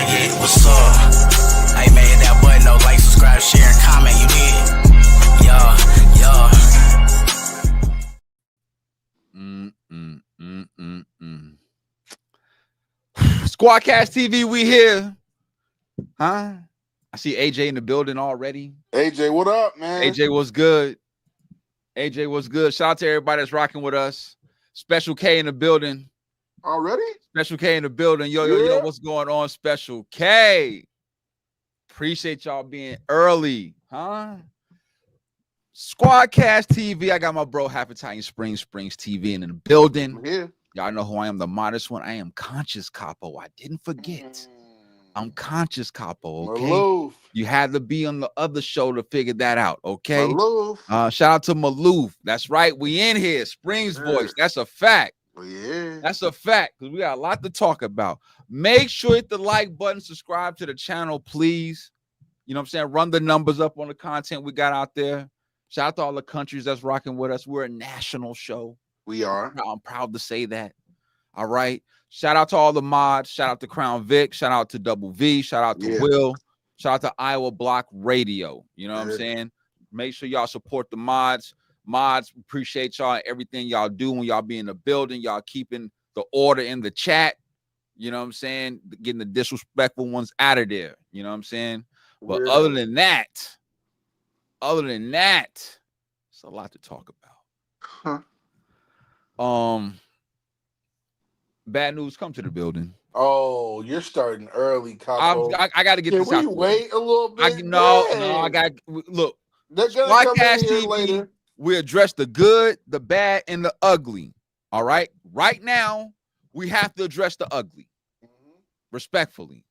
yeah, what's up? Hey man, hit that button though, like, subscribe, share, and comment, you did? Yeah. Squadkast TV, we here. Huh? I see AJ in the building already. AJ, what up, man? AJ, what's good? AJ, what's good? Shout out to everybody that's rocking with us. Special K in the building. Already? Special K in the building. Yo, what's going on, Special K? Appreciate y'all being early, huh? Squadkast TV. I got my bro, Half Italian Springz TV in the building. Here. Y'all know who I am, the modest one. I am Conscious Capo. I didn't forget. I'm Conscious Capo, okay? Maloof. You had to be on the other show to figure that out, okay? Maloof. Shout out to Maloof. That's right. We in here. Springz voice. That's a fact. Yeah. That's a fact, because we got a lot to talk about. Make sure hit the like button, subscribe to the channel, please. You know what I'm saying? Run the numbers up on the content we got out there. Shout out to all the countries that's rocking with us. We're a national show. We are. I'm proud to say that. All right. Shout out to all the mods. Shout out to Crown Vic. Shout out to Double V. Shout out to Will. Shout out to Iowa Block Radio. You know what I'm saying? Make sure y'all support the mods. Mods, appreciate y'all and everything y'all do when y'all be in the building. Y'all keeping the order in the chat. You know what I'm saying? Getting the disrespectful ones out of there. You know what I'm saying? But other than that, it's a lot to talk about. Bad news, come to the building. Oh, you're starting early, Capo. I got to get this out. Can we wait a little bit? No, I got look. Squadkast TV later. We address the good, the bad, and the ugly. All right. Right now, we have to address the ugly. Respectfully.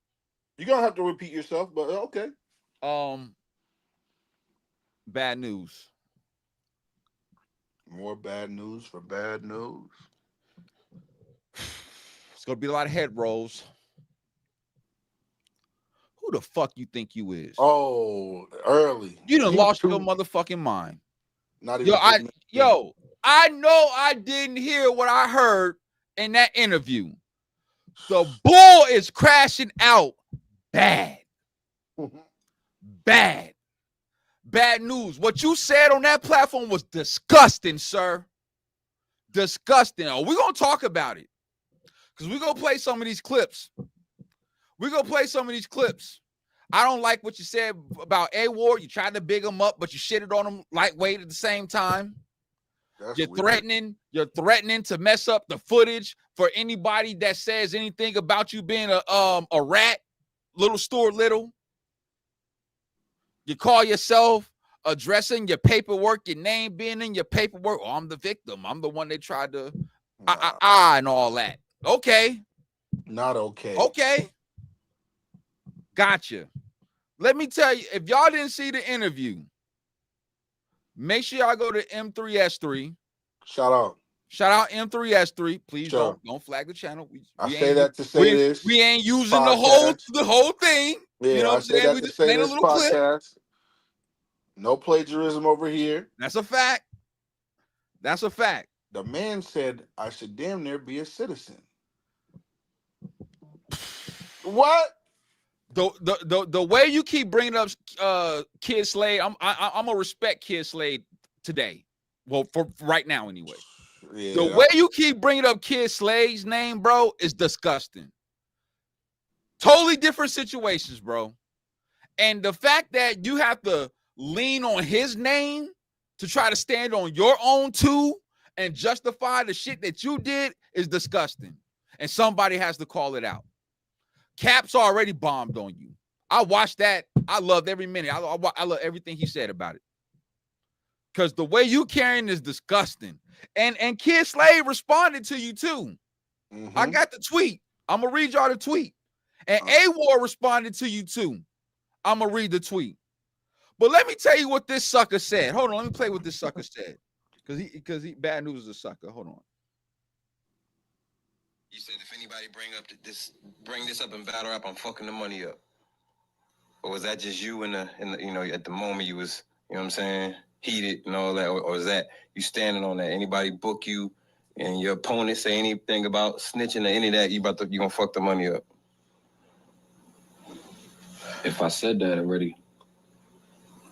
You're gonna have to repeat yourself, but okay. Bad news. More bad news for bad news. It's gonna be a lot of head rolls. Who the fuck you think you is? Oh, early. You done lost your motherfucking mind. Not even I know I didn't hear what I heard in that interview. The bull is crashing out bad. Bad news. What you said on that platform was disgusting, sir. Disgusting. Oh, we're gonna talk about it. Because we're gonna play some of these clips. I don't like what you said about A-Ward. You tried to big him up, but you shitted on him lightweight at the same time. You're threatening to mess up the footage for anybody that says anything about you being a rat, little Stuart Little. You call yourself addressing your paperwork, your name being in your paperwork. Oh, I'm the victim. I'm the one they tried to and all that. Okay. Not okay. Okay. Gotcha. Let me tell you, if y'all didn't see the interview, make sure y'all go to M3S3. Shout out M3S3. Please don't flag the channel. I say that to say this. We ain't using the whole thing. Yeah, you know what I'm saying? We just made a little clip. No plagiarism over here. That's a fact. The man said I should damn near be a citizen. What? The way you keep bringing up Kid Slade, I'm gonna respect Kid Slade today. Well, for right now anyway. Yeah. The way you keep bringing up Kid Slade's name, bro, is disgusting. Totally different situations, bro. And the fact that you have to lean on his name to try to stand on your own too and justify the shit that you did is disgusting. And somebody has to call it out. Cap's already bombed on you. I watched that. I loved every minute. I love everything he said about it. Because the way you carrying is disgusting. And Kid Slade responded to you too. I got the tweet. I'm going to read y'all the tweet. And A-War responded to you too. I'm going to read the tweet. But let me tell you what this sucker said. Hold on. Let me play what this sucker said. Because he bad news is a sucker. Hold on. You said if anybody bring this up in battle rap, I'm fucking the money up. Or was that just you in the you know, at the moment you was, you know what I'm saying, heated and all that, or is that you standing on that? Anybody book you and your opponent say anything about snitching or any of that, you gonna fuck the money up? If I said that already,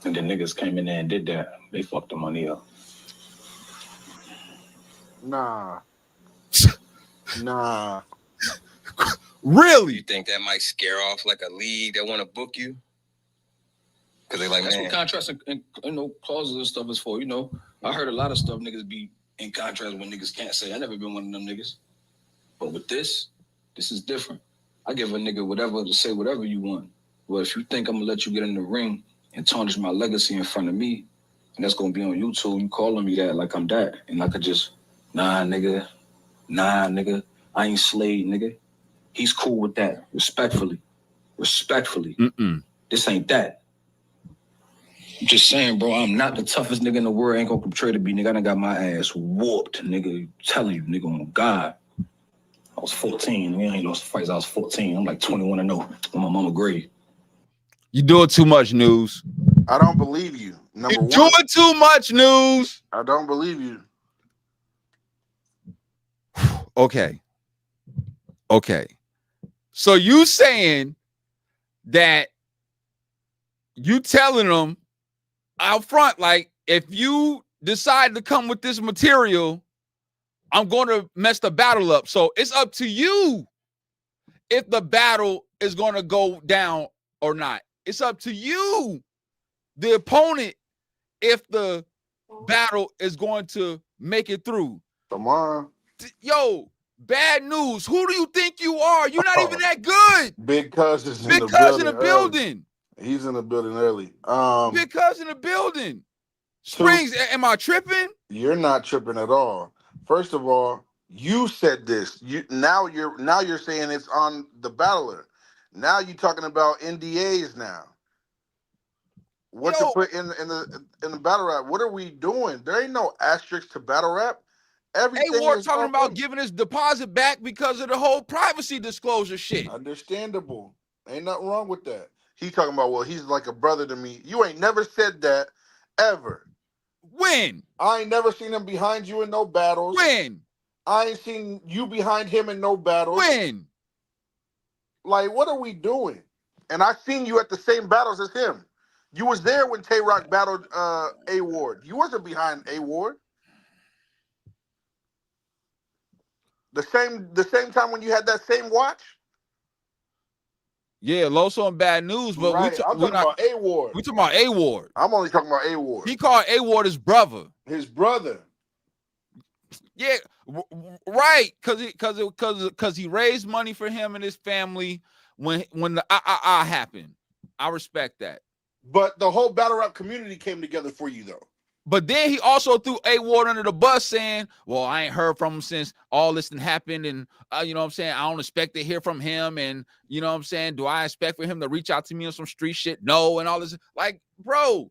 and the niggas came in there and did that, they fucked the money up. Nah. Nah. Really? You think that might scare off like a league that want to book you? Because they like, That's man. what contracts and clauses and stuff is for. You know, I heard a lot of stuff niggas be in contracts when niggas can't say. I never been one of them niggas. But with this is different. I give a nigga whatever to say whatever you want. But if you think I'm gonna let you get in the ring and tarnish my legacy in front of me, and that's gonna be on YouTube, you calling me that like I'm that, and I could just, nah, nigga, I ain't Slade, nigga. He's cool with that, respectfully. This ain't that. I'm just saying, bro, I'm not the toughest nigga in the world. I ain't gonna portray to be, nigga. I done got my ass whooped, nigga. I'm telling you, nigga, on God. I was 14. I ain't lost fights. I was 14. I'm like 21-0 on my mama grave. You doing too much, Newz. I don't believe you. Number one. Doing too much, Newz. I don't believe you. Okay. So you saying that you telling them out front, like, if you decide to come with this material, I'm going to mess the battle up. So it's up to you if the battle is going to go down or not. It's up to you, the opponent, if the battle is going to make it through. Come on. Yo, bad news. Who do you think you are? You're not even that good. Big Cuz is in Big the Cuz in building. the building. He's in the building early. Big Cuz in the building. Springz, am I tripping? You're not tripping at all. First of all, you said this. Now you're saying it's on the battler. Now you're talking about NDAs now. What to put in the battle rap? What are we doing? There ain't no asterisk to battle rap. Everything Ward is talking open. about giving his deposit back because of the whole privacy disclosure shit. Understandable. Ain't nothing wrong with that. He talking about, well, he's like a brother to me. You ain't never said that ever. When? I ain't never seen him behind you in no battles. When? I ain't seen you behind him in no battles. When? Like, what are we doing? And I seen you at the same battles as him. You was there when Tay-Rock battled A Ward. You wasn't behind A Ward. The same time when you had that same watch. Yeah, Loso and bad news, but right. I'm talking about A Ward. We talking about A Ward. I'm only talking about A Ward. He called A Ward his brother. His brother. Yeah, right. Cause he raised money for him and his family when the happened. I respect that. But the whole battle rap community came together for you, though. But then he also threw A Ward under the bus saying, well, I ain't heard from him since all this happened. And, you know what I'm saying? I don't expect to hear from him. And, you know what I'm saying? Do I expect for him to reach out to me on some street shit? No. And all this. Like, bro.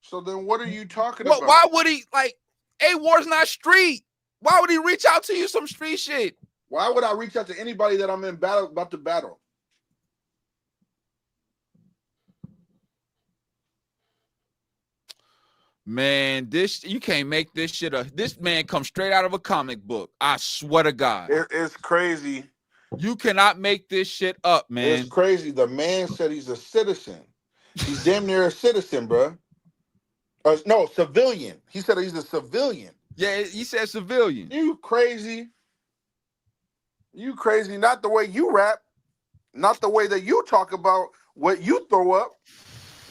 So then what are you talking about? Why would he, like, A Ward's not street. Why would he reach out to you some street shit? Why would I reach out to anybody that I'm in battle about to battle? Man, you can't make this shit up. This man comes straight out of a comic book. I swear to God. It's crazy. You cannot make this shit up, man. It's crazy. The man said he's a citizen. He's damn near a citizen, bro. No, civilian. He said he's a civilian. Yeah, he said civilian. You crazy. You crazy. Not the way you rap. Not the way that you talk about what you throw up.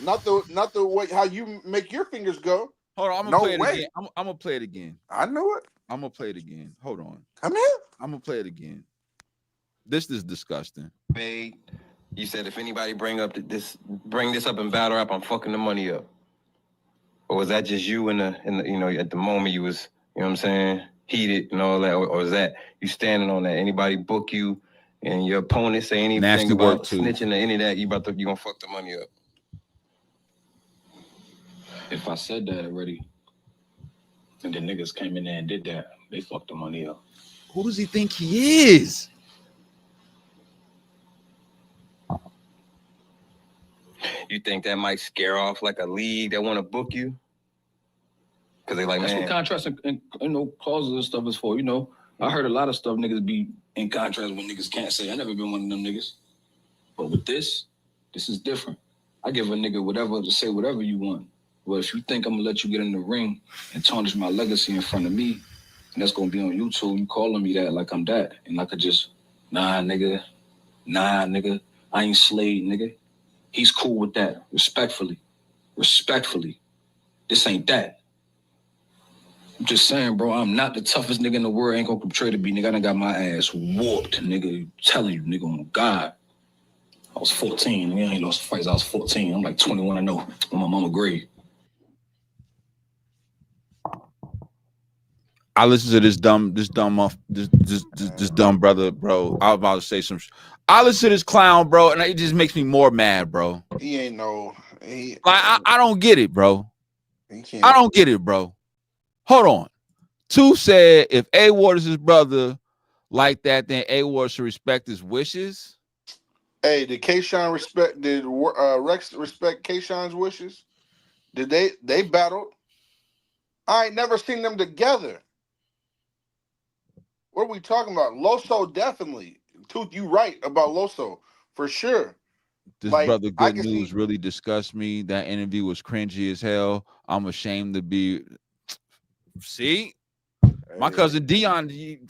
Not the way how you make your fingers go. Hold on, I'm gonna play it again. I'm gonna play it again. I knew it. I'm gonna play it again. Hold on. Come here. I'm gonna play it again. This is disgusting. Hey, you said if anybody bring this up in battle rap, I'm fucking the money up. Or was that just you in the you know, at the moment you was, you know what I'm saying, heated and all that, or is that you standing on that? Anybody book you and your opponent say anything Nasty about work too. snitching or any of that, you gonna fuck the money up? If I said that already, and the niggas came in there and did that, they fucked the money up. Who does he think he is? You think that might scare off like a league that want to book you? Because they like, That's man. what contracts and clauses and stuff is for. You know, I heard a lot of stuff niggas be in contracts when niggas can't say. I never been one of them niggas. But with this is different. I give a nigga whatever to say whatever you want. But if you think I'm gonna let you get in the ring and tarnish my legacy in front of me, and that's gonna be on YouTube, you calling me that like I'm that, and I could just, nah, nigga, I ain't Slade, nigga. He's cool with that, respectfully. This ain't that. I'm just saying, bro, I'm not the toughest nigga in the world. Ain't gonna portray to be, nigga. I done got my ass whooped, nigga. I'm telling you, nigga, on God. I was 14. Nigga, I ain't lost fights. I was 14. I'm like 21 and 0 on my mama grave. I listen to this dumb brother, bro. I was about to say some. I listen to this clown, bro, and it just makes me more mad, bro. He ain't no. I don't get it, bro. I don't get it, bro. Hold on. Two said if A-Ward is his brother like that, then A-Ward should respect his wishes. Hey, did K-Shine respect? Did Rex respect K-Shine's wishes? Did they battled? I ain't never seen them together. What are we talking about? Loso definitely. Tooth, you right about Loso for sure. This brother Good News really disgusted me. That interview was cringy as hell. I'm ashamed to be. See, my cousin Dion, you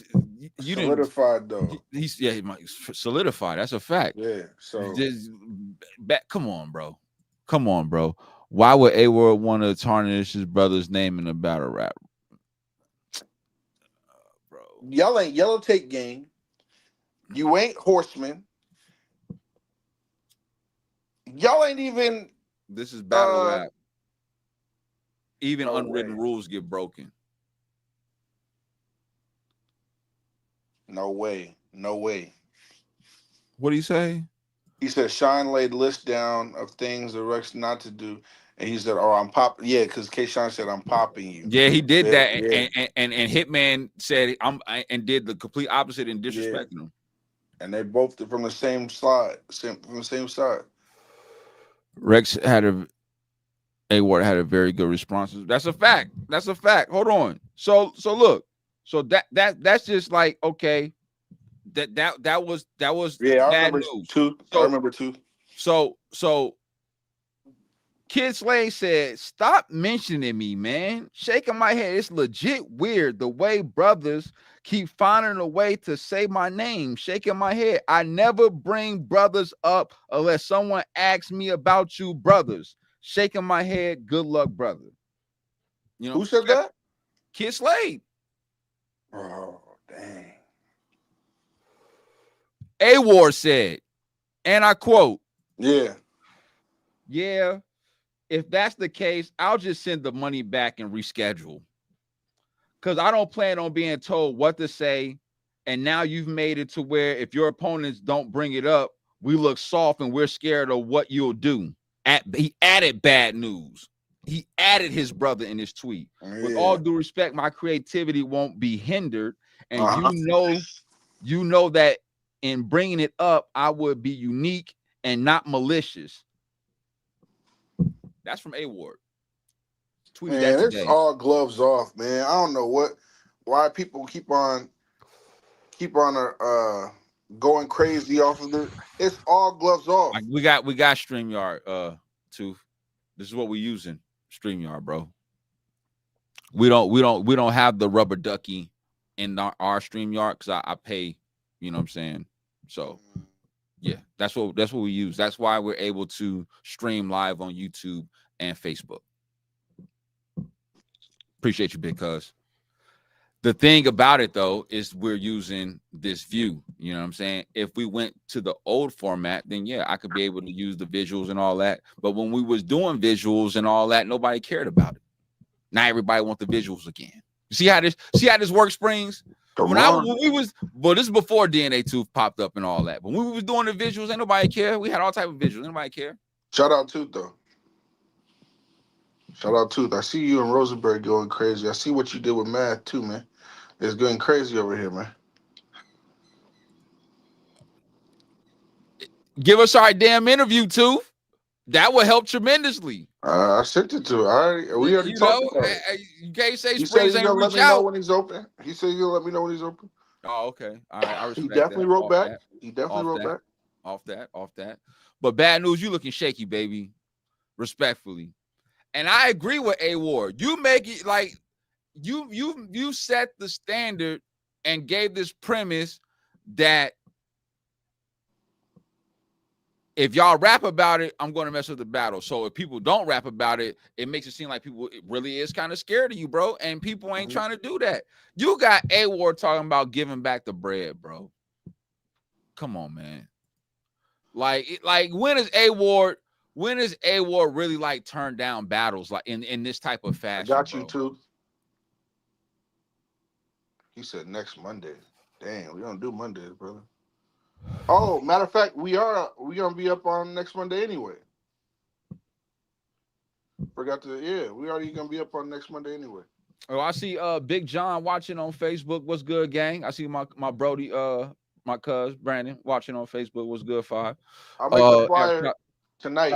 solidified though. He's solidified. That's a fact. Yeah. So come on, bro. Why would A-Ward want to tarnish his brother's name in a battle rap? Bro, y'all ain't Yellow Tape Gang. You ain't Horseman. Y'all ain't even. This is battle rap. Even no unwritten way. rules get broken. No way. What do you say? He said Shine laid list down of things the Rex not to do, and he said, "Oh, I'm popping." Yeah, because K-Shine said, "I'm popping you." Yeah, he did that, yeah. And Hitman said, and did the complete opposite and disrespecting him. And they both from the same side, from the same side. Rex A-Ward had a very good response. That's a fact. Hold on. So look. So that's just like, okay. That was yeah, I bad remember news. too. I remember too. So Kid Slade said, "Stop mentioning me, man. Shaking my head. It's legit weird the way brothers keep finding a way to say my name. Shaking my head. I never bring brothers up unless someone asks me about you, brothers. Shaking my head. Good luck, brother." You know who said that? Kid Slade. Oh, dang. A-Ward said, and I quote, Yeah. If that's the case, I'll just send the money back and reschedule. Because I don't plan on being told what to say. And now you've made it to where if your opponents don't bring it up, we look soft and we're scared of what you'll do. He added bad news. He added his brother in his tweet. Yeah. With all due respect, my creativity won't be hindered. And you know that in bringing it up, I would be unique and not malicious. That's from A-Ward. Tweeted that today. It's all gloves off, man. I don't know why people keep on going crazy off of this. It's all gloves off. We got StreamYard too. This is what we're using. StreamYard, bro. We don't have the rubber ducky in our StreamYard because I pay, you know what I'm saying? So yeah, that's what we use. That's why we're able to stream live on YouTube and Facebook. Appreciate you, big cuz. The thing about it though is we're using this view. You know what I'm saying? If we went to the old format, then yeah, I could be able to use the visuals and all that. But when we was doing visuals and all that, nobody cared about it. Now everybody wants the visuals again. You see how this works, Springz? This is before DNA Tooth popped up and all that. But when we was doing the visuals, ain't nobody care. We had all type of visuals. Ain't nobody care. Shout out Tooth though. Shout out Tooth. I see you and Rosenberg going crazy. I see what you did with math too, man. It's going crazy over here, man. Give us our damn interview, Tooth. That would help tremendously. I sent it to her. We already talked about it. You can't say Springz ain't gonna let reach me out. know when he's open. He said he's gonna let me know when he's open. Oh, okay. All right. I respect he definitely that. wrote back. That. He definitely wrote back. Off that. But bad news, you looking shaky, baby. respectfully. And I agree with A Ward. You make it like you set the standard and gave this premise that if y'all rap about it, I'm going to mess with the battle. So if people don't rap about it, it makes it seem like people it really is kind of scared of you, bro. And people ain't trying to do that. You got A Ward talking about giving back the bread, bro. Come on, man. Like when is A Ward really like turn down battles like in this type of fashion? I got you bro? too. He said next Monday. Damn, we don't do Mondays, brother. Oh, matter of fact, we gonna be up on next Monday anyway. Forgot to, we already gonna be up on next Monday anyway. Oh, I see Big John watching on Facebook. What's good, gang? I see my Brody, my cuz Brandon watching on Facebook. What's good, 5? I'll make the flyer tonight.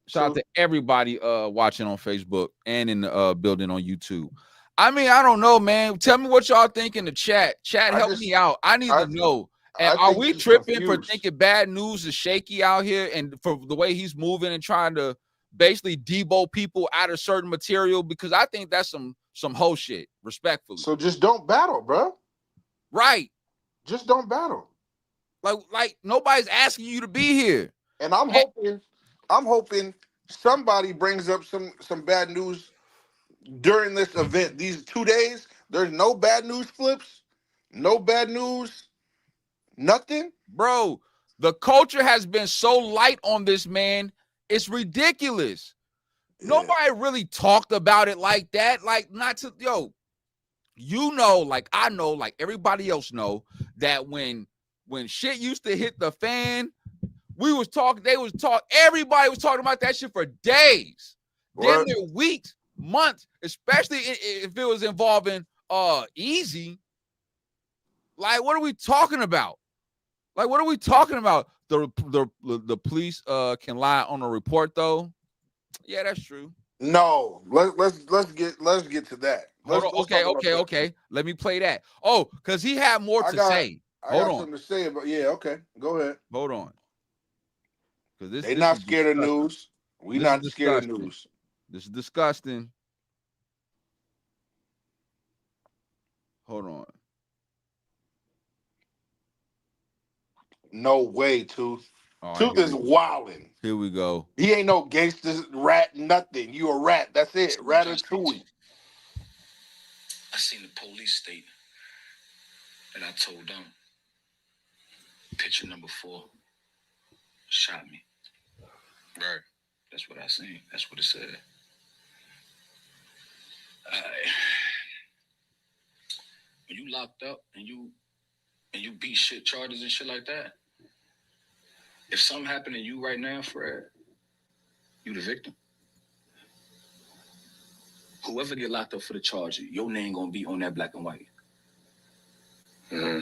Shout out to everybody watching on Facebook and in the building on YouTube. I mean, I don't know, man. Tell me what y'all think in the chat. Chat, help me out. I need to know. And are we tripping for thinking Bad News is shaky out here and for the way he's moving and trying to basically debo people out of certain material? Because I think that's some whole shit, respectfully. So just don't battle, bro. Right. Just don't battle. Like nobody's asking you to be here. And I'm hoping somebody brings up some bad news during this event. These 2 days, there's no bad news flips, no bad news. Nothing, bro. The culture has been so light on this, man. It's ridiculous. Yeah. Nobody really talked about it like that. Like, not to like I know, like everybody else know that when shit used to hit the fan, everybody was talking about that shit for days, damn near weeks, months, especially if it was involving Easy. Like, what are we talking about? Like, what are we talking about? The police can lie on a report, though. Yeah, that's true. No, let's get to that. Okay. Let me play that. Oh, because he had more to say. I got something to say about. Yeah, okay. Go ahead. Hold on. Because they're not scared of news. We not scared of news. This is disgusting. Hold on. No way, Tooth. Right, Tooth is wilding. Here we go. He ain't no gangster rat, nothing. You a rat. That's it. Ratatouille. I seen the police statement, and I told them, picture number 4 shot me. Right. That's what I seen. That's what it said. When you locked up and you beat shit charges and shit like that, if something happened to you right now, Fred, you the victim. Whoever get locked up for the charge, your name gonna be on that black and white. Mm-hmm.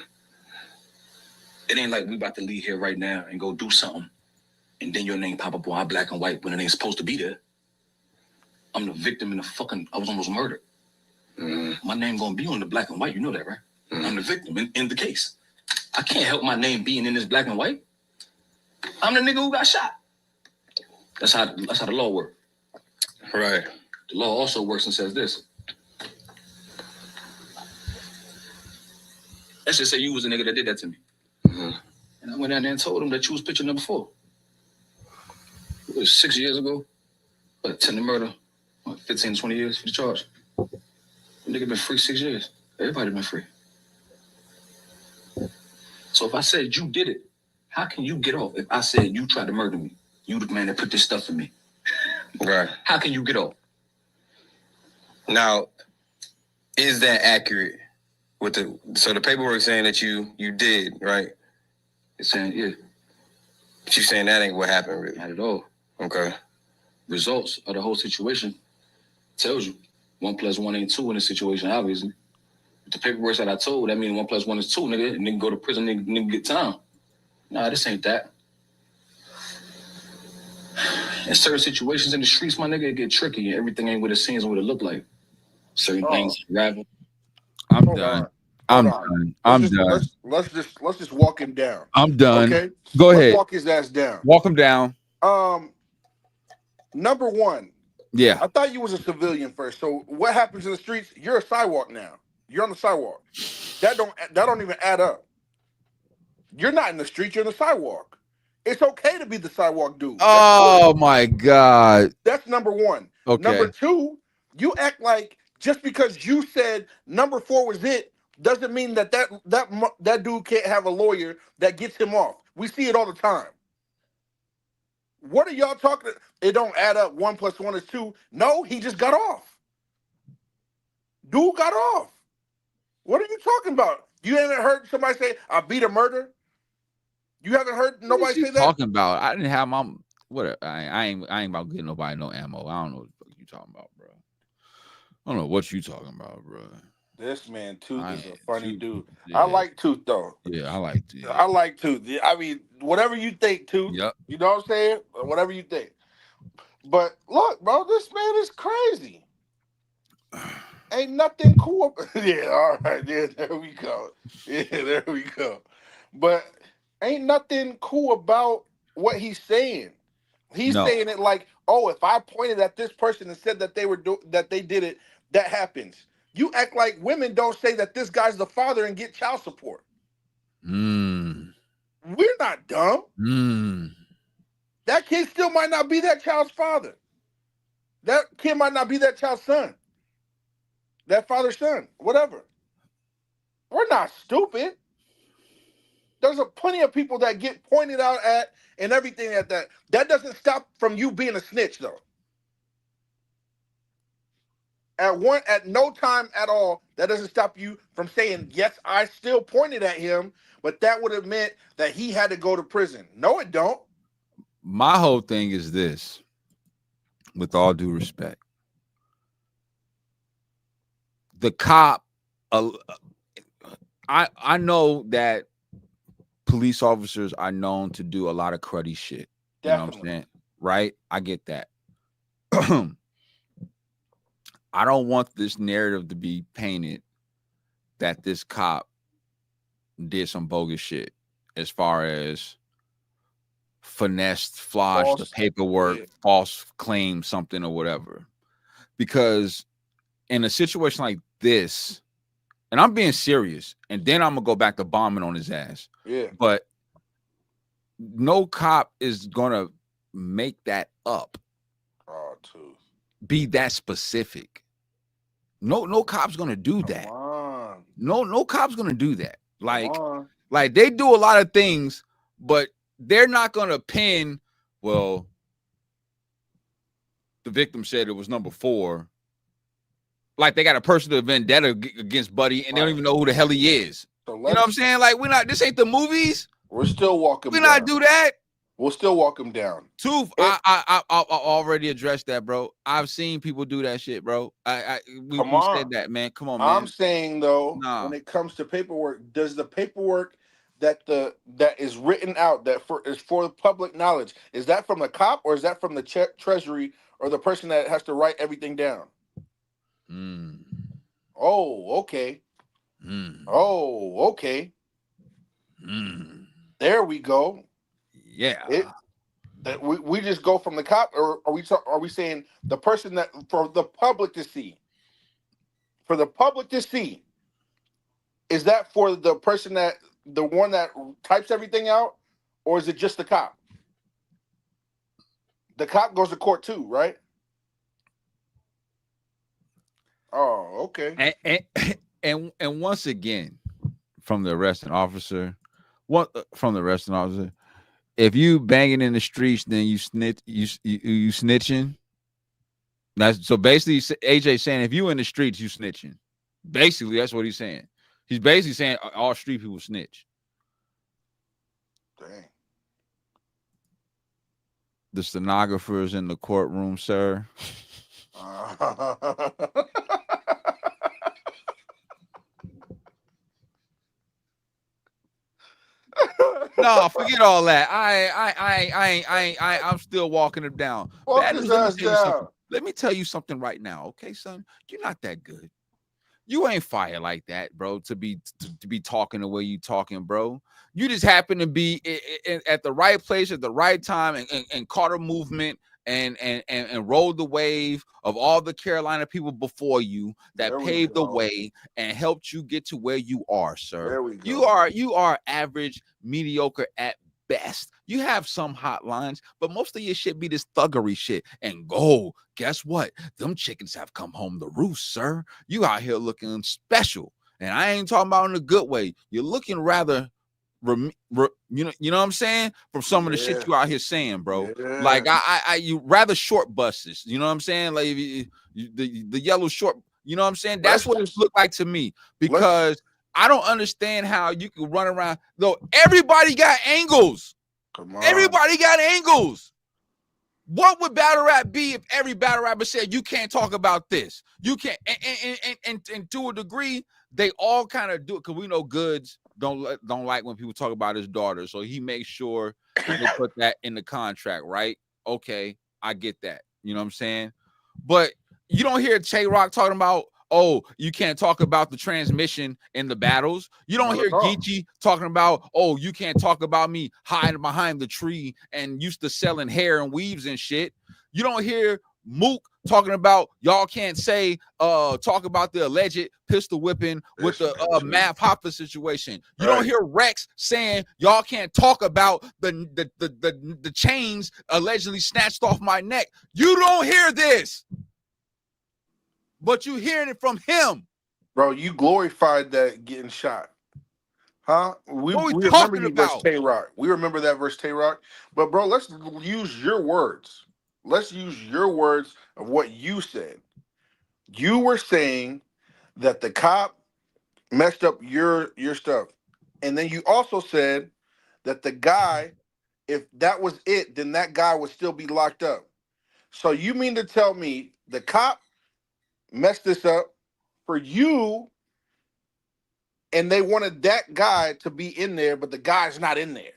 It ain't like we about to leave here right now and go do something, and then your name pop up on our black and white when it ain't supposed to be there. I'm the victim I was almost murdered. Mm-hmm. My name gonna be on the black and white. You know that, right? Mm-hmm. I'm the victim in the case. I can't help my name being in this black and white. I'm the nigga who got shot. That's how the law works. Right. The law also works and says this. Let's just say you was the nigga that did that to me. Mm-hmm. And I went down there and told him that you was picture number 4. It was 6 years ago. But attempted murder, 15, 20 years for the charge. The nigga been free 6 years. Everybody been free. So if I said you did it, how can you get off? If I said you tried to murder me, you the man that put this stuff in me. Right. How can you get off? Now, is that accurate? So the paperwork saying that you did, right? It's saying, yeah. But you saying that ain't what happened, really? Not at all. Okay. Results of the whole situation tells you 1 + 1 ain't 2 in this situation, obviously. But the paperwork that I told, that means 1 + 1 is 2, nigga, and nigga go to prison, nigga get time. Nah, this ain't that. In certain situations in the streets, my nigga, it get tricky and everything ain't what it seems and what it look like. Certain things unravel. I'm done. I'm done. Let's just walk him down. I'm done. Okay. Go ahead. Let's walk his ass down. Walk him down. Number one, Yeah. I thought you was a civilian first. So what happens in the streets? You're a sidewalk now. You're on the sidewalk. That don't even add up. You're not in the street. You're in the sidewalk. It's okay to be the sidewalk dude. Oh my God. That's number one. Okay. Number two, you act like just because you said number 4 was it doesn't mean that dude can't have a lawyer that gets him off. We see it all the time. What are y'all talking? It don't add up. 1 + 1 is 2. No, he just got off. Dude got off. What are you talking about? You haven't heard somebody say, I beat a murder? You haven't heard nobody say that? Talking about, I didn't have my whatever. I ain't about getting nobody no ammo. I don't know what the fuck you talking about, bro. I don't know what you talking about, bro. This man Tooth is a funny dude. Yeah. I like Tooth though. Yeah, I like Tooth. I like Tooth. I mean, whatever you think, Tooth. Yep. You know what I'm saying? Whatever you think. But look, bro, this man is crazy. Ain't nothing cool. Yeah, all right. Yeah, there we go. Yeah, there we go. But ain't nothing cool about what he's saying. He's saying it like, oh, if I pointed at this person and said that they did it, that happens. You act like women don't say that this guy's the father and get child support. We're not dumb. That kid still might not be that child's father. That kid might not be that child's son. That father's son, whatever. We're not stupid. There's plenty of people that get pointed out at and everything at that. That doesn't stop from you being a snitch, though. At no time at all, that doesn't stop you from saying, yes, I still pointed at him, but that would have meant that he had to go to prison. No, it don't. My whole thing is this, with all due respect. The cop, I know that police officers are known to do a lot of cruddy shit. You know what I'm saying? Right? I get that. I don't want this narrative to be painted that this cop did some bogus shit as far as finessed, flodged the paperwork, false claim something or whatever. Because in a situation like this, and I'm being serious, and then I'm gonna go back to bombing on his ass. Yeah. But no cop is gonna make that up. Oh, too. Be that specific. No cop's gonna do that. No cop's gonna do that. Like they do a lot of things, but they're not gonna pin. Well, the victim said it was number 4. Like they got a personal vendetta against Buddy, and they don't even know who the hell he is. So you know what I'm saying? Like we're not. This ain't the movies. We're still walking. We're not do that. We'll still walk him down. Tooth, I already addressed that, bro. I've seen people do that shit, bro. We said that, man. Come on, man. I'm saying though, when it comes to paperwork, does the paperwork that is written out is for the public knowledge, is that from the cop or is that from the treasury or the person that has to write everything down? Oh, okay. Oh, okay. There we go. Yeah. We just go from the cop, or are we saying the person that for the public to see? For the public to see, is that for the person the one that types everything out, or is it just the cop? The cop goes to court too, right? Oh, okay. And once again, from the arresting officer, if you banging in the streets, then you snitching. That's so basically AJ saying if you in the streets, you snitching. Basically, that's what he's saying. He's basically saying all street people snitch. Dang. The stenographer's in the courtroom, sir. No, forget all that. I'm still walking him down. Let me tell you something right now, okay, son? You're not that good. You ain't fire like that, bro. To be talking the way you talking, bro. You just happen to be at the right place at the right time and caught a movement and rode the wave of all the Carolina people before you that paved the way and helped you get to where you are, sir. There we go. You are average, mediocre at best. You have some hotlines, but most of your shit be this thuggery shit. And guess what? Them chickens have come home to roost, sir. You out here looking special. And I ain't talking about in a good way. You're looking rather, you know what I'm saying? From some of the shit you out here saying, bro. Yeah. Like you rather short buses. You know what I'm saying? Like the yellow short. You know what I'm saying? That's what it looked like to me, because I don't understand how you can run around. Though everybody got angles. Come on. Everybody got angles. What would battle rap be if every battle rapper said you can't talk about this? You can't, and to a degree, they all kind of do it, because we know Goods don't like when people talk about his daughter, so he makes sure they put that in the contract, right? Okay, I get that. You know what I'm saying? But you don't hear Tay-Rock talking about, oh, you can't talk about the transmission in the battles. You don't hear Geechee talking about, oh, you can't talk about me hiding behind the tree and used to selling hair and weaves and shit. You don't hear Mook talking about, y'all can't say, talk about the alleged pistol whipping with the Mav Hoffa situation. You don't hear Rex saying, y'all can't talk about the chains allegedly snatched off my neck. You don't hear this. But you hearing it from him. Bro, you glorified that getting shot. Huh? We talking remember you about? versus Tay-Rock. We remember that versus Tay-Rock. But, bro, let's use your words. Let's use your words of what you said. You were saying that the cop messed up your stuff. And then you also said that the guy, if that was it, then that guy would still be locked up. So you mean to tell me the cop messed this up for you, and they wanted that guy to be in there, but the guy's not in there?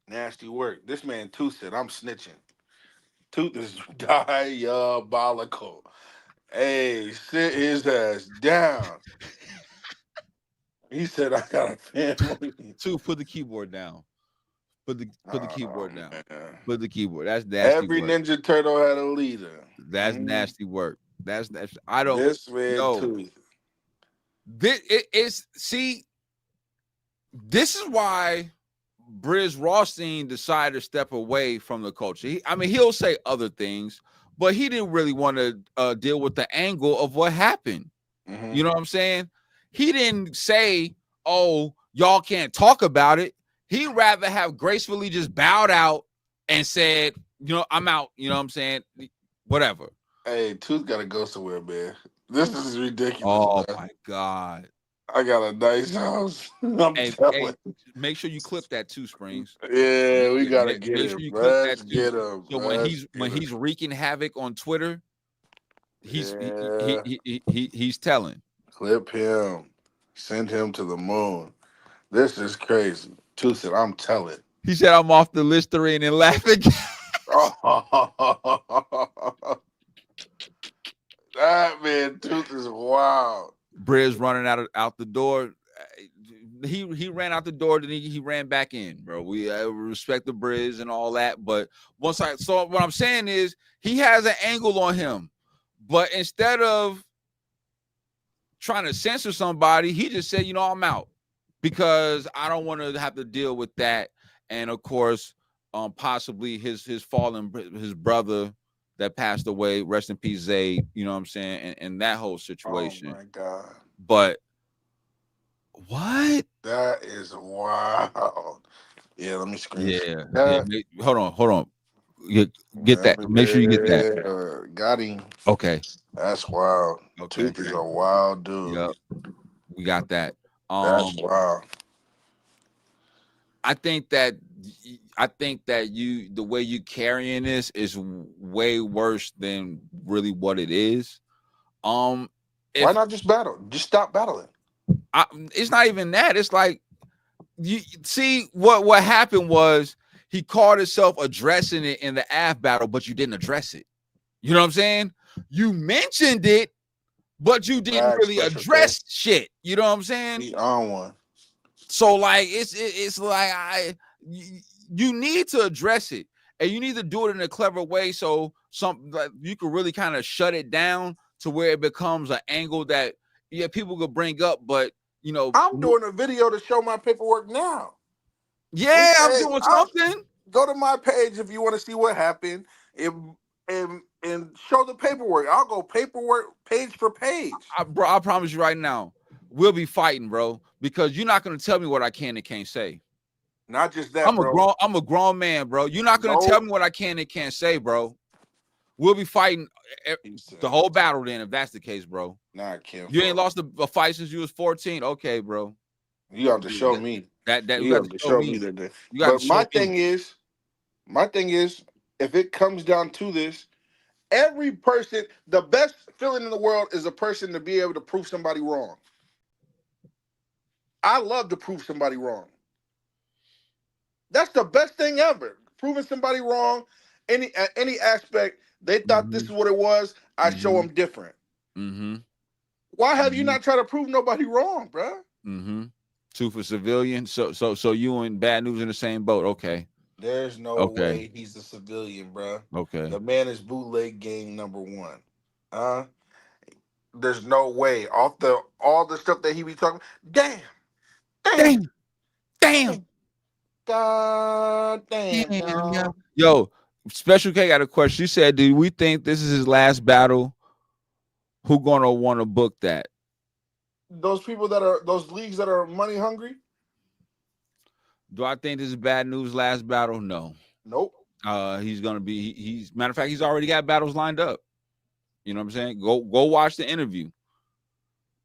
Nasty work. This man Tooth said, I'm snitching. Tooth is diabolical. Hey, sit his ass down. He said, I got a family. Tooth, put the keyboard down. Put the keyboard down. Man. Put the keyboard. That's nasty. Every work. Ninja Turtle had a leader. That's nasty work. That's I don't. This man Tooth. This is why Briz Rothstein decided to step away from the culture. He'll say other things, but he didn't really want to deal with the angle of what happened. Mm-hmm. You know what I'm saying? He didn't say, oh, y'all can't talk about it. He'd rather have gracefully just bowed out and said, you know, I'm out. You know what I'm saying? Whatever. Hey, Tooth got to go somewhere, man. This is ridiculous. Oh, man. my God. I got a nice house. Hey, make sure you clip that too, Springz. Yeah, we got to get sure him. Let's get him. So when he's wreaking havoc on Twitter, he's telling. Clip him. Send him to the moon. This is crazy. Tooth said, I'm telling. He said, I'm off the Listerine and laughing. That man, Tooth is wild. Briz running out the door. He ran out the door, then he ran back in, bro. We respect the Briz and all that, but so what I'm saying is he has an angle on him, but instead of trying to censor somebody, he just said, you know, I'm out because I don't want to have to deal with that. And of course, possibly his brother that passed away, rest in peace, Zayd, you know what I'm saying, and that whole situation. Oh my God. But what? That is wild. Yeah, let me screen. Yeah. Hold on. Get that. Make sure you get that. Got him. Okay. That's wild. Okay. Tooth is a wild dude. Yep. We got that. That's wild. I think that the way you carrying this is way worse than really what it is. Why not just battle? Just stop battling. It's not even that. It's like, you see what happened was he caught himself addressing it in the AF battle, but you didn't address it. You know what I'm saying? You mentioned it, but you didn't really address shit. You know what I'm saying? He on one. So like it's like you need to address it, and you need to do it in a clever way so like, you can really kind of shut it down to where it becomes an angle that people could bring up. But I'm doing a video to show my paperwork now. Yeah, I'm doing something. Go to my page if you want to see what happened, and show the paperwork. I'll go paperwork page for page. Bro, I promise you right now, we'll be fighting, bro, because you're not gonna tell me what I can and can't say. Not just that, I'm a grown man, bro. You're not gonna tell me what I can and can't say, bro. We'll be fighting the whole battle then, if that's the case, bro. Nah, I can't. You ain't lost a fight since you was 14. Okay, bro. You have to show me. You have to show me that. But my thing is, if it comes down to this, every person, the best feeling in the world is a person to be able to prove somebody wrong. I love to prove somebody wrong. That's the best thing ever. Proving somebody wrong, any aspect. They thought this is what it was. I show them different. Why have you not tried to prove nobody wrong, bro? Two for civilian. So you and Bad News in the same boat. Okay. There's no way he's a civilian, bro. Okay. The man is bootleg gang #1. There's no way. All the stuff that he be talking. Damn. God damn. Yo, Special K got a question. She said, "Do we think this is his last battle? Who gonna want to book that?" Those leagues that are money hungry. Do I think this is Bad News' last battle? No. Nope. He's gonna be. He's matter of fact, he's already got battles lined up. You know what I'm saying? Go watch the interview.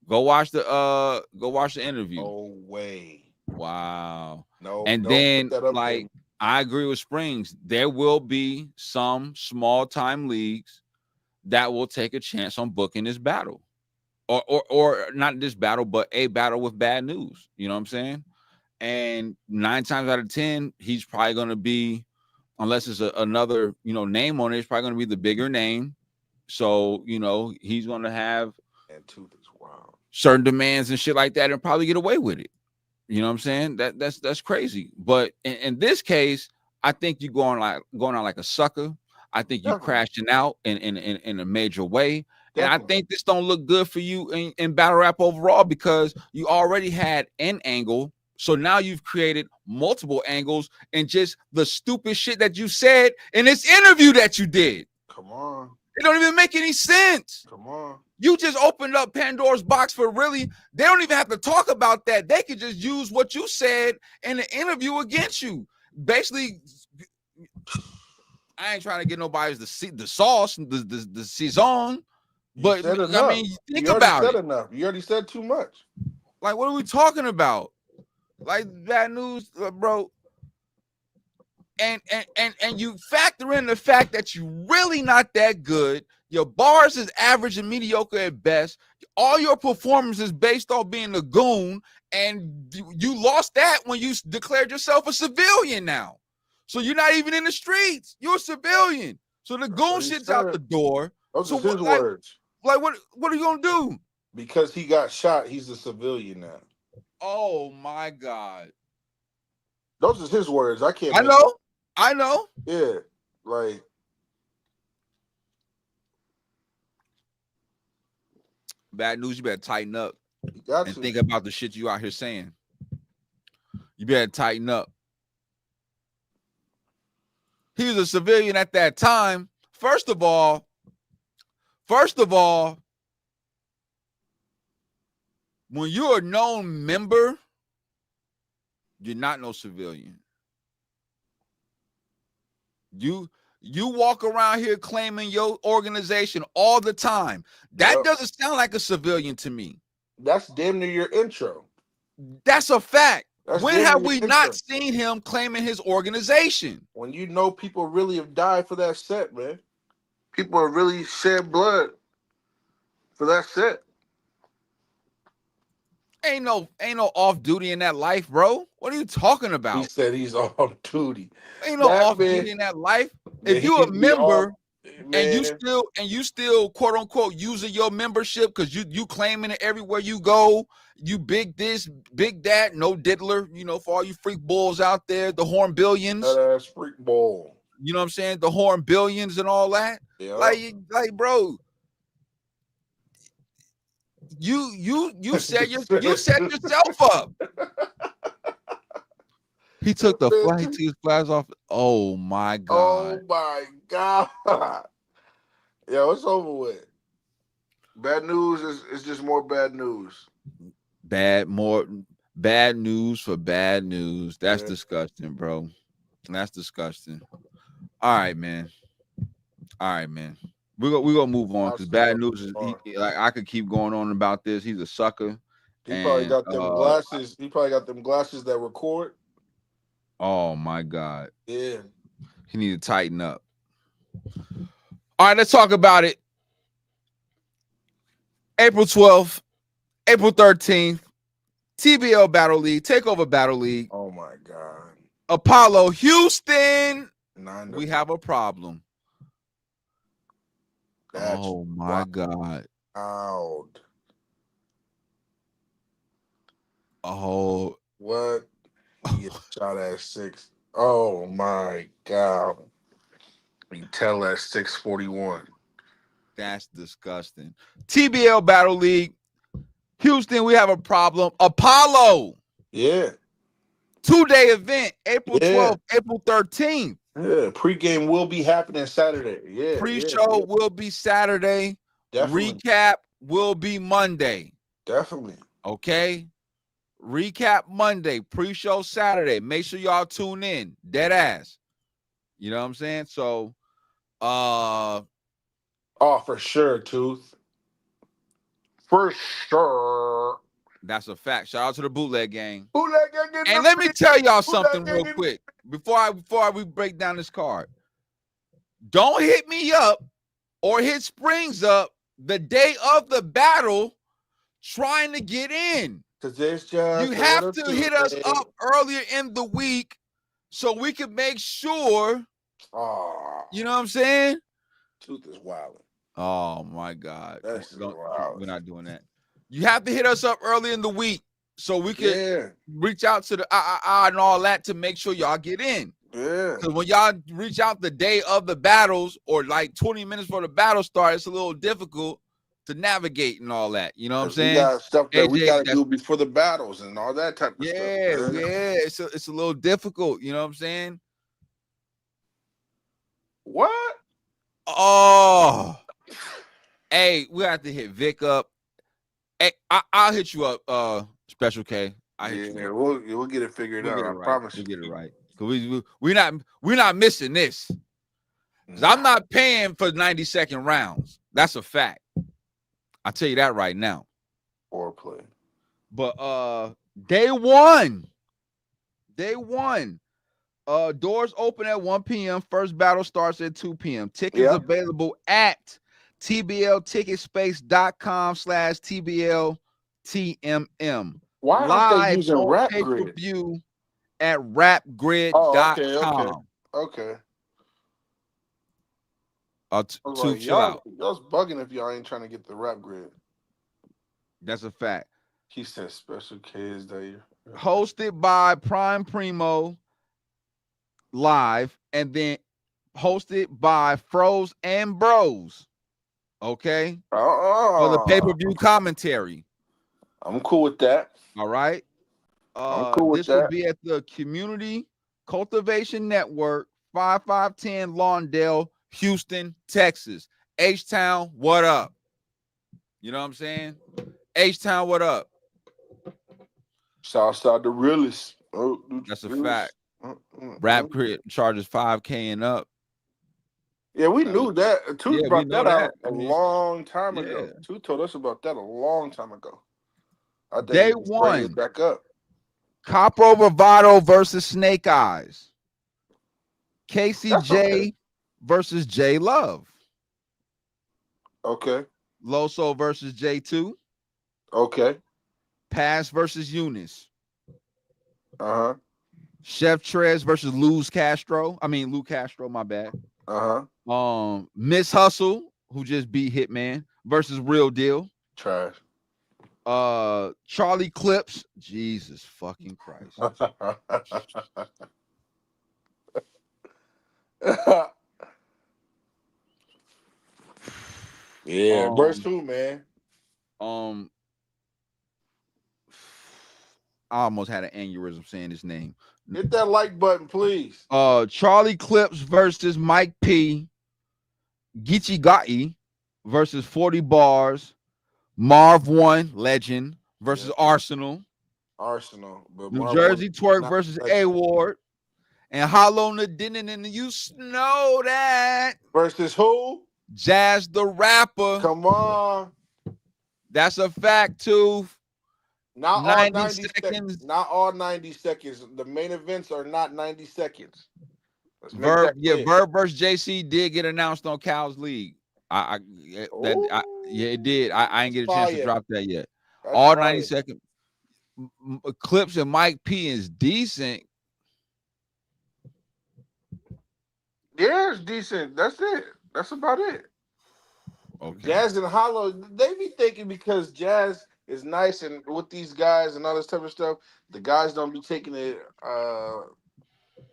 Go watch the interview. No way. Wow. No. And then like I agree with Springz. There will be some small time leagues that will take a chance on booking this battle. Or not this battle, but a battle with Bad News. You know what I'm saying? And 9 times out of 10, he's probably going to be, unless it's another, name on it, it's probably going to be the bigger name. So, he's going to have certain demands and shit like that and probably get away with it. You know what I'm saying? That's crazy. But in this case, I think you're going out like a sucker. I think you're crashing out in a major way. And I think this don't look good for you in battle rap overall because you already had an angle. So now you've created multiple angles and just the stupid shit that you said in this interview that you did. Come on. It don't even make any sense. Come on. You just opened up Pandora's box for really. They don't even have to talk about that. They could just use what you said in the interview against you. Basically, I ain't trying to get nobody's the sauce, the season. But I mean, think about it. Enough. You already said too much. Like, what are we talking about? Like Bad News, bro. And you factor in the fact that you're really not that good. Your bars is average and mediocre at best. All your performance is based on being a goon, and you lost that when you declared yourself a civilian now. So you're not even in the streets. You're a civilian. So the goon shit's out the door. Those are his words. Like, what are you gonna do? Because he got shot, he's a civilian now. Oh my God. Those are his words. I can't. I know. Yeah, like. Bad News, you better tighten up and think about the shit you out here saying. You better tighten up. He was a civilian at that time. First of all, when you're a known member, you're not no civilian. You walk around here claiming your organization all the time. That doesn't sound like a civilian to me. That's damn near your intro. That's a fact. When have we intro. not seen him claiming his organization? When you know people really have died for that set, man. People have really shed blood for that set. Ain't no off duty in that life, bro. What are you talking about? He said he's off duty. Ain't no off duty in that life. If you a member, Man. and you still quote unquote using your membership because you claiming it everywhere you go. You big this, big that, no diddler, for all you freak bulls out there, the horn billions. That ass freak bull. You know what I'm saying? The horn billions and all that. Yeah. Like, bro, you set yourself up. He took the flag. He took his flags off. Oh my god. Oh my god. Yo, it's over with. Bad news is just more bad news. Bad news for bad news. That's disgusting, bro. That's disgusting. All right, man. We're gonna move on because bad news is like I could keep going on about this. He's a sucker. He probably got them glasses. He probably got them glasses that record. Oh my god. Yeah. He need to tighten up. All right, let's talk about it. April 12th, April 13th, TBL Battle League, Takeover Battle League. Oh my god. Apollo, Houston. 9 We have a problem. That's oh my god. Out. Oh. What? He shot at 6. Oh my god. You tell at 6:41. That's disgusting. TBL Battle League, Houston, we have a problem. Apollo. Yeah. 2-day event, April 12th, April 13th. Yeah, pregame will be happening Saturday. Yeah. Pre-show will be Saturday. Definitely. Recap will be Monday. Definitely. Okay. Recap Monday, pre-show Saturday. Make sure y'all tune in. Dead ass. You know what I'm saying? So oh, for sure, Tooth. For sure. That's a fact. Shout out to the bootleg gang. Bootleg gang. And let me tell y'all something real quick before we break down this card. Don't hit me up or hit Springz up the day of the battle trying to get in. You have to hit us up earlier in the week so we can make sure. Oh, you know what I'm saying? Tooth is wild. Oh my God. We're not doing that. You have to hit us up early in the week so we can reach out to the and all that to make sure y'all get in. Yeah. Because when y'all reach out the day of the battles or like 20 minutes before the battle starts, it's a little difficult to navigate and all that. You know what I'm saying? We got stuff that we got to do before the battles and all that type of stuff. Yeah. It's a little difficult. You know what I'm saying? What? Oh. Hey, we have to hit Vic up. Hey, I'll hit you up, Special K. We'll get it figured out. I promise we'll get it right. Cause we're not missing this. Cause I'm not paying for 90-second rounds. That's a fact. I'll tell you that right now. Foreplay. But day one. Doors open at 1 p.m. First battle starts at 2 p.m. Tickets available at tblticketspace.com/TBLTMM. Why aren't they using Rap Grid? Pay-per-view at rapgrid.com. Okay. Chill out. Y'all's bugging if y'all ain't trying to get the Rap Grid. That's a fact. He said Special K is there. Hosted by Prime Primo live, and then hosted by Froze and Bros. Okay. For the pay-per-view commentary. I'm cool with that. All right. I'm cool with this that. will be at the Community Cultivation Network, 5510 Lawndale, Houston, Texas. H-Town, what up? You know what I'm saying? H-Town, what up? Southside the realest. That's a fact. Rap Grid charges $5K and up. Yeah, we knew that. Tooth brought that out a I mean, long time ago. Tooth told us about that a long time ago. Day one. Back up. Capo Bravado versus Snake Eyes. KCJ versus J Love. Okay. Loso versus J2. Okay. Pass versus Eunice. Uh-huh. Chef Trez versus Lou Castro, my bad. Miss Hustle, who just beat Hitman, versus Real Deal. Trash. Charlie Clips. Jesus fucking Christ. Yeah, verse 2, man. I almost had an aneurysm saying his name. Hit that like button, please. Charlie Clips versus Mike P. Geechee Gotti versus 40 Bars. Marv 1, legend, versus Arsenal. But New Marv Jersey 1 Twerk versus A-Ward. And Hollow Nadinin and You Know That. Versus who? Jazz the Rapper. Come on. That's a fact, too. Not all 90 seconds. Not all 90 seconds. The main events are not 90 seconds. Verb versus JC did get announced on Cal's League. Yeah, it did. I ain't get a chance to drop that yet. That's all 90 seconds. Clips and Mike P is decent. Yeah, it's decent. That's it. That's about it. Okay. Jazz and Hollow, they be thinking because Jazz is nice and with these guys and all this type of stuff, the guys don't be taking it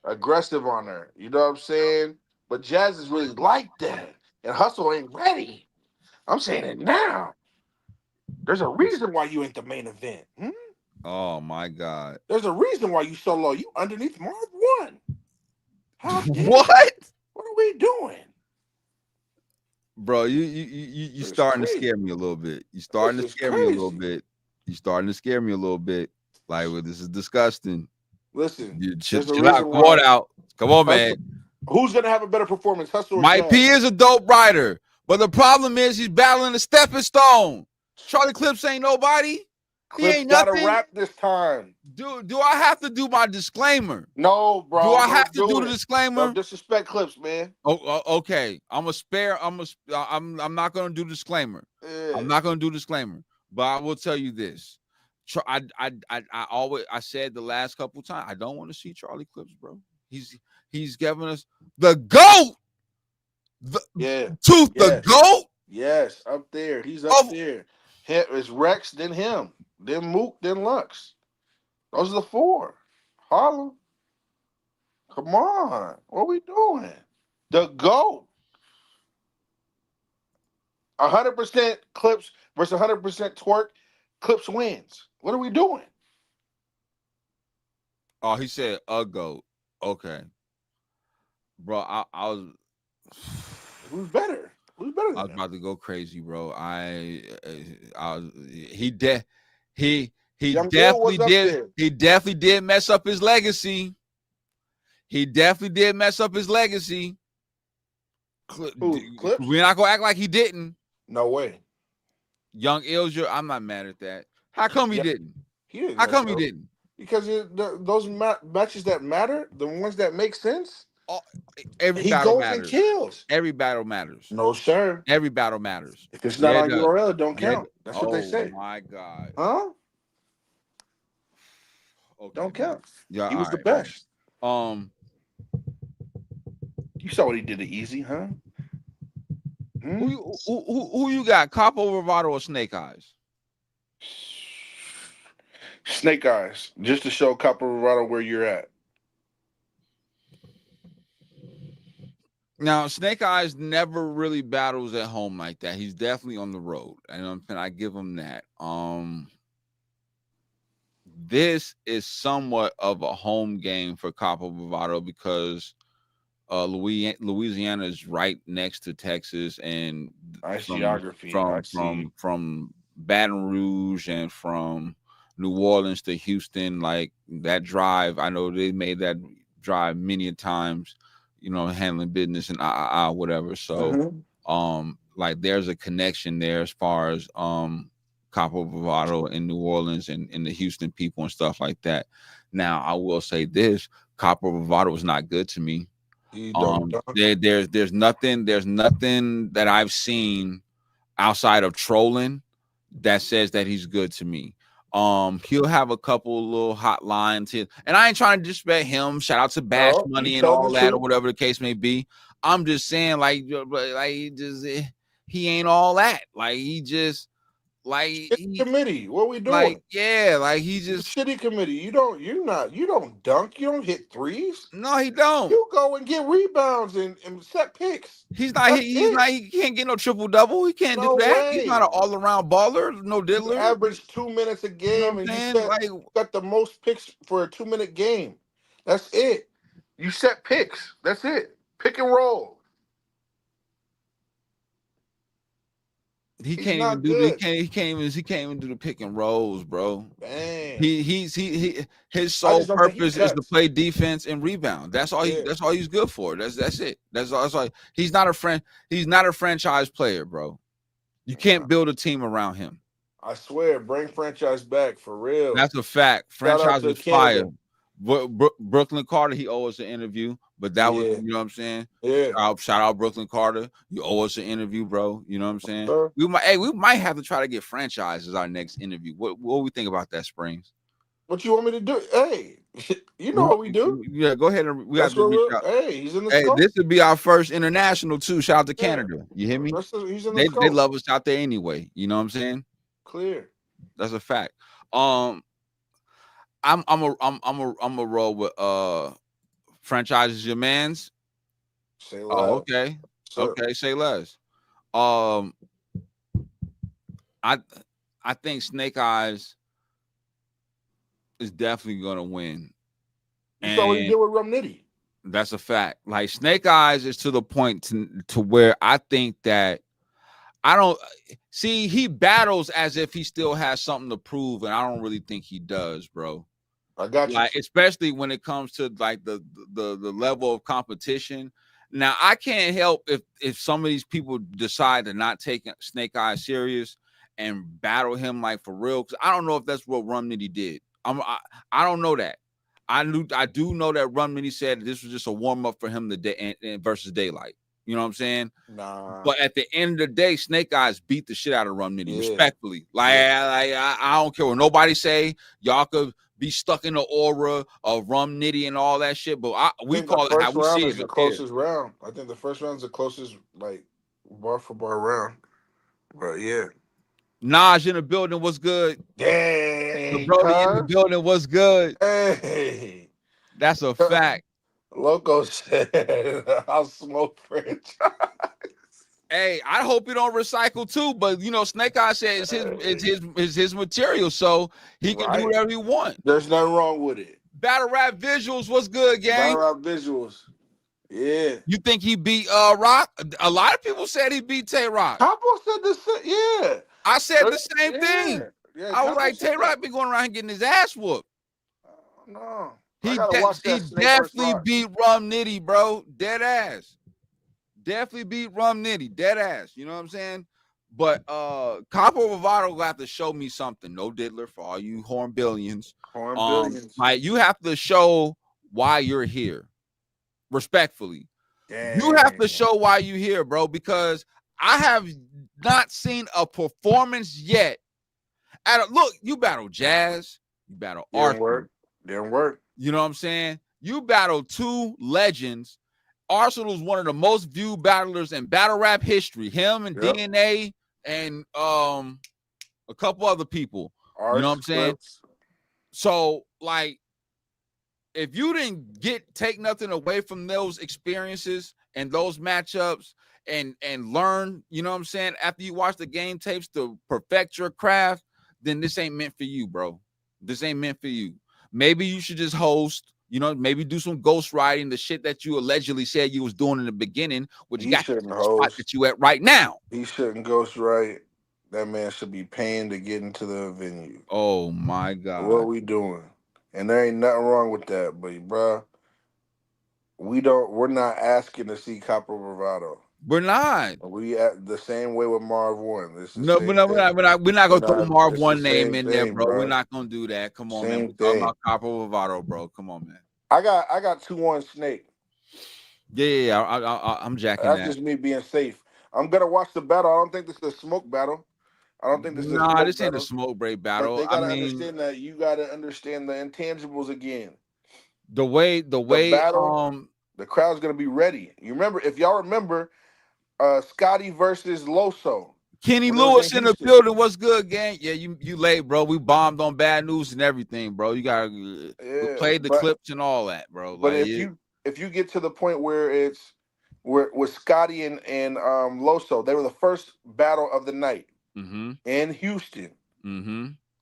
aggressive on her. You know what I'm saying? But Jazz is really like that. And Hustle ain't ready. I'm saying it now. There's a reason why you ain't the main event. Oh my God. There's a reason why you so low. You underneath Marv 1. What? What are we doing? Bro, you starting to scare me a little bit. You starting to scare me a little bit. You starting to scare me a little bit. Like, well, this is disgusting. Listen, chill out. Come on out. Come on, man. Who's gonna have a better performance, Hustle or Mike Jazz? P is a dope writer, but the problem is he's battling a stepping stone. Charlie Clips ain't nobody. Clips he ain't nothing. Gotta rap this time. Do I have to do my disclaimer? No, bro. Do I have to do the disclaimer? Don't disrespect Clips, man. Oh, okay. I'm not gonna do disclaimer. Yeah. I'm not gonna do disclaimer, but I will tell you this. I said the last couple times, I don't want to see Charlie Clips, bro. He's giving us the GOAT. The GOAT. Yes, up there. He's up there. It's Rex, then him, then Mook, then Lux. Those are the four. Harlem. Come on. What are we doing? The GOAT. 100% Clips versus 100% Twerk. Clips wins. What are we doing? Oh, he said a GOAT. Okay. Bro, I was... Who's better? Who's better than I was him? about to go crazy, bro. He definitely did mess up his legacy. He definitely did mess up his legacy. Clips? We're not gonna act like he didn't. No way. Young Ilja, I'm not mad at that. How come he didn't? How come he didn't? Because those matches that matter, the ones that make sense, every he battle goes matters. and kills. Every battle matters. No, sir. Every battle matters. If it's not on URL, it don't count. That's what they say. Oh my God. Huh? Okay. Don't count. Yeah, he was the best. You saw what he did to Easy, huh? Who you got? Capo Bravado or Snake Eyes? Snake Eyes, just to show Capo Bravado where you're at. Now, Snake Eyes never really battles at home like that. He's definitely on the road, and I give him that. This is somewhat of a home game for Capo Bravado because Louisiana is right next to Texas, and geography from Baton Rouge and from New Orleans to Houston, like that drive. I know they made that drive many a times, you know, handling business and whatever. So like there's a connection there as far as Capo Bravado in New Orleans and the Houston people and stuff like that. Now I will say this: Capo Bravado was not good to me. There's nothing that I've seen outside of trolling that says that he's good to me. He'll have a couple little hot lines here, and I ain't trying to disrespect him. Shout out to Bash Money and all that, or whatever the case may be. I'm just saying, like he ain't all that. Like committee. What we doing? Like, yeah, like he just shitty committee. You don't dunk. You don't hit threes. No, he don't. You go and get rebounds and set picks. He can't get no triple double. He can't do that. He's not an all around baller. No diddler. You average 2 minutes a game, and you got the most picks for a 2-minute game. That's it. You set picks. That's it. Pick and roll. He can't even do the pick and rolls, bro. Dang. His sole purpose is to play defense and rebound. That's all he's good for. That's it. That's all. He's not a franchise player, bro. You can't build a team around him. I swear, bring franchise back for real. That's a fact. Franchise is fire. Brooklyn Carter, he owes us an interview, but that was, you know what I'm saying? Yeah. Shout out Brooklyn Carter. You owe us an interview, bro. You know what I'm saying? We might have to try to get franchise as our next interview. What we think about that, Springz? What you want me to do? Hey, you know what we do. Yeah, go ahead and we got to reach out. Hey, he's in the scope. This would be our first international too. Shout out to Canada. You hear me? He's in the scope. They love us out there anyway. You know what I'm saying? Clear. That's a fact. I'm a roll with franchises your man's. Say less. Oh, okay. Sir. Okay, say less. I think Snake Eyes is definitely gonna win. You saw what he did with Rum Nitty. That's a fact. Like Snake Eyes is to the point to where I think that I don't see he battles as if he still has something to prove, and I don't really think he does, bro. I got you. Like, especially when it comes to like the level of competition. Now, I can't help if some of these people decide to not take Snake Eyes serious and battle him like for real. Because I don't know if that's what Rum Nitty did. I don't know that. I do know that Rum Nitty said this was just a warm up for him versus Daylight. You know what I'm saying? Nah. But at the end of the day, Snake Eyes beat the shit out of Rum Nitty, respectfully. Like, I don't care what nobody say. Y'all could be stuck in the aura of Rum Nitty and all that shit, but we call it how we see it. The closest round. I think the first round is the closest, like, bar for bar round. But yeah. Naj in the building was good. Dang. The Brody in the building was good. Hey. That's a fact. Loco said, I'll smoke franchise. Hey, I hope you don't recycle too, but you know, Snake Eye said it's his material, so he can do whatever he wants. There's nothing wrong with it. Battle rap visuals was good, gang. Battle rap visuals. Yeah. You think he beat Rock? A lot of people said he beat Tay Rock. Capo said the same. Yeah. I said the same thing. Yeah, I was like, Tay Rock been going around and getting his ass whooped. No. He definitely beat Rum Nitty, bro. Dead ass. Definitely beat Rum Nitty. Dead ass. You know what I'm saying? But Capo Bravado will have to show me something. No diddler for all you hornbillions. Like, you have to show why you're here. Respectfully. Dang. You have to show why you're here, bro, because I have not seen a performance yet. Look, you battle Jazz, you battle Arthur. Didn't work. You know what I'm saying? You battle two legends. Arsenal's one of the most viewed battlers in battle rap history. Him and DNA and a couple other people. You know what I'm saying? So, like, if you didn't take nothing away from those experiences and those matchups and learn, you know what I'm saying, after you watch the game tapes to perfect your craft, then this ain't meant for you, bro. This ain't meant for you. Maybe you should just host, you know, maybe do some ghostwriting, the shit that you allegedly said you was doing in the beginning, which you got the spot that you at right now. He shouldn't ghostwrite. That man should be paying to get into the venue. Oh my God. What are we doing? And there ain't nothing wrong with that, but bro, we're not asking to see Capo Bravado. We're not. We at the same way with Marv One. No, we're not gonna throw Marv One name in there, bro. We're not gonna do that. Come on, man. We're talking about Capo Bravado, bro. Come on, man. I got 2-1 Snake. Yeah, I'm jacking that. That's just me being safe. I'm gonna watch the battle. I don't think this is a smoke battle. I don't think this is this ain't a smoke break battle. But they gotta understand that you gotta understand the intangibles again. The way the The crowd's gonna be ready. You remember, if y'all remember, Scotty versus Loso. Kenny when it was Lewis in the Houston. building. What's good, gang? Yeah, you late, bro. We bombed on Bad News and everything, bro. You gotta we played the clips and all that, bro. But Like, if you get to the point where it's with Scotty and Loso, they were the first battle of the night in Houston.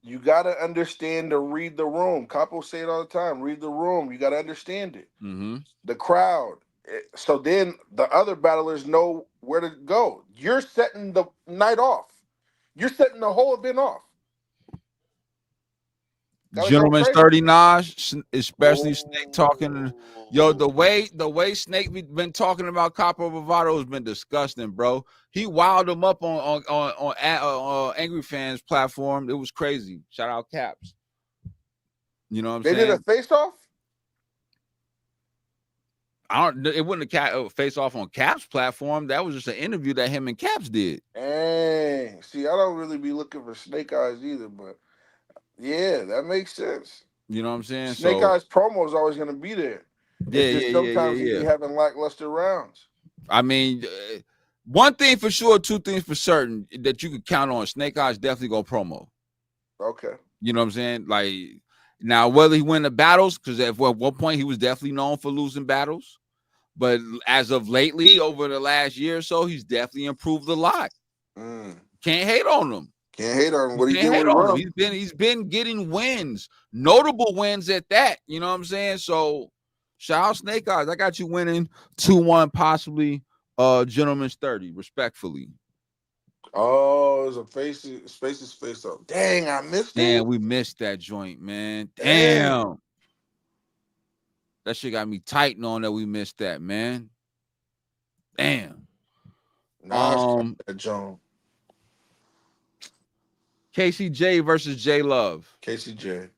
You gotta understand to read the room. Capo say it all the time. Read the room. You gotta understand it. The crowd. So then the other battlers know where to go. You're setting the night off. You're setting the whole event off. Gentleman's 30 Naj, especially Snake talking. Yo, the way Snake been talking about Capo Bravado has been disgusting, bro. He wilded him up on Angry Fans platform. It was crazy. Shout out Caps. You know what I'm saying? They did a face off. It wasn't a face off on Caps platform. That was just an interview that him and Caps did. Dang. See, I don't really be looking for Snake Eyes either, but yeah, that makes sense. You know what I'm saying? Snake Eyes promo is always going to be there. Sometimes he be having lackluster rounds. I mean, one thing for sure, two things for certain that you could count on. Snake Eyes definitely go promo. Okay. You know what I'm saying? Like, now, whether he win the battles, because at one point he was definitely known for losing battles, but as of lately, over the last year or so, he's definitely improved a lot. Can't hate on him. Can't hate on him. What he did with him. He's been getting wins, notable wins at that. You know what I'm saying? So, shout out Snake Eyes. I got you winning 2-1, possibly Gentleman's 30, respectfully. Oh, it was a Spaces face up. Dang, I missed it. Damn, we missed that joint, man. Damn. That shit got me tight knowing that we missed that, man. Damn. That Joan. KCJ versus J Love. KCJ.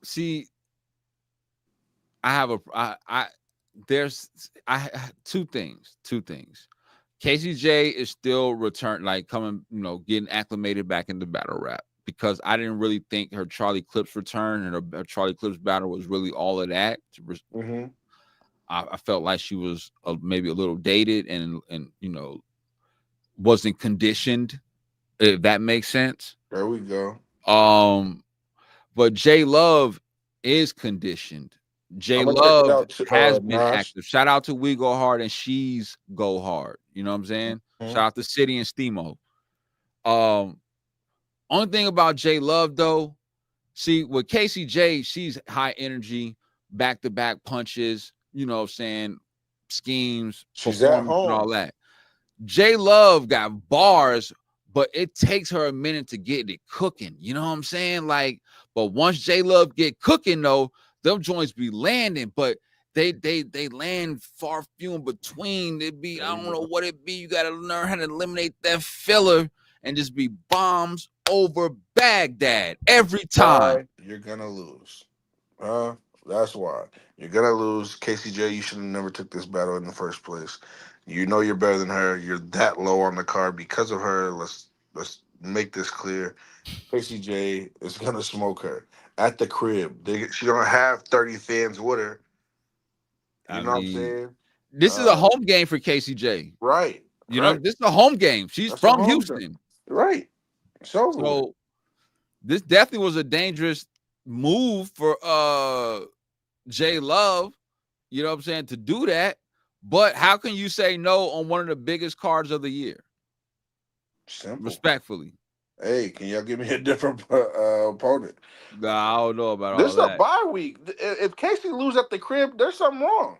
See, I have two things. KCJ is still coming, getting acclimated back into battle rap, because I didn't really think her Charlie Clips return and her Charlie Clips battle was really all of that. I felt like she was maybe a little dated and wasn't conditioned, if that makes sense. There we go. But J Love is conditioned. J Love has been active. Shout out to We Go Hard and She's Go Hard. You know what I'm saying? Shout out to City and Steamo. Only thing about J Love though, see, with KCJ, she's high energy, back-to-back punches, you know what I'm saying, schemes, she's at home and all that. J Love got bars, but it takes her a minute to get it cooking. You know what I'm saying? Like, but once J Love get cooking though, them joints be landing, but they land far few in between. It be, I don't know what it be. You gotta learn how to eliminate that filler and just be bombs over Baghdad every time. You're gonna lose. That's why. You're gonna lose. KCJ, you should have never took this battle in the first place. You know you're better than her. You're that low on the card because of her. Let's make this clear. KCJ is gonna smoke her at the crib. She don't have 30 fans with her. You know what I'm saying? This is a home game for KCJ. Right. You know, this is a home game. She's from Houston. Right. So this definitely was a dangerous move for J Love, you know what I'm saying, to do that. But how can you say no on one of the biggest cards of the year? Simple. Respectfully. Hey, can y'all give me a different opponent? Nah, I don't know about this all that. This is a bye week. If Casey lose at the crib, there's something wrong.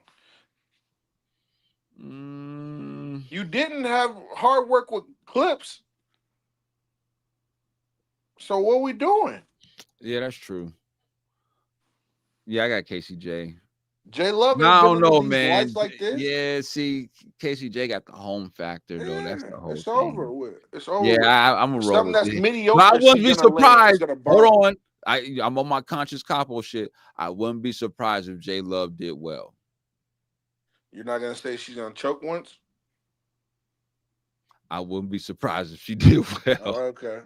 You didn't have hard work with clips. So what are we doing? Yeah, that's true. Yeah, I got KCJ. J Love. I don't know, man. Like this? Yeah, see, KCJ got the home factor though. Yeah, that's the whole it's thing. Over with. It's over. Yeah, I'm a roll. Something that's mediocre. But I wouldn't be surprised. Hold on, I'm on my conscious Capo shit. I wouldn't be surprised if J Love did well. You're not gonna say she's gonna choke once? I wouldn't be surprised if she did well. Oh, okay.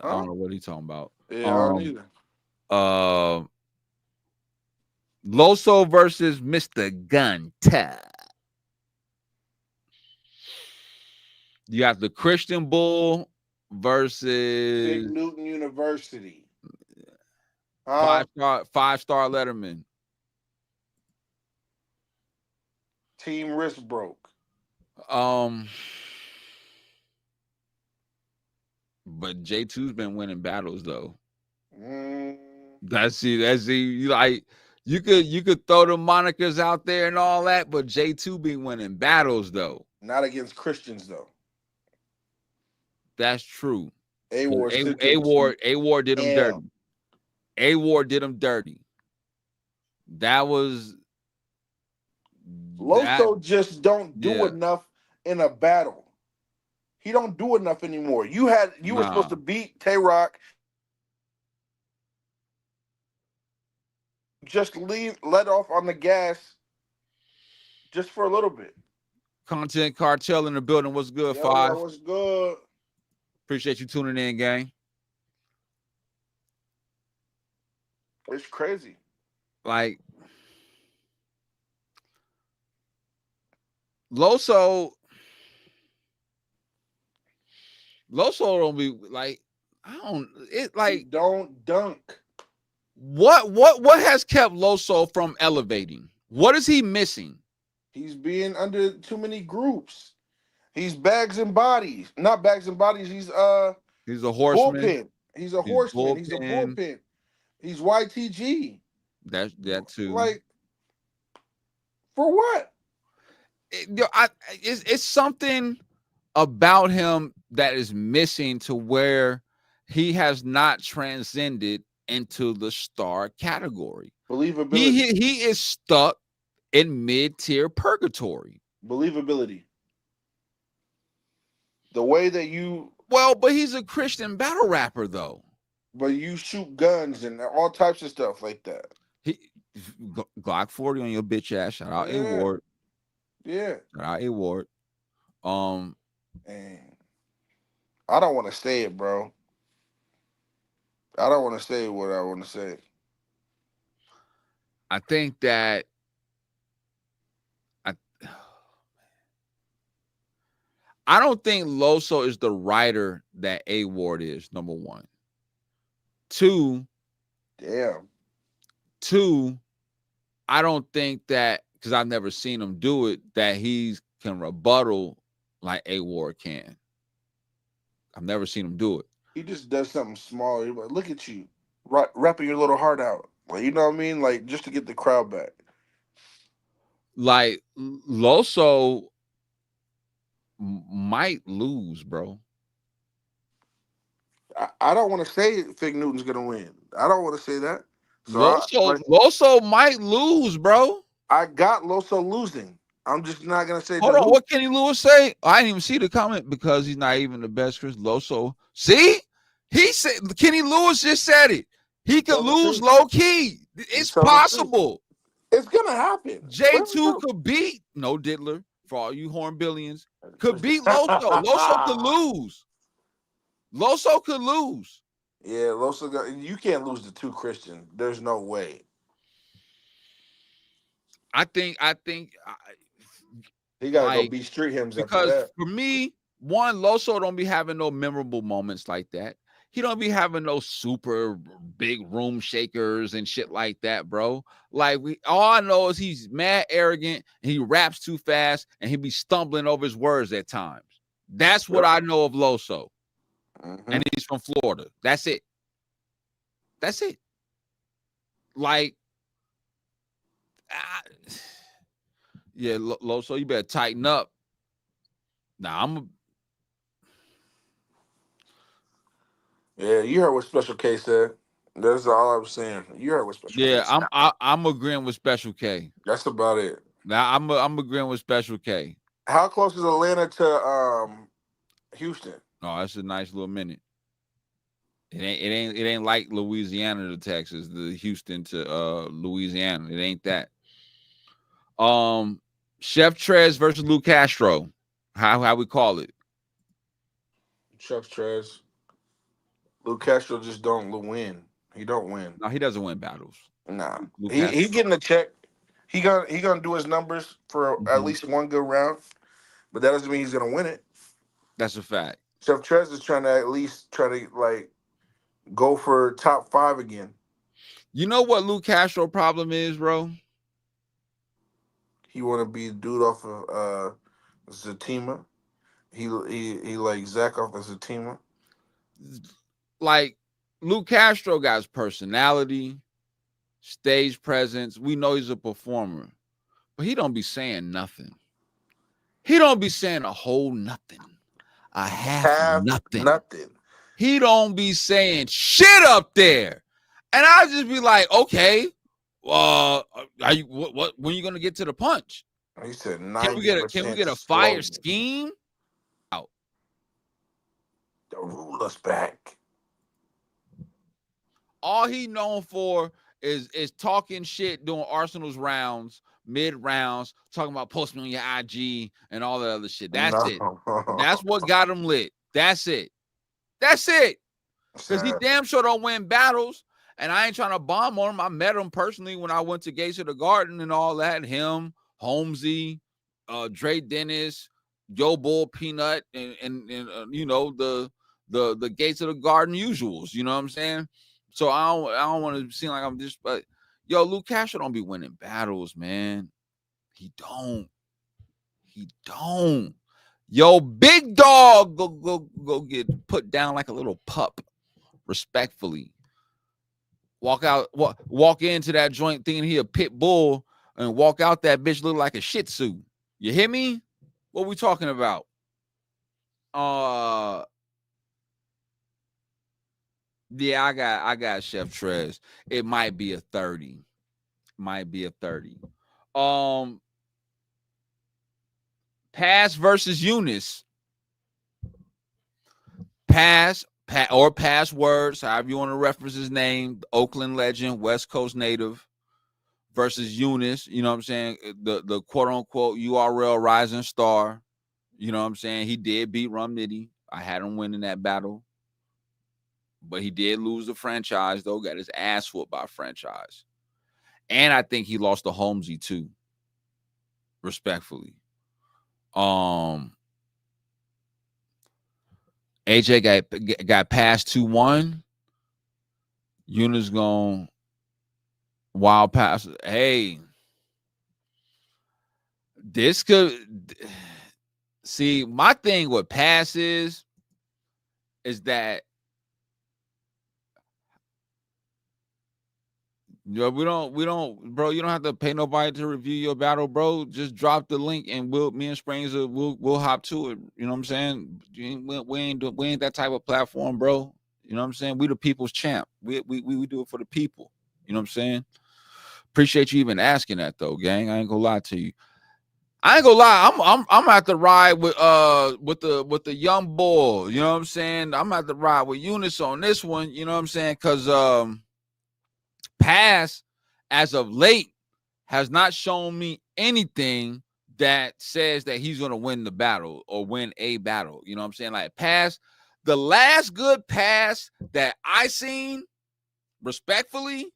I don't know what he's talking about. Yeah, I don't either. Loso versus Mr. Gunta. You got the Christian Bull versus Big Newton University. five-star Letterman. Team wrist broke. But J2's been winning battles though. Mm. That's like you could throw the monikers out there and all that, but J2 be winning battles though. Not against Christians though. That's true. A-Ward did him dirty. A-Ward did him dirty. That was Loso just don't do enough in a battle. He don't do enough anymore. You were supposed to beat Tay-Rock. Just let off on the gas just for a little bit. Content Cartel in the building. What's good, Yo, 5? what's good? Appreciate you tuning in, gang. It's crazy. Like Loso don't be like, He don't dunk. What has kept Loso from elevating? What is he missing? He's being under too many groups. He's bags and bodies. Not bags and bodies. He's a horseman. Bullpen. He's a horseman. He's a bullpen. He's YTG. That too. Like, for what? It's something about him that is missing to where he has not transcended into the star category. Believability. He is stuck in mid-tier purgatory. Believability. The way that you... Well, but he's a Christian battle rapper, though. But you shoot guns and all types of stuff like that. Glock 40 on your bitch ass. Shout out A-Ward. Yeah. Shout out A-Ward. And I don't want to say it, bro. I don't want to say what I want to say. I think that I don't think Loso is the writer that A-Ward is, number one. Two, I don't think that, because I've never seen him do it, that he can rebuttal like A-Ward can. I've never seen him do it. He just does something small. You're like, look at you, rapping your little heart out. Like, you know what I mean? Like, just to get the crowd back. Like, Loso might lose, bro. I don't want to say Fig Newton's gonna win. I don't want to say that. So Loso might lose, bro. I got Loso losing. I'm just not gonna say. Hold on, what Kenny Lewis say? I didn't even see the comment because he's not even the best. Chris Loso, see, he said Kenny Lewis just said it. He could lose low key. It's possible. It's gonna happen. J2 could beat No Diddler for all you hornbillions. Could beat Loso. Loso could lose. Loso could lose. Yeah, Loso. You can't lose to two Christians. There's no way. I think he gotta go beat Street Hymns because for me, one, Loso don't be having no memorable moments like that. He don't be having no super big room shakers and shit like that, bro. Like all I know is he's mad arrogant and he raps too fast and he be stumbling over his words at times. That's what I know of Loso. Mm-hmm. And he's from Florida. That's it. That's it. Like, yeah, Loso, you better tighten up. Nah, yeah, you heard what Special K said. That's all I was saying. You heard what Special K said. I'm agreeing with Special K. That's about it. Now I'm agreeing with Special K. How close is Atlanta to Houston? Oh, that's a nice little minute. It ain't like Louisiana to Texas, the Houston to Louisiana. It ain't that. Chef Trez versus Lou Castro. How we call it? Chef Trez. Luke Castro just don't win. He don't win. No, he doesn't win battles. Nah, Luke he Castro. getting a check. He gonna do his numbers for at least one good round, but that doesn't mean he's gonna win it. That's a fact. Chef Trez is trying to at least try to like go for top 5 again. You know what Luke Castro problem is, bro? He want to be a dude off of Zatima. He like Zach off of Zatima. Like Luke Castro got his personality, stage presence. We know he's a performer, but he don't be saying nothing. He don't be saying a whole nothing. A half nothing. He don't be saying shit up there. And I just be like, okay, are you what when you gonna get to the punch? He said, can we get a fire scheme? Out. The ruler's back. All he known for is talking shit during Arsenal's rounds, mid rounds, talking about posting on your IG and all that other shit. That's it. That's what got him lit. That's it. That's it. Because he damn sure don't win battles. And I ain't trying to bomb on him. I met him personally when I went to Gates of the Garden and all that. Him, Holmesy, Dre Dennis, Yo Bull Peanut, and you know, the Gates of the Garden usuals. You know what I'm saying? So I don't want to seem like I'm just, but yo, Luke Castro don't be winning battles, man. He don't. Yo, big dog, go get put down like a little pup, respectfully. Walk into that joint thinking he a pit bull and walk out that bitch look like a shih tzu. You hear me? What we talking about? Yeah, I got Chef Trez. It might be a 30. Pass versus Eunice. Passwords, however you want to reference his name, Oakland legend, West Coast native versus Eunice, you know what I'm saying? The quote unquote URL rising star. You know what I'm saying? He did beat Rum Nitty. I had him win in that battle. But he did lose the franchise, though, got his ass whooped by franchise. And I think he lost to Holmesy too. Respectfully. AJ got past 2-1. Eunice going wild pass. Hey, this could see my thing with pass is that we don't, bro. You don't have to pay nobody to review your battle, bro. Just drop the link and me and Springz we'll hop to it. You know what I'm saying? We ain't that type of platform, bro. You know what I'm saying? We the people's champ. We do it for the people. You know what I'm saying? Appreciate you even asking that though, gang. I ain't gonna lie to you. I ain't gonna lie. I'm at the ride with the young boy. You know what I'm saying? I'm at the ride with Eunice on this one. You know what I'm saying? Because Pass, as of late, has not shown me anything that says that he's going to win the battle or win a battle. You know what I'm saying? Like Pass, the last good pass that I seen, respectfully,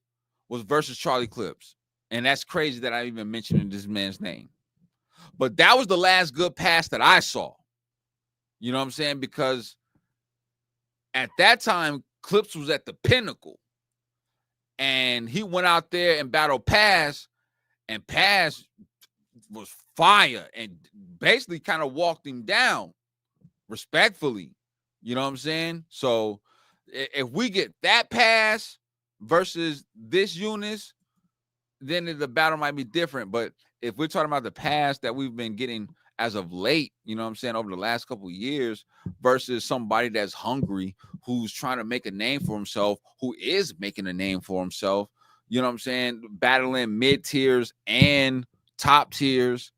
was versus Charlie Clips. And that's crazy that I even mentioned this man's name. But that was the last good pass that I saw. You know what I'm saying? Because at that time, Clips was at the pinnacle. And he went out there and battled Pass, and Pass was fire and basically kind of walked him down respectfully. You know what I'm saying? So if we get that Pass versus this Eunice, then the battle might be different. But if we're talking about the Pass that we've been getting as of late, you know what I'm saying, over the last couple of years versus somebody that's hungry, who's trying to make a name for himself, who is making a name for himself, you know what I'm saying, battling mid-tiers and top tiers.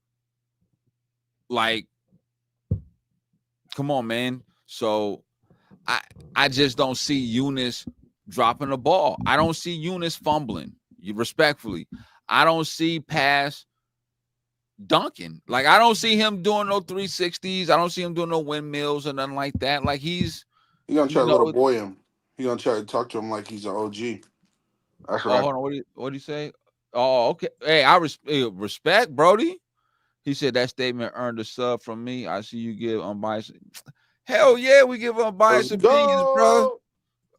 Like, come on, man. So I just don't see Eunice dropping the ball. I don't see Eunice fumbling, respectfully. I don't see Pass dunking. Like, I don't see him doing no 360s. I don't see him doing no windmills or nothing like that. Like, he's gonna try to little boy him. He gonna try to talk to him like he's an OG. That's what Oh, hold on. What do you say? Oh, okay. Hey, I respect Brody. He said that statement earned a sub from me. I see you give unbiased. Hell yeah, we give unbiased Let's opinions, bro. go.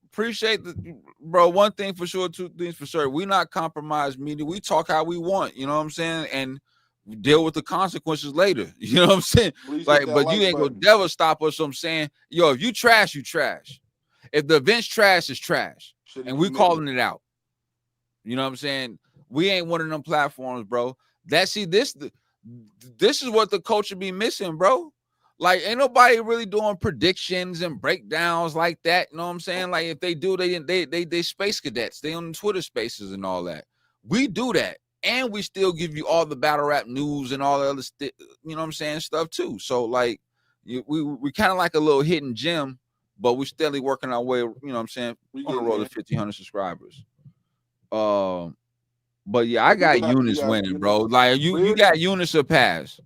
Appreciate the bro. One thing for sure, two things for sure. We not compromised media. We talk how we want. You know what I'm saying? And deal with the consequences later. You know what I'm saying? Please hit Like, that but like you ain't button. gonna never stop us from saying, yo, if you trash, you trash. If the event's trash, it's trash. Shitty And we commitment. calling it out. You know what I'm saying? We ain't one of them platforms, bro. This is what the culture be missing, bro. Like, ain't nobody really doing predictions and breakdowns like that. You know what I'm saying? Like, if they do, they space cadets. They on Twitter spaces and all that. We do that. And we still give you all the battle rap news and all the other you know what I'm saying, stuff too. So like we kind of like a little hidden gem, but we're steadily working our way, you know what I'm saying, on the road to 1,500 subscribers. But yeah, I got Eunice winning, bro. Like you got Eunice or Pass.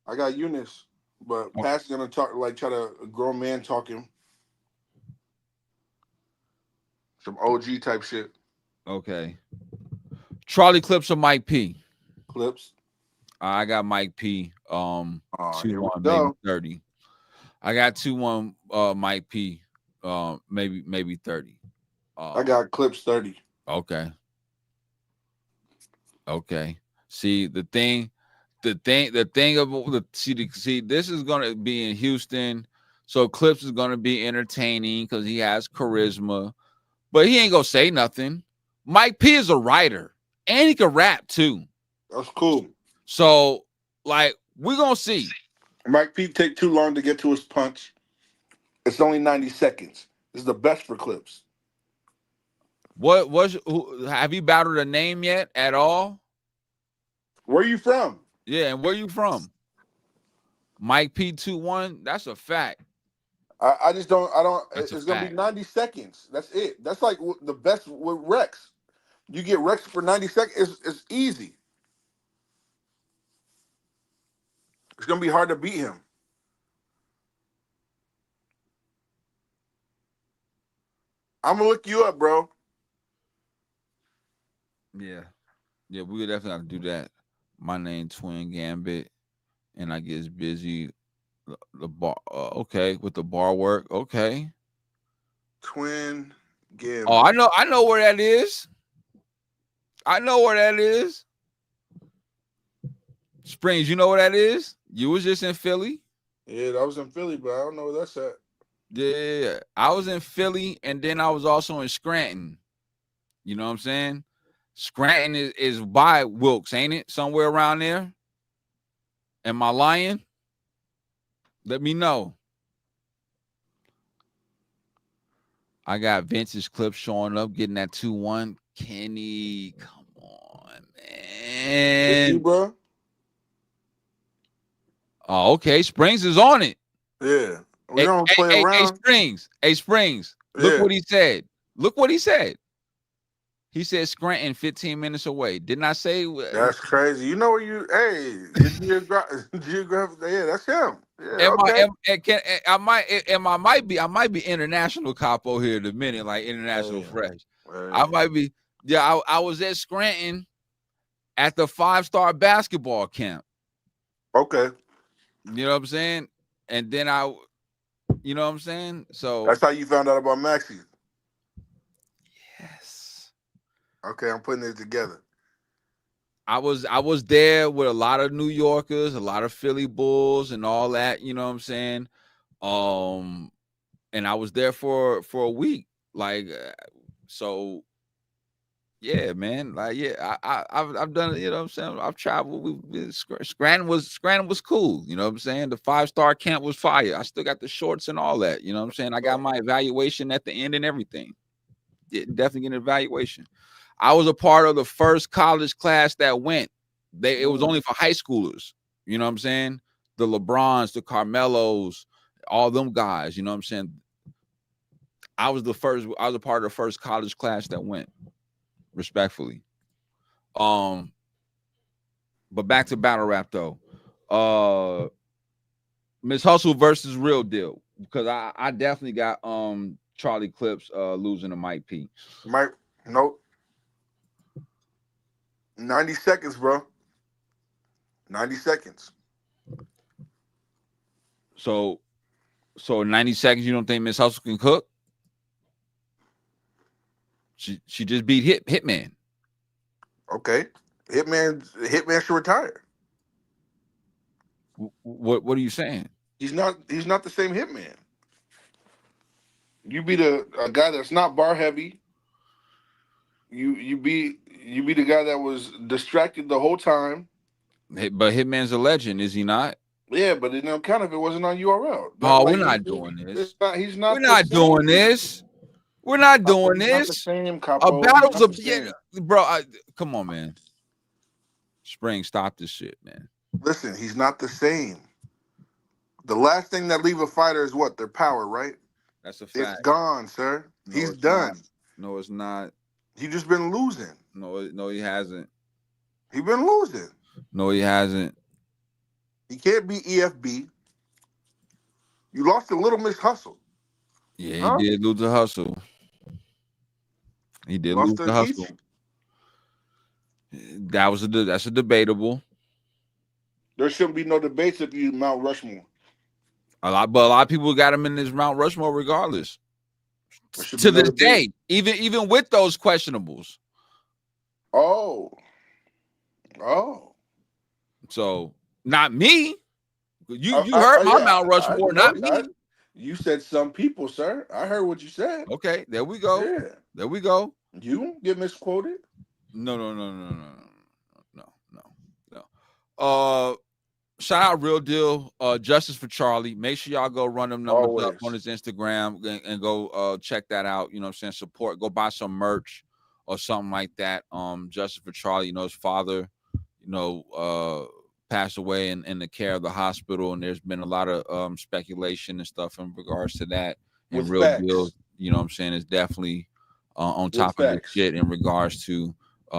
I got Eunice, but Pass is gonna try to grown man talking. Some OG type shit. Okay. Charlie Clips or Mike P? Clips. I got Mike P. 2-1, maybe 30. I got 2-1 Mike P. Maybe 30. I got Clips 30. Okay. See, the thing of this is gonna be in Houston. So Clips is gonna be entertaining because he has charisma, but he ain't gonna say nothing. Mike P is a writer. And he can rap too. That's cool. So, like, we're gonna see. Mike P take too long to get to his punch. It's only 90 seconds. This is the best for Clips. Have you battled a name yet at all? Where are you from? Yeah, and where you from? Mike P 2-1. That's a fact. I just don't. It's gonna be 90 seconds. That's it. That's like the best with Rex. You get Rex for 90 seconds, it's easy. It's going to be hard to beat him. I'm going to look you up, bro. Yeah, we would definitely have to do that. My name Twin Gambit, and I get busy. The bar, okay, with the bar work, okay. Twin Gambit. Oh, I know where that is. Springz, you know where that is? You was just in Philly. Yeah, I was in Philly, but I don't know where that's at. Yeah, I was in Philly, and then I was also in Scranton. You know what I'm saying? Scranton is by Wilkes, ain't it? Somewhere around there. Am I lying? Let me know. I got Vince's Clip showing up, getting that 2-1. Kenny, come on, man. You, bro? Oh, okay. Springz is on it. Yeah. We don't play around. Hey, Springz. Look what he said. He said Scranton 15 minutes away. Didn't I say? That's crazy. You know where you, geographic, yeah, that's him. Yeah, I might be international capo here in a minute, like international fresh. I might be. Yeah, I was at Scranton at the 5-star basketball camp. Okay. You know what I'm saying? And then you know what I'm saying? So that's how you found out about Maxie. Yes. Okay, I'm putting it together. I was there with a lot of New Yorkers, a lot of Philly Bulls and all that, you know what I'm saying? And I was there for a week. Like, so yeah, man. Like, yeah, I've done it, you know what I'm saying? I've traveled. Scranton was cool, you know what I'm saying? The 5-star camp was fire. I still got the shorts and all that, you know what I'm saying? I got my evaluation at the end and everything. Yeah, definitely get an evaluation. I was a part of the first college class that went. It was only for high schoolers, you know what I'm saying? The LeBrons, the Carmelos, all them guys, you know what I'm saying? I was a part of the first college class that went. Respectfully. But back to battle rap though. Miss Hustle versus Real Deal, because I definitely got Charlie Clips losing to Mike P. Nope. 90 seconds, bro. 90 seconds. So 90 seconds, you don't think Miss Hustle can cook? She just beat Hitman. Okay. Hitman should retire. What are you saying? He's not the same Hitman. You beat a guy that's not bar heavy. You beat a guy that was distracted the whole time. But Hitman's a legend, is he not? Yeah, but it wasn't on URL. We're not doing this. He's not. We're not doing this. We're not doing Not this. the same, A Capo. battle's Not a the same. bro. Come on, man. Spring, stop this shit, man. Listen, he's not the same. The last thing that leave a fighter is what? Their power, right? That's a fact. It's gone, sir. No, He's it's done. not. No, it's not. He just been losing. No, he hasn't. He been losing. No, he hasn't. He can't beat EFB. You lost to Little Miss Hustle. Yeah, he did lose the hustle. He did Lost lose to the hustle. Easy. That's a debatable. There shouldn't be no debates if you Mount Rushmore. But a lot of people got him in this Mount Rushmore regardless. There should To be no this debate. day, even with those questionables. Oh. So not me. You heard my Mount Rushmore, not me. You said some people, sir. I heard what you said. Okay, there we go. Yeah. There we go. You don't get misquoted. No. Shout out Real Deal, Justice for Charlie. Make sure y'all go run them numbers up on his Instagram and go check that out. You know what I'm saying? Support, go buy some merch or something like that. Justice for Charlie, his father, passed away in the care of the hospital, and there's been a lot of speculation and stuff in regards to that. And With Real facts. Deal, you know what I'm saying, is definitely on top of this shit in regards to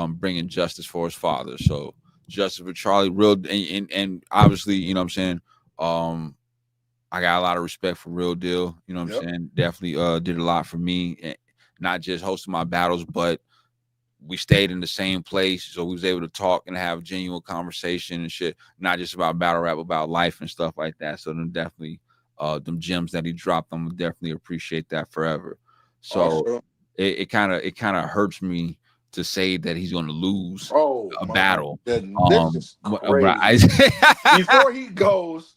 bringing justice for his father. So Justice for Charlie, real and obviously, you know what I'm saying, I got a lot of respect for Real Deal, you know what I'm saying, definitely did a lot for me, not just hosting my battles, but we stayed in the same place, so we was able to talk and have genuine conversation and shit, not just about battle rap, about life and stuff like that. So then definitely them gems that he dropped, I'm gonna definitely appreciate that forever. So Also, it kind of hurts me to say that he's going to lose a battle. This is crazy. Before he goes,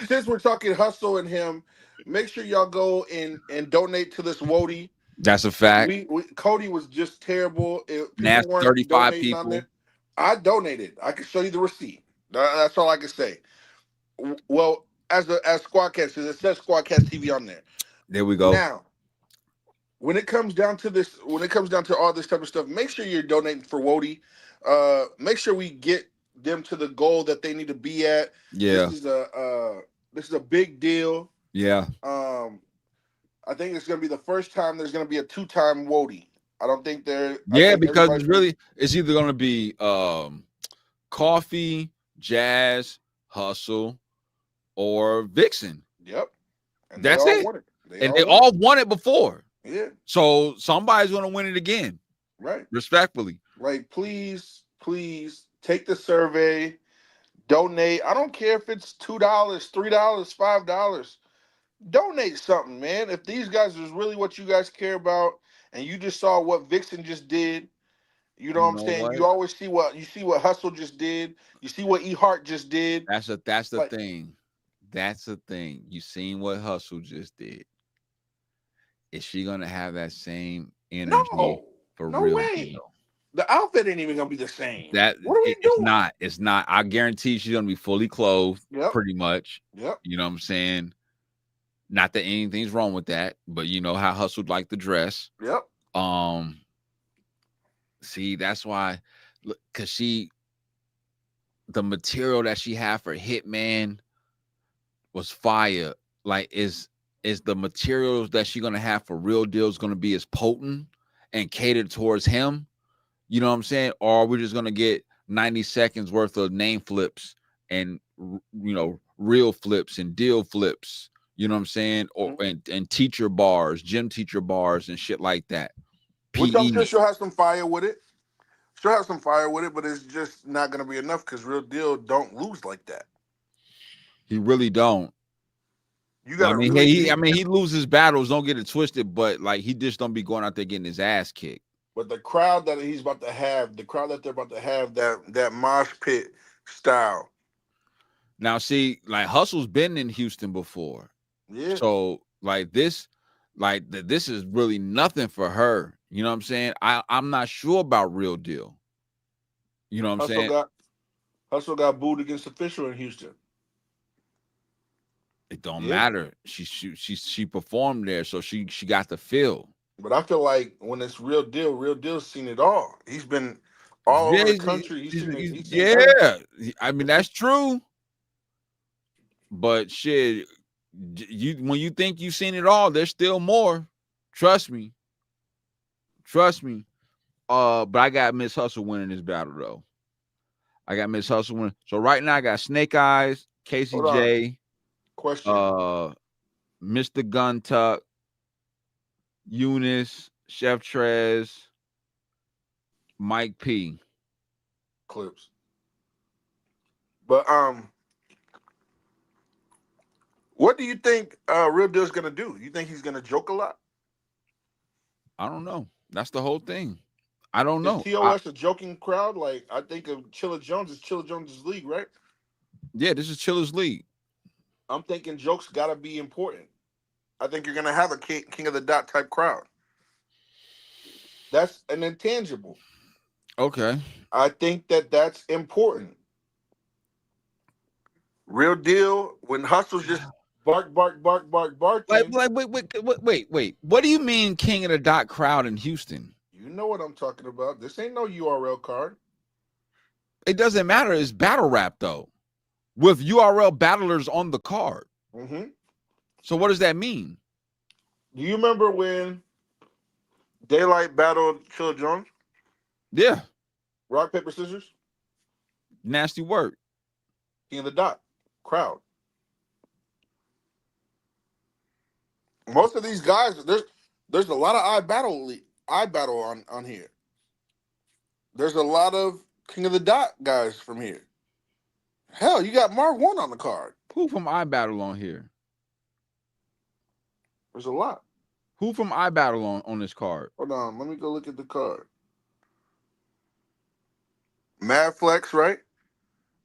since we're talking Hustle and him, make sure y'all go and donate to this Wody. That's a fact. Cody was just terrible. That's 35 people. I donated. I can show you the receipt. That's all I can say. Well, as Squadkast, it says Squadkast TV on there. There we go. Now, when it comes down to this, when it comes down to all this type of stuff, make sure you're donating for Wody. Make sure we get them to the goal that they need to be at. Yeah. This is a big deal. Yeah. I think it's gonna be the first time there's gonna be a 2-time Wody. I don't think there. Yeah, because it's either gonna be Coffee, Jazz, Hustle, or Vixen. Yep. And that's it. They all won it before. Yeah. So somebody's gonna win it again. Right. Respectfully. Like, please take the survey, donate. I don't care if it's $2, $3, $5. Donate something, man. If these guys is really what you guys care about, and you just saw what Vixen just did, you know what I'm saying? You always see what Hustle just did. You see what E Hart just did. That's the thing. That's the thing. You seen what Hustle just did. Is she gonna have that same energy? No Real way. deal? The outfit ain't even gonna be the same. What are we doing? It's not. I guarantee she's gonna be fully clothed, pretty much. Yep. You know what I'm saying? Not that anything's wrong with that, but you know how Hustle like the dress. Yep. See, that's why, because the material that she had for Hitman was fire. Like, is the materials that she's gonna have for Real Deal is gonna be as potent and catered towards him? You know what I'm saying? Or are we just gonna get 90 seconds worth of name flips and real flips and deal flips? You know what I'm saying? Or and teacher bars, gym teacher bars, and shit like that. Which I'm sure PE. she'll have some fire with it. She'll have some fire with it, but it's just not gonna be enough because Real Deal don't lose like that. He really don't. You gotta he loses battles. Don't get it twisted, but like he just don't be going out there getting his ass kicked. But the crowd that he's about to have, the crowd that they're about to have, that mosh pit style. Now, see, like Hustle's been in Houston before, Yeah. so like this is really nothing for her. You know what I'm saying? I'm not sure about Real Deal. You know what I'm saying? Hustle got booed against Official in Houston. It don't matter. She performed there, so she got the feel. But I feel like when it's Real Deal's seen it all. He's been all over the country. He's seen everything. I mean, that's true. But shit, when you think you've seen it all, there's still more. Trust me. But I got Miss Hustle winning this battle though. I got Miss Hustle winning. So right now I got Snake Eyes, Casey J, question, Mr. Gun Tuck, Eunice, Chef Trez, Mike P. Clips. But what do you think Real Deal's gonna do? You think he's gonna joke a lot? I don't know. That's the whole thing. I don't know. Is TOS a joking crowd? Like I think of Chilla Jones. It's Chilla Jones's league, right? Yeah, this is Chilla's league. I'm thinking jokes gotta be important. I think you're gonna have a King of the Dot type crowd. That's an intangible. Okay. I think that's important. Real Deal, when Hustle's just bark. Wait. What do you mean King of the Dot crowd in Houston? You know what I'm talking about. This ain't no URL card. It doesn't matter. It's battle rap though, with URL battlers on the card. Mm-hmm. So what does that mean? Do you remember when Daylight battled Chilla Jones? Yeah. Rock, paper, scissors? Nasty work. King of the Dot crowd. Most of these guys, there's a lot of I battle on here. There's a lot of King of the Dot guys from here. Hell, you got Mark 1 on the card. Who from I Battle on here? There's a lot. Who from I Battle on this card? Hold on, let me go look at the card. Mad Flex, right?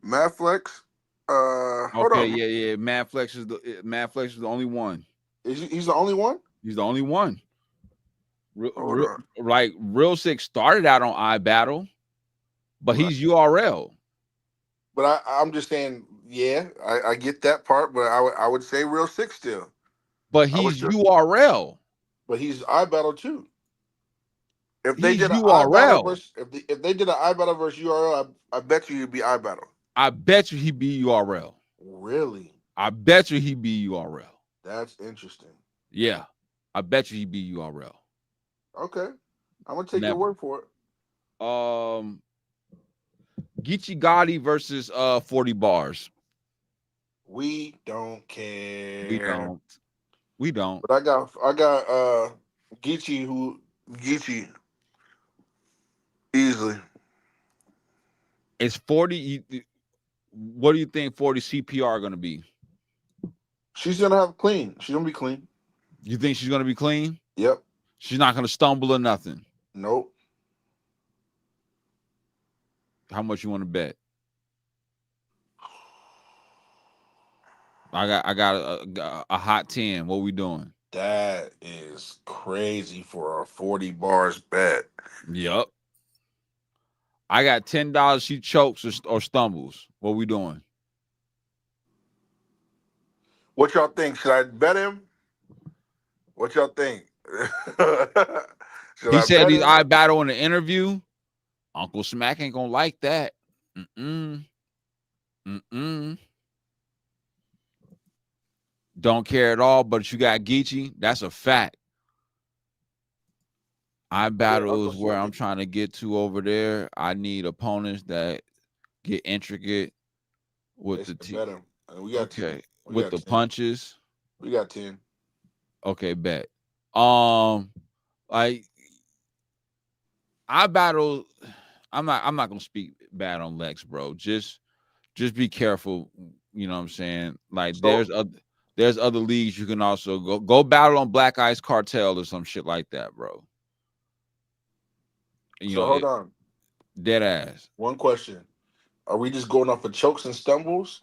Mad Flex. Hold on. Yeah. Mad Flex is the only one. He's the only one? He's the only one. Real Sick started out on I Battle, but he's URL. But I'm just saying, yeah, I get that part, but I would say Real Sick still. But he's URL. But he's I Battle too. If they He's did an URL. versus, if they did an I Battle versus URL, I bet you he'd be I Battle. I bet you he'd be URL. Really? I bet you he'd be URL. That's interesting. Yeah. I bet you he'd be URL. Okay. I'm gonna take your word for it. Geechee Gotti versus 40 Bars. We don't care. We don't. But I got Geechee easily. It's 40. What do you think 40 CPR gonna be? She's gonna have clean. She's gonna be clean. You think she's gonna be clean? Yep. She's not gonna stumble or nothing. Nope. How much you want to bet? I got a hot 10. What we doing? That is crazy for a 40 bars bet. Yep. I got $10. She chokes or stumbles. What we doing? What y'all think? Should I bet him? What y'all think? He said he's I Battle in the interview. Uncle Smack ain't gonna like that. Don't care at all, but you got Geechee. That's a fact. I Battle is where I'm trying to get to over there. I need opponents that get intricate with the punches. We got 10. Okay, bet. Like I battle. I'm not gonna speak bad on Lex, bro. Just be careful. You know what I'm saying? Like there's other leagues you can also go battle on Black Ice Cartel or some shit like that, bro. You know, hold on. Dead ass. One question: are we just going off of chokes and stumbles?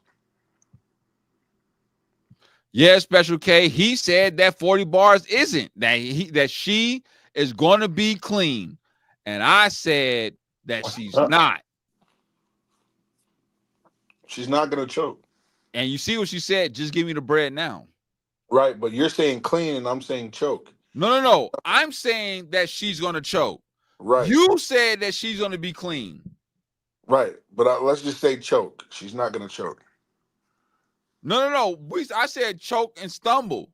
Yeah, Special K. He said that 40 bars isn't that she is going to be clean, and I said that she's not. She's not gonna choke. And you see what she said? Just give me the bread now. Right, but you're saying clean, and I'm saying choke. No. I'm saying that she's going to choke. Right. You said that she's going to be clean. Right, but let's just say choke. She's not gonna choke. No. I said choke and stumble.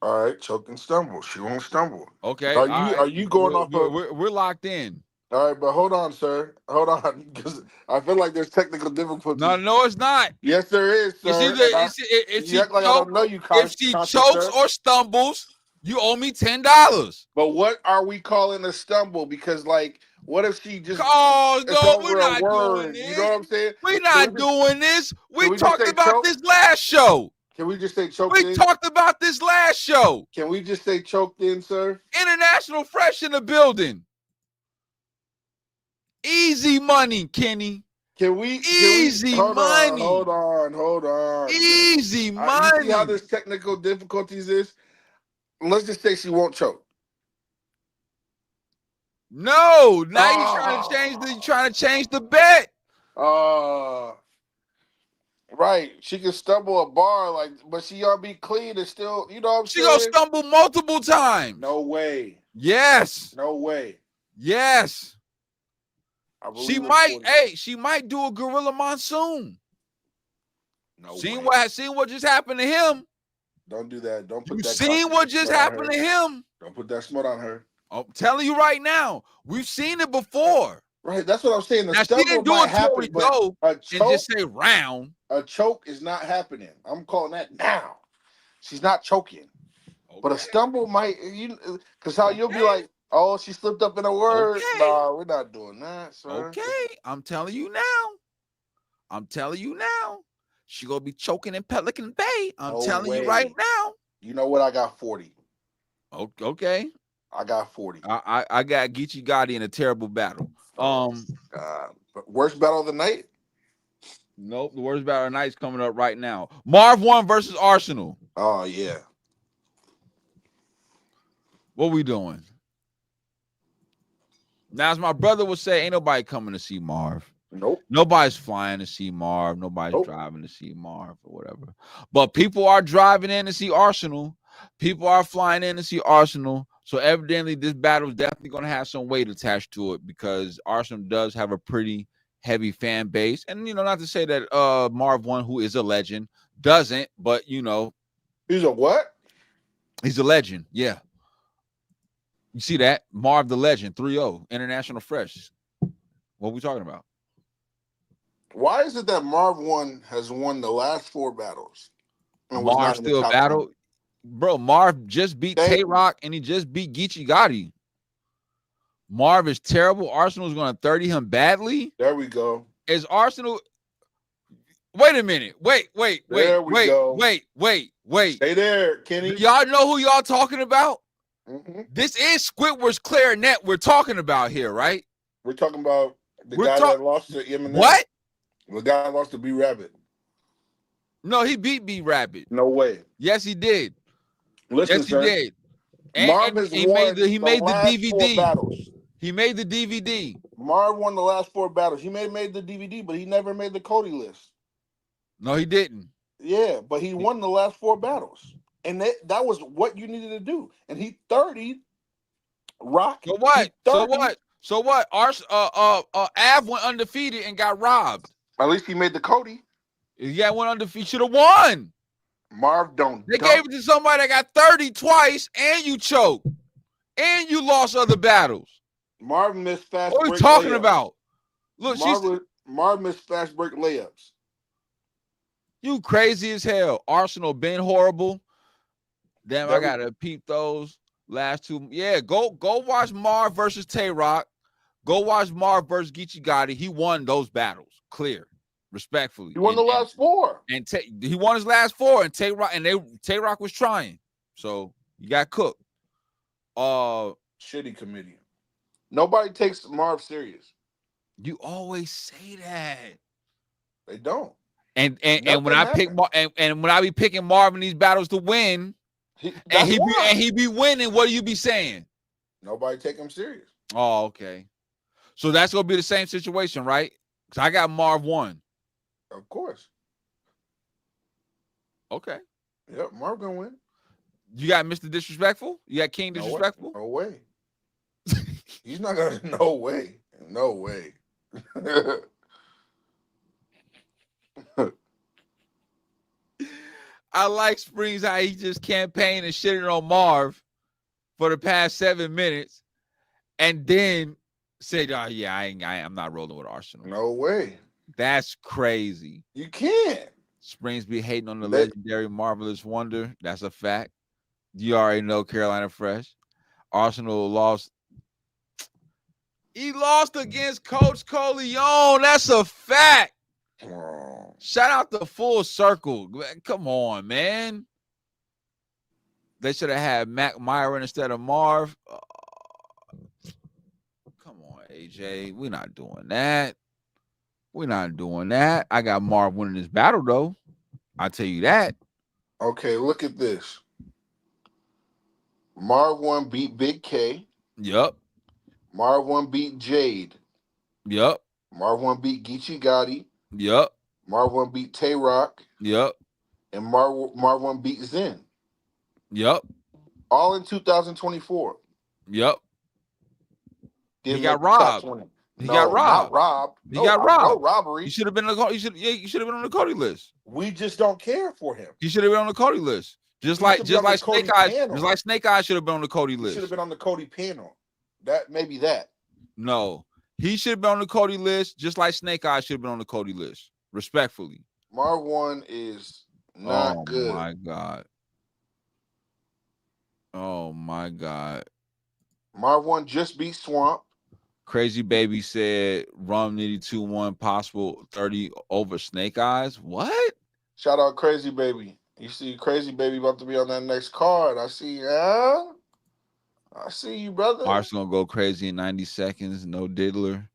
All right, choke and stumble. She won't stumble. Okay. Are you going off of? We're locked in. All right, but hold on, sir. Hold on, because I feel like there's technical difficulties. No, it's not. Yes, there is, sir. If she act like I don't know you. If she chokes or stumbles, you owe me $10. But what are we calling a stumble? Because like, what if she just? Oh no, we're not doing this. You know what I'm saying? We're not doing this. We talked about choke? this last show. Can we just say choke? We talked about this last show. Can we just say choked in, sir? International Fresh in the building. Easy money, Kenny. Can we? Hold money. Hold on. Easy money. You see how there's technical difficulties is? Let's just say she won't choke. No, now you're trying to change the bet. Right. She can stumble a bar, but she ought to be clean and still, you know what I'm saying? She gonna stumble multiple times. No way. Yes. No way. Yes. She might do a gorilla monsoon. No seen way. what just happened to him. Don't do that. Don't put You that. Seen what just happened to him. Don't put that smut on her. I'm telling you right now, we've seen it before. Right, that's what I'm saying. Now, she didn't do it before we go and just say round. A choke is not happening. I'm calling that now. She's not choking. Okay. But a stumble might, because you'll be like, oh, she slipped up in a word. Okay. Nah, we're not doing that, sir. Okay, I'm telling you now. She gonna be choking in Pelican Bay. I'm telling you right now. You know what? I got 40. Okay. I got 40. I got Geechee Gotti in a terrible battle. But worst battle of the night? Nope, the worst battle of the night is coming up right now. Marv 1 versus Arsenal. Oh yeah. What we doing? Now, as my brother would say, ain't nobody coming to see Marv. Nope. Nobody's flying to see Marv. Nobody's driving to see Marv or whatever. But people are driving in to see Arsenal. People are flying in to see Arsenal. So evidently, this battle is definitely going to have some weight attached to it because Arsenal does have a pretty heavy fan base. And, not to say that Marv 1, who is a legend, doesn't, but, He's a what? He's a legend, yeah. You see that? Marv the Legend, 3-0, International Fresh. What are we talking about? Why is it that Marv 1 has won the last 4 battles? Marv still battle? Bro, Marv just beat Tay-Rock and he just beat Geechee Gotti. Marv is terrible. Arsenal is going to 30 him badly. There we go. Is Arsenal... Wait a minute. Wait. Stay there, Kenny. Y'all know who y'all talking about? Mm-hmm. This is Squidward's clarinet we're talking about here, right? We're talking about the guy that lost to Eminem. What? The guy lost to B Rabbit. No, he beat B Rabbit. No way. Yes, he did. Listen, yes, he did. Marv has won he made the DVD. 4 battles. He made the DVD. Marv won the last 4 battles. He may have made the DVD, but he never made the Cody list. No, he didn't. Yeah, but he won the last 4 battles. And that was what you needed to do. And he 30. Rock. So what? So what? Av went undefeated and got robbed. At least he made the Cody. Yeah, went undefeated. Should have won. Marv don't. They gave it to somebody that got 30 twice and you choked. And you lost other battles. Marv missed fast break. What are you talking about? Look, Marv missed fast break layups. You crazy as hell. Arsenal been horrible. Damn, I gotta peep those last two. Yeah, go watch Marv versus Tay Rock. Go watch Marv versus Geechee Gotti. He won those battles, clear, respectfully. He won the last 4. And he won his last 4, and Tay Rock was trying. So you got cooked. Shitty comedian. Nobody takes Marv serious. You always say that. They don't. And when I pick and when I be picking Marv in these battles to win, he be winning, what do you be saying? Nobody take him serious. Oh, okay. So that's gonna be the same situation, right? Because I got Marv 1. Of course. Okay. Yep, Marv gonna win. You got Mr. Disrespectful? You got King Disrespectful? No way. He's not gonna. No way. No way. I like Springz how he just campaigned and shitting on Marv for the past 7 minutes, and then said, "Oh yeah, I'm not rolling with Arsenal." No way. That's crazy. You can't. Springz be hating on the legendary Marvelous Wonder. That's a fact. You already know Carolina Fresh. Arsenal lost. He lost against Coach Coleon. That's a fact. Shout out to Full Circle. Come on, man. They should have had Mac Myron instead of Marv. Come on, AJ. We're not doing that. We're not doing that. I got Marv winning this battle, though. I'll tell you that. Okay, look at this. Marv 1 beat Big K. Yep. Marv 1 beat Jade. Yep. Marv 1 beat Geechee Gotti. Yep. Marv 1 beat Tay Rock. Yep. And Marv 1 beat Zen. Yep. All in 2024. Yep. Didn't He got make the top robbed. 20. He No, got robbed. Not robbed. He got robbed. No robbery. He should have been on the you should have been on the Cody list. We just don't care for him. He should have been on the Cody list. Just like Snake Eyes. Just like Snake Eyes should have been on the Cody He list. should have been on the Cody panel. Maybe that. No. He should have been on the Cody list, just like Snake Eyes should have been on the Cody list. Respectfully. Marv 1 is not good. Oh my God. Oh my God. Marv 1 just beat Swamp. Crazy Baby said Rum Nitty 2-1 possible 30 over Snake Eyes. What? Shout out Crazy Baby. You see Crazy Baby about to be on that next card. I see you, brother. Arsenal go crazy in 90 seconds. No diddler.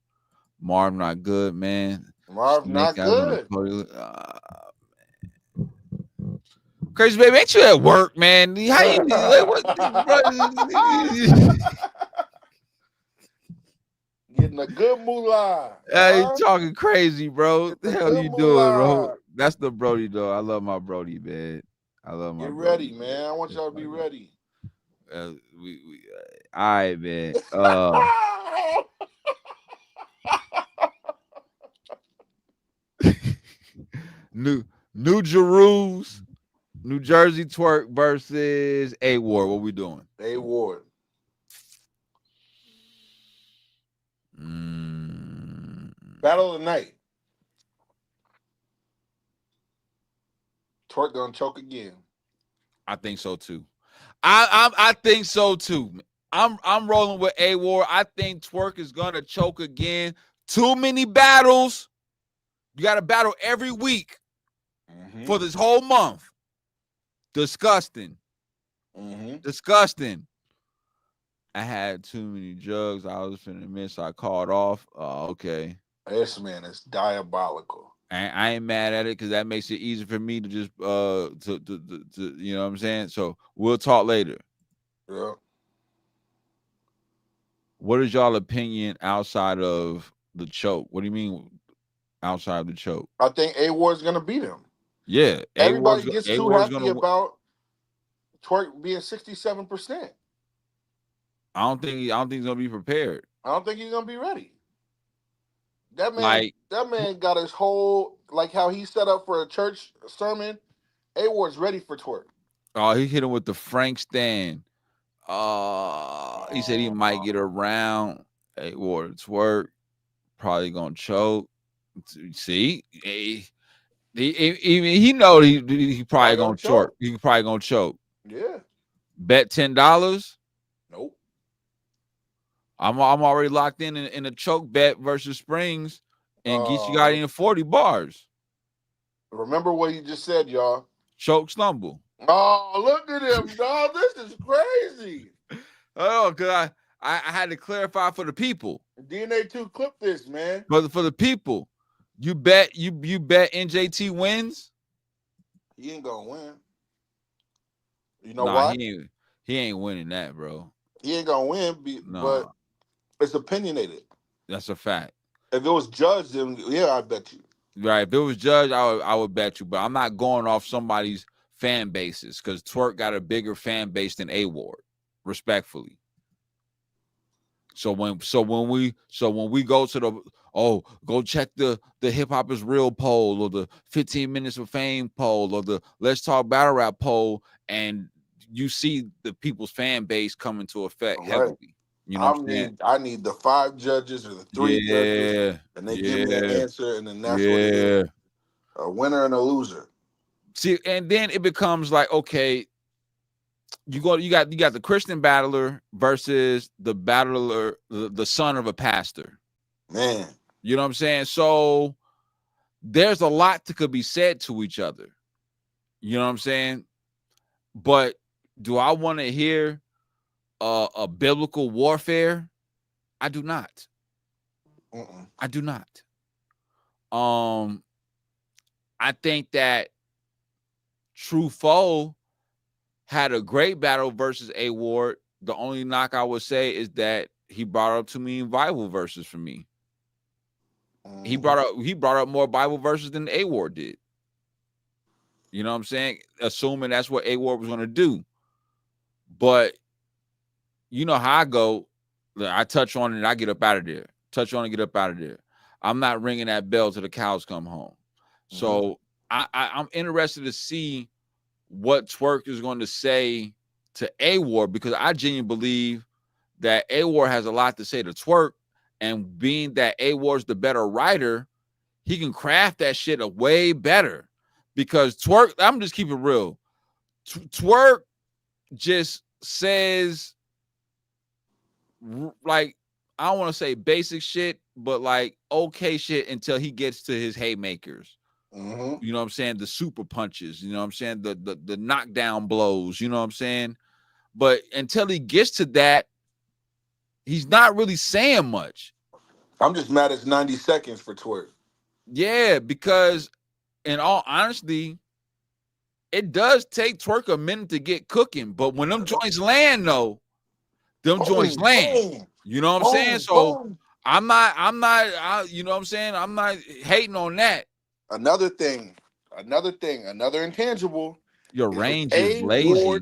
Marv not good, man. Marv Snake not Eyes good. Crazy Baby, ain't you at work, man? How you Getting a good moolah. Hey, you talking crazy, bro. The hell you doing, bro? Moolah. That's the Brody, though. I love my Brody, man. I love my Get Brody, ready, man. I want y'all to be ready. All right, man. New Jerusalem, New Jersey Twerk versus A Ward. What we doing? A Ward. Battle of the night. Twerk gonna choke again. I think so too. I think so too. I'm rolling with A Ward. I think Twerk is gonna choke again. Too many battles. You got to battle every week for this whole month. Disgusting. Disgusting. I had too many drugs. I was finna miss. So I called off. Okay. This man is diabolical. I ain't mad at it because that makes it easy for me to just to you know what I'm saying. So we'll talk later. Yeah. What is y'all opinion outside of the choke? What do you mean outside of the choke? I think A Ward's gonna beat him. Yeah. Everybody gets too happy about Twerk being 67%. I don't think he's gonna be prepared. I don't think he's gonna be ready. That man got his whole, like how he set up for a church sermon. A Ward's ready for Twerk. Oh, he hit him with the Frank stand. He said he might get around. A Ward Twerk. Probably gonna choke. See, He know he probably gonna choke. He probably gonna choke. Yeah. Bet $10. Nope. I'm already locked in a choke bet versus Springz and Geechee got in 40 bars. Remember what he just said, y'all. Choke stumble. Oh, look at him, dog. This is crazy. Oh, cause I had to clarify for the people. DNA 2 clip this, man. But for the people, you bet NJT wins. He ain't gonna win. You know why? He ain't winning that, bro. He ain't gonna win, but it's opinionated. That's a fact. If it was judged, then yeah, I bet you. Right. If it was judged, I would bet you. But I'm not going off somebody's fan bases because Twerk got a bigger fan base than A-Ward, respectfully. So when we go to the go check the Hip Hop Is Real poll or the 15 Minutes of Fame poll or the Let's Talk Battle Rap poll, and you see the people's fan base come into effect heavily. You know what I'm saying? I need the 5 judges or the 3 judges, and they give me an answer, and then that's what it is. A winner and a loser. See, and then it becomes like, okay, you got the Christian battler versus the battler, the son of a pastor. Man. You know what I'm saying? So there's a lot that could be said to each other. You know what I'm saying? But do I want to hear a biblical warfare? I do not. I do not. I think that True Foe had a great battle versus A-Ward. The only knock I would say is that he brought up too many Bible verses for me. He brought up more Bible verses than A-Ward did. You know what I'm saying? Assuming that's what A-Ward was going to do. But you know how I go. I touch on it and I get up out of there. Touch on and get up out of there. I'm not ringing that bell till the cows come home. So I'm interested to see what Twerk is going to say to A-Ward, because I genuinely believe that A-Ward has a lot to say to Twerk, and being that A-Ward's the better writer, he can craft that shit a way better. Because Twerk, I'm just keeping it real. Twerk just says, like, I don't want to say basic shit, but like okay shit until he gets to his haymakers. You know what I'm saying? The super punches, you know what I'm saying? The knockdown blows, you know what I'm saying? But until he gets to that, he's not really saying much. I'm just mad it's 90 seconds for Twerk. Yeah, because in all honesty, it does take Twerk a minute to get cooking. But when them joints land, though, them joints land. You know what I'm saying? So I'm not, you know what I'm saying? I'm not hating on that. Another intangible. Your range is lazy.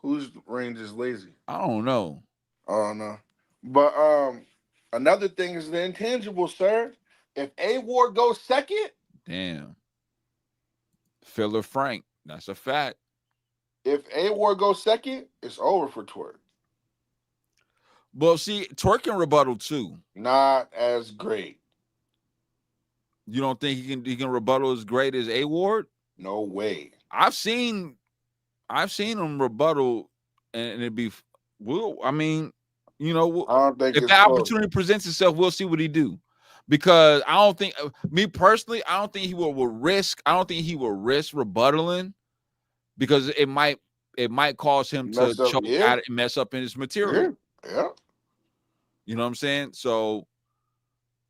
Whose range is lazy? I don't know. But another thing is the intangible, sir. If A-Ward goes second, damn. Filler Frank. That's a fact. If A-Ward goes second, it's over for Twerk. Well, see, Twerk can rebuttal too. Not as great. You don't think he can rebuttal as great as A-Ward? No way. I've seen him rebuttal, and it'd be, well, I mean, you know, I don't think if the opportunity presents itself, we'll see what he do. Because I don't think, me personally, I don't think he will risk. I don't think he will risk rebuttaling, because it might cause him to choke out and mess up in his material. Yeah. You know what I'm saying? So,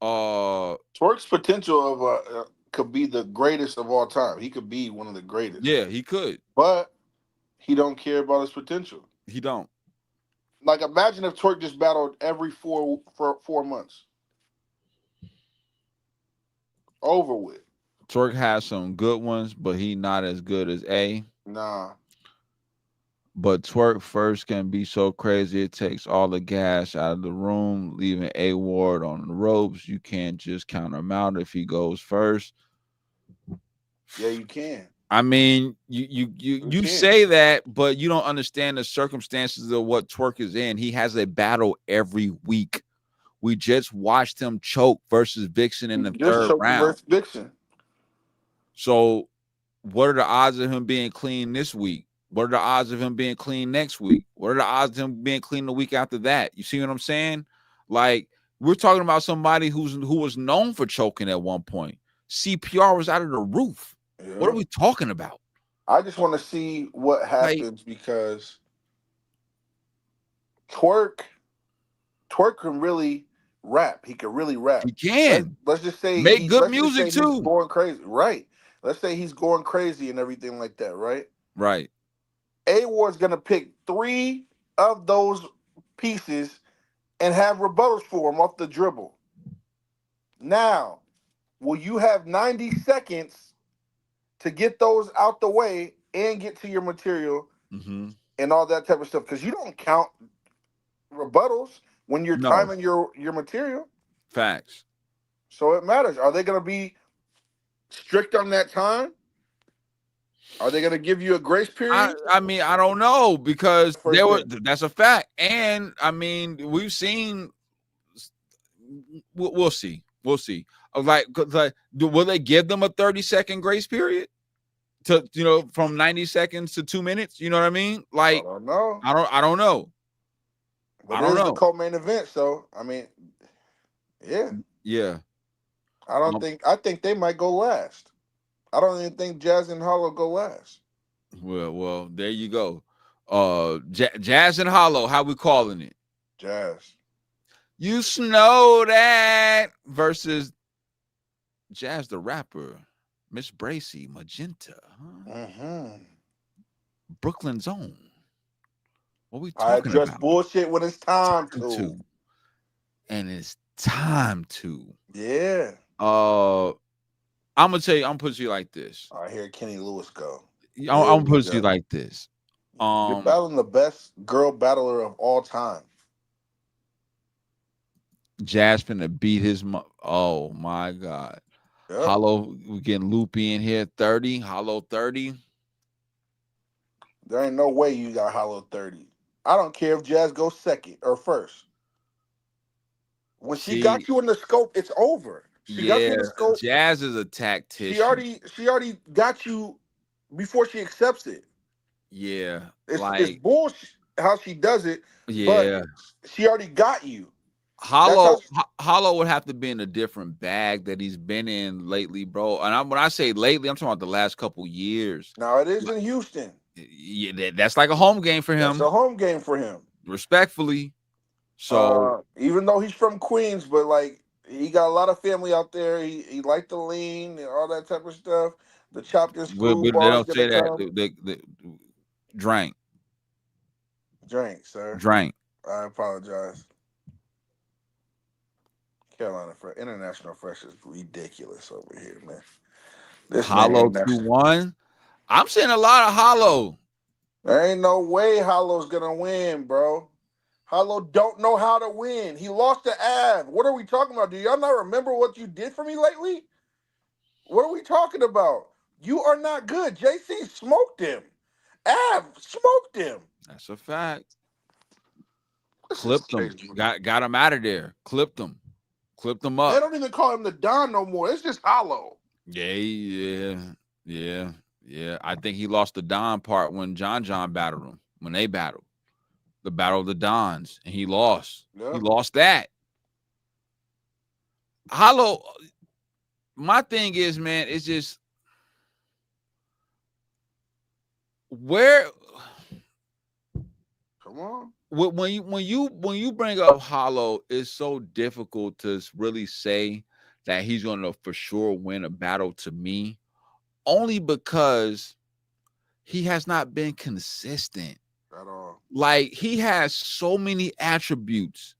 Twerk's potential of could be the greatest of all time. He could be one of the greatest. Yeah, he could. But he don't care about his potential. He don't. Like, imagine if Twerk just battled every 4 months. Over with. Twerk has some good ones, but he not as good as A. Nah. But Twerk first can be so crazy it takes all the gas out of the room, leaving A-Ward on the ropes. You can't just count him out if he goes first. Yeah, you can. I mean, you say that, but you don't understand the circumstances of what Twerk is in. He has a battle every week. We just watched him choke versus Vixen in the third round. Vixen. So what are the odds of him being clean this week? What are the odds of him being clean next week? What are the odds of him being clean the week after that? You see what I'm saying? Like, we're talking about somebody who was known for choking at one point. CPR was out of the roof. Yeah. What are we talking about? I just want to see what happens because Twerk can really rap. He can really rap. He can. Let's just say make good music too. He's going crazy, right? Let's say he's going crazy and everything like that, right? Right. A-Ward's gonna pick 3 of those pieces and have rebuttals for him off the dribble. Now, will you have 90 seconds to get those out the way and get to your material and all that type of stuff? Because you don't count rebuttals when you're timing your material. Facts. So it matters. Are they going to be strict on that time? Are they going to give you a grace period? I mean, I don't know because that's a fact. And I mean, we've seen. We'll see. We'll see. Like, will they give them a 30-second grace period to, from 90 seconds to 2 minutes? You know what I mean? Like, I don't know. I don't know. But I don't know. The co-main event, so I mean, yeah. I think they might go last. I don't even think Jazz and Hollow go last. Well, there you go. Jazz and Hollow, how we calling it? Jazz. You know that versus Jazz the rapper, Miss Bracy, Magenta, Brooklyn's own. What we talking about? I address bullshit when it's time to. And it's time to. Yeah. I'm gonna put you like this. I hear Kenny Lewis go. I'm gonna put you like this. You're battling the best girl battler of all time. Jazz finna beat his. Oh my God. Yep. Hollow, we getting Loopy in here. 30. Hollow 30. There ain't no way you got Hollow 30. I don't care if Jazz goes second or first. When she got you in the scope, it's over. She got you in the scope. Jazz is a tactician. She already got you before she accepts it. Yeah. It's bullshit how she does it. Yeah. But she already got you. Hollow would have to be in a different bag that he's been in lately, bro. And when I say lately, I'm talking about the last couple years. Now it is in Houston. Yeah, that's like a home game for him. It's a home game for him. Respectfully. So even though he's from Queens, but like he got a lot of family out there. He liked the lean and all that type of stuff. The chopped and screwed. They don't say that. They drank. Drink, sir. Drank. I apologize. Carolina International Fresh is ridiculous over here, man. This Hollow 2-1. I'm seeing a lot of Hollow. There ain't no way Hollow's gonna win, bro. Hollow don't know how to win. He lost to Av. What are we talking about? Do y'all not remember what you did for me lately? What are we talking about? You are not good. JC smoked him. Av smoked him. That's a fact. Clipped him. Got him out of there. Clipped him. Clipped him up. They don't even call him the Don no more. It's just Hollow. Yeah. I think he lost the Don part when John battled him. When they battled. The Battle of the Dons. And he lost. Yep. He lost that. Hollow, my thing is, man, it's just where. Come on. When you bring up Hollow, it's so difficult to really say that he's going to for sure win a battle to me, only because he has not been consistent at all. Like, he has so many attributes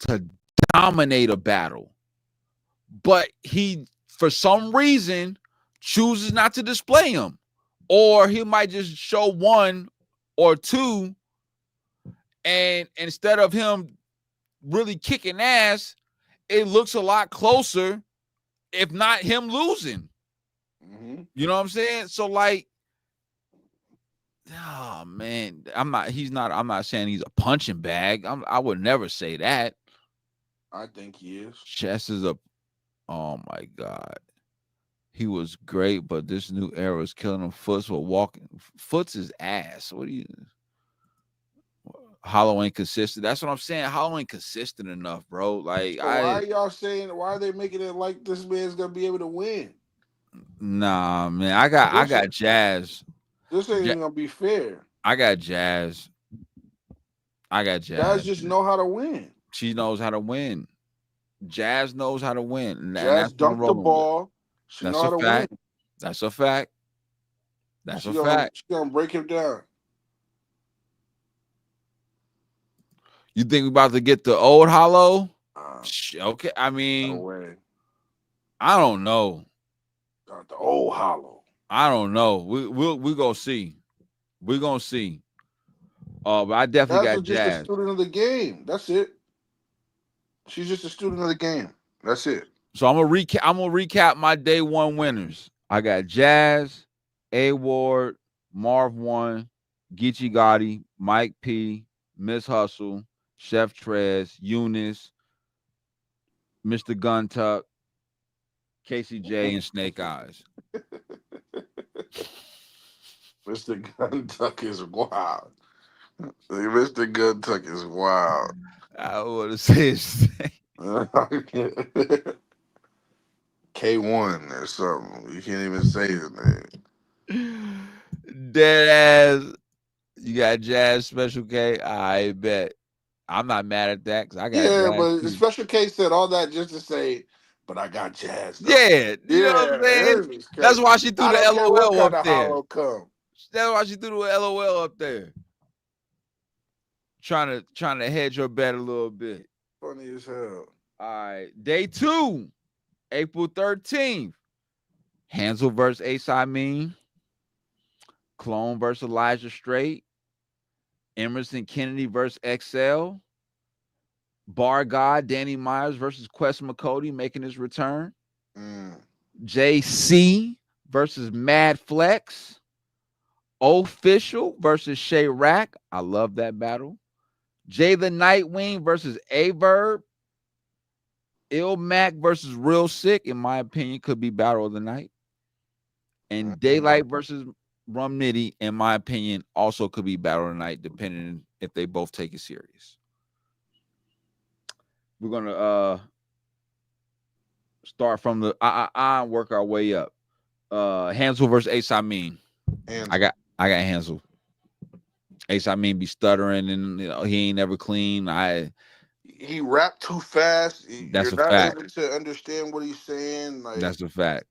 to dominate a battle, but he, for some reason, chooses not to display them, or he might just show 1 or 2. And instead of him really kicking ass, it looks a lot closer, if not him losing. Mm-hmm. You know what I'm saying? So, like, oh man, I'm not saying he's a punching bag. I would never say that. I think he is. Chess is a, oh my God. He was great, but this new era is killing him. Foots were walking. Foots is ass. What do you? Hollow ain't consistent. That's what I'm saying. Hollow ain't consistent enough, bro. Like So why are y'all saying? Why are they making it like this man's gonna be able to win? Nah, man. I got Jazz. This ain't even gonna be fair. I got Jazz. Guys just know how to win. She knows how to win. Jazz knows how to win. And Jazz dunked the ball. She That's know how to fact. win. That's a fact. That's a fact. fact. She's gonna break him down. You think we about to get the old Hollow? Okay, I mean, No way. I don't know. The old Hollow. I don't know. We gonna see. We're gonna see. But I definitely got just Jazz. a student of the game. That's it. She's just a student of the game. That's it. So I'm gonna recap my day one winners. I got Jazz, A Ward, Marv 1, Geechee Gotti, Mike P, Miss Hustle, Chef Trez, Eunice, Mr. Guntuck, Casey J, and Snake Eyes. Mr. Guntuck is wild. Mr. Guntuck is wild. I want to say his name. K1 or something. You can't even say his name. Dead ass. You got Jazz, Special K. I bet. I'm not mad at that because I got Jazz but too. Special K said all that just to say, but I got Jazz. Though. Yeah, you know what I'm saying? That's why she threw the LOL up there. That's why she threw the LOL up there. Trying to hedge your bet a little bit. Funny as hell. All right, day 2, April 13th. Hansel versus Ace I Mean. Clone versus Elijah Straight. Emerson Kennedy versus XL. Bar God Danny Myers versus Quest McCody making his return. JC versus Mad Flex. Official versus Shay Rack. I love that battle. Jay the Nightwing versus A-Verb. Il Mac versus Real Sick, in my opinion, could be battle of the night. And Daylight versus Rum Nitty, in my opinion, also could be battle of the night, depending if they both take it serious. We're gonna start from the and work our way up. Hansel versus Ace I Mean. I got Hansel. Ace I Mean be stuttering and he ain't never clean. He rapped too fast. That's You're a not fact. able to understand what he's saying. Like, that's a fact.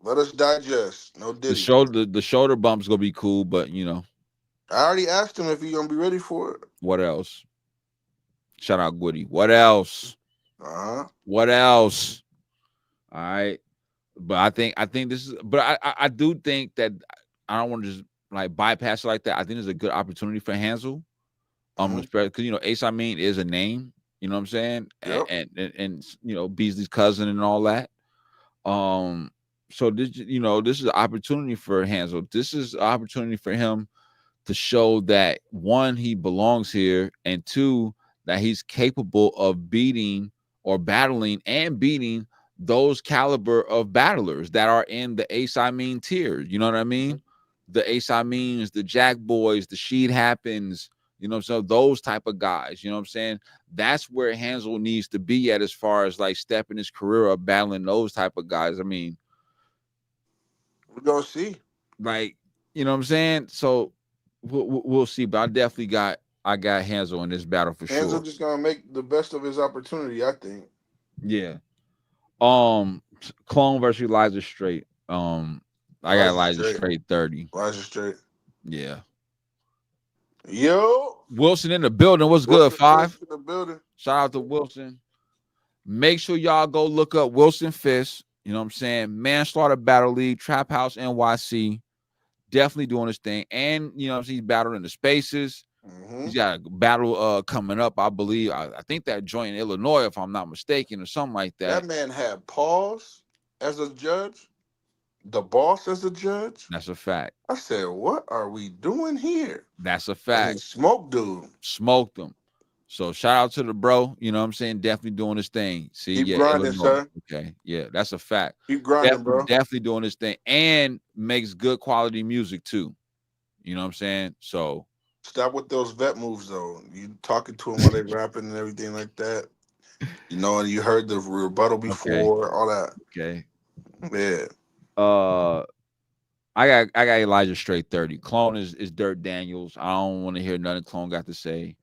Let us digest. No Diddy. The shoulder bump's gonna be cool, but I already asked him if he's gonna be ready for it. What else? Shout out Goody. What else? What else? All right. But I think this is. But I do think that I don't want to just like bypass it like that. I think there's a good opportunity for Hansel. Because Ace I Mean is a name. You know what I'm saying? Yep. And Beasley's cousin and all that. So this is an opportunity for Hansel. This is an opportunity for him to show that 1, he belongs here, and 2, that he's capable of beating or battling and beating those caliber of battlers that are in the Ace I Mean tier. You know what I mean? The Ace I Means, the Jack Boys, the Sheet Happens, so those type of guys, you know what I'm saying? That's where Hansel needs to be at as far as like stepping his career up, battling those type of guys. I mean, we're gonna see. Like, you know what I'm saying? So we'll see. But I definitely got Hansel in this battle for sure. Hansel just gonna make the best of his opportunity, I think. Yeah. Clone versus Elijah Straight. I got Elijah Straight 30. Elijah Straight. Yeah. Yo. Wilson in the building. What's good, 5? In the building. Shout out to Wilson. Make sure y'all go look up Wilson Fist. You know what I'm saying? Manslaughter Battle League, Trap House NYC. Definitely doing his thing. And, he's battled in the spaces. He's got a battle coming up, I believe. I think that joint in Illinois, if I'm not mistaken, or something like that. That man had Pause as a judge. The Boss as a judge. That's a fact. I said, what are we doing here? That's a fact. Smoked dude. Smoked him. So shout out to the bro. You know what I'm saying? Definitely doing his thing. See, Keep yeah, grinding, Illinois. sir. Okay, yeah, that's a fact. Keep grinding, bro. Definitely doing his thing and makes good quality music too. You know what I'm saying? So Stop with those vet moves, though. You talking to him while they rapping and everything like that. You know, and you heard the rebuttal before, all that. Okay. Yeah. I got Elijah straight 30. Clone is Dirt Daniels. I don't want to hear nothing Clone got to say.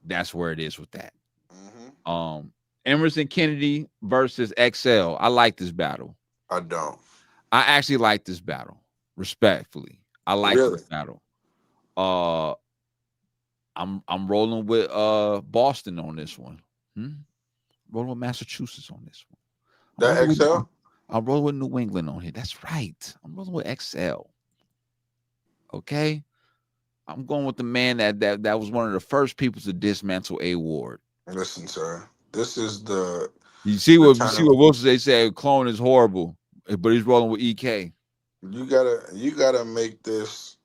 That's where it is with that. Mm-hmm. Emerson Kennedy versus XL. I like this battle. I don't. I actually like this battle. Respectfully. I like this battle. I'm rolling with Boston on this one. Rolling with Massachusetts on this one. That XL? I'm rolling with New England on here. That's right. I'm rolling with XL. Okay. I'm going with the man that was one of the first people to dismantle A Ward. Listen, sir. This is the you see what Wilson they said Clone is horrible, but he's rolling with EK. You gotta make this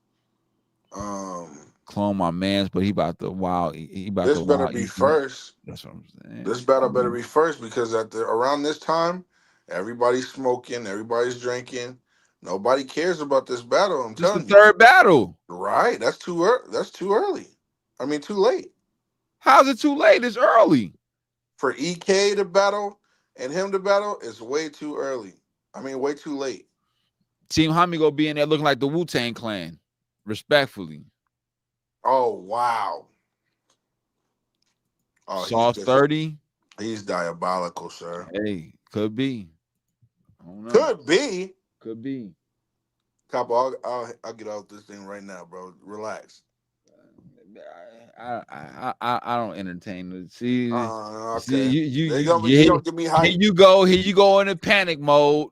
Clone my man's, but he about to wow. He about this to better wow be EK. first. That's what I'm saying. This battle better be first because around this time, everybody's smoking, everybody's drinking. Nobody cares about this battle. I'm telling you. It's the third battle. Right. That's too early. That's too early. I mean, too late. How's it too late? It's early. For EK to battle and him to battle, it's way too early. I mean, way too late. Team Hami go be in there looking like the Wu-Tang Clan. Respectfully. Oh, wow. Oh, Sauce 30. He's diabolical, sir. Hey, could be. I don't know. Could be. Could be. Capo, I'll get out this thing right now, bro. Relax. I don't entertain it. See, okay. See, you don't get me hyped. Here you go in a panic mode.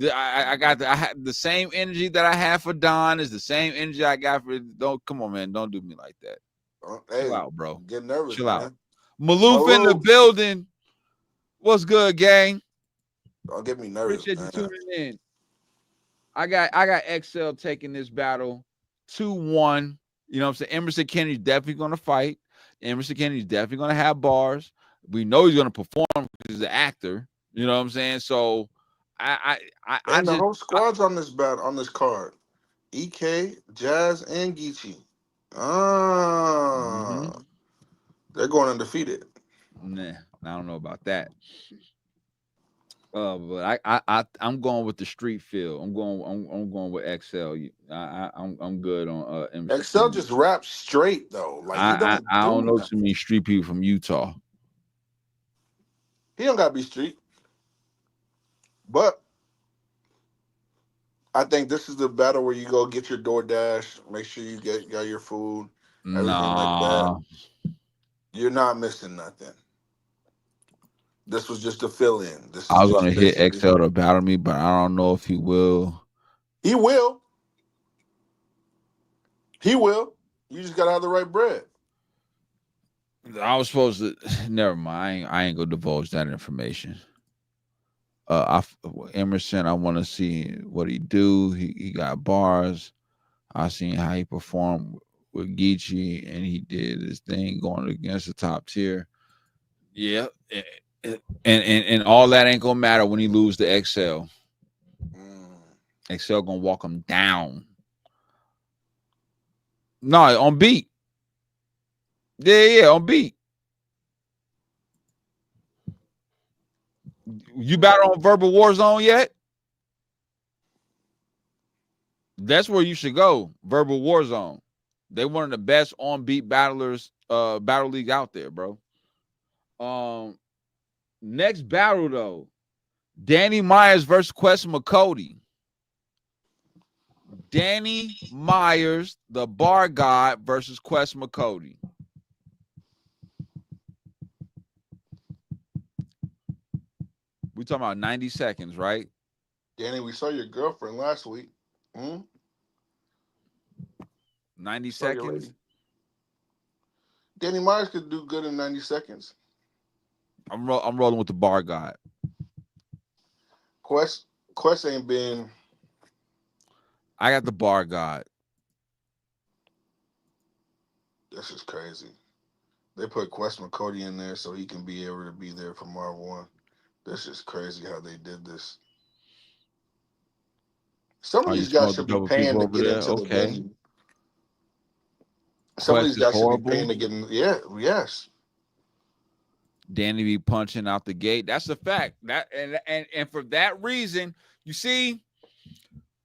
I had the same energy that I have for Don is the same energy I got for. Don't come on, man. Don't do me like that. Hey, chill out, bro. Get nervous. Chill man. out. Maloof in the building. What's good, gang? Don't get me nervous. Appreciate you tuning in. I got XL taking this battle 2-1. You know what I'm saying? Emerson Kennedy's definitely going to fight. Emerson Kennedy's definitely going to have bars. We know he's going to perform because he's an actor. You know what I'm saying? So the whole squad's on this battle on this card. EK, Jazz, and Geechee. They're going undefeated. Nah, I don't know about that. But I'm going with the street feel. I'm going with XL. I'm good on MC. XL just raps straight though. Like I don't know too many street people from Utah. He don't gotta be street. But I think this is the battle where you go get your DoorDash, make sure you got your food, everything like that. You're not missing nothing. This was just a fill-in. I was gonna hit XL to battle me, but I don't know if he will. He will. He will. You just gotta have the right bread. I was supposed to. Never mind. I ain't gonna divulge that information. Emerson, I want to see what he do. He got bars. I seen how he performed with Geechee, and he did his thing going against the top tier. Yeah, and all that ain't gonna matter when he lose to XL. XL gonna walk him down. No, on beat. Yeah, on beat. You battle on Verbal Warzone yet? That's where you should go. Verbal Warzone. They one of the best on beat battlers, battle league out there, bro. Next battle though, Danny Myers versus Quest McCody. Danny Myers, the bar god, versus Quest McCody. We talking about 90 seconds, right? Danny, we saw your girlfriend last week. 90 seconds. Danny Myers could do good in 90 seconds. I'm rolling with the bar god. Quest ain't been. I got the bar god. This is crazy. They put Quest McCody in there so he can be able to be there for Marv 1. This is crazy how they did this. Some of Oh, you these guys smoked a should be couple paying people to over get there. into the Okay. venue. Some of Quest these is guys should be horrible. paying to get in. Yeah, yes. Danny be punching out the gate. That's a fact. That and for that reason, you see,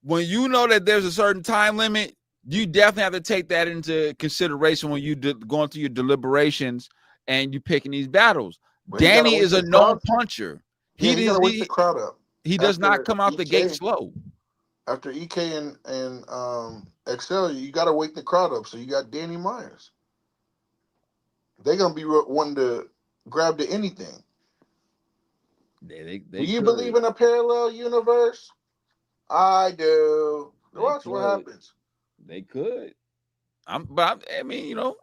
when you know that there's a certain time limit, you definitely have to take that into consideration when you going through your deliberations and you picking these battles. But Danny is a known puncher. Yeah, he gotta wake the crowd up. He does not come out the gate slow. After EK and Excel, you gotta wake the crowd up. So you got Danny Myers. They're gonna be wanting to grab to anything. Do you believe in a parallel universe? I do. Watch what happens. They could. I mean, you know,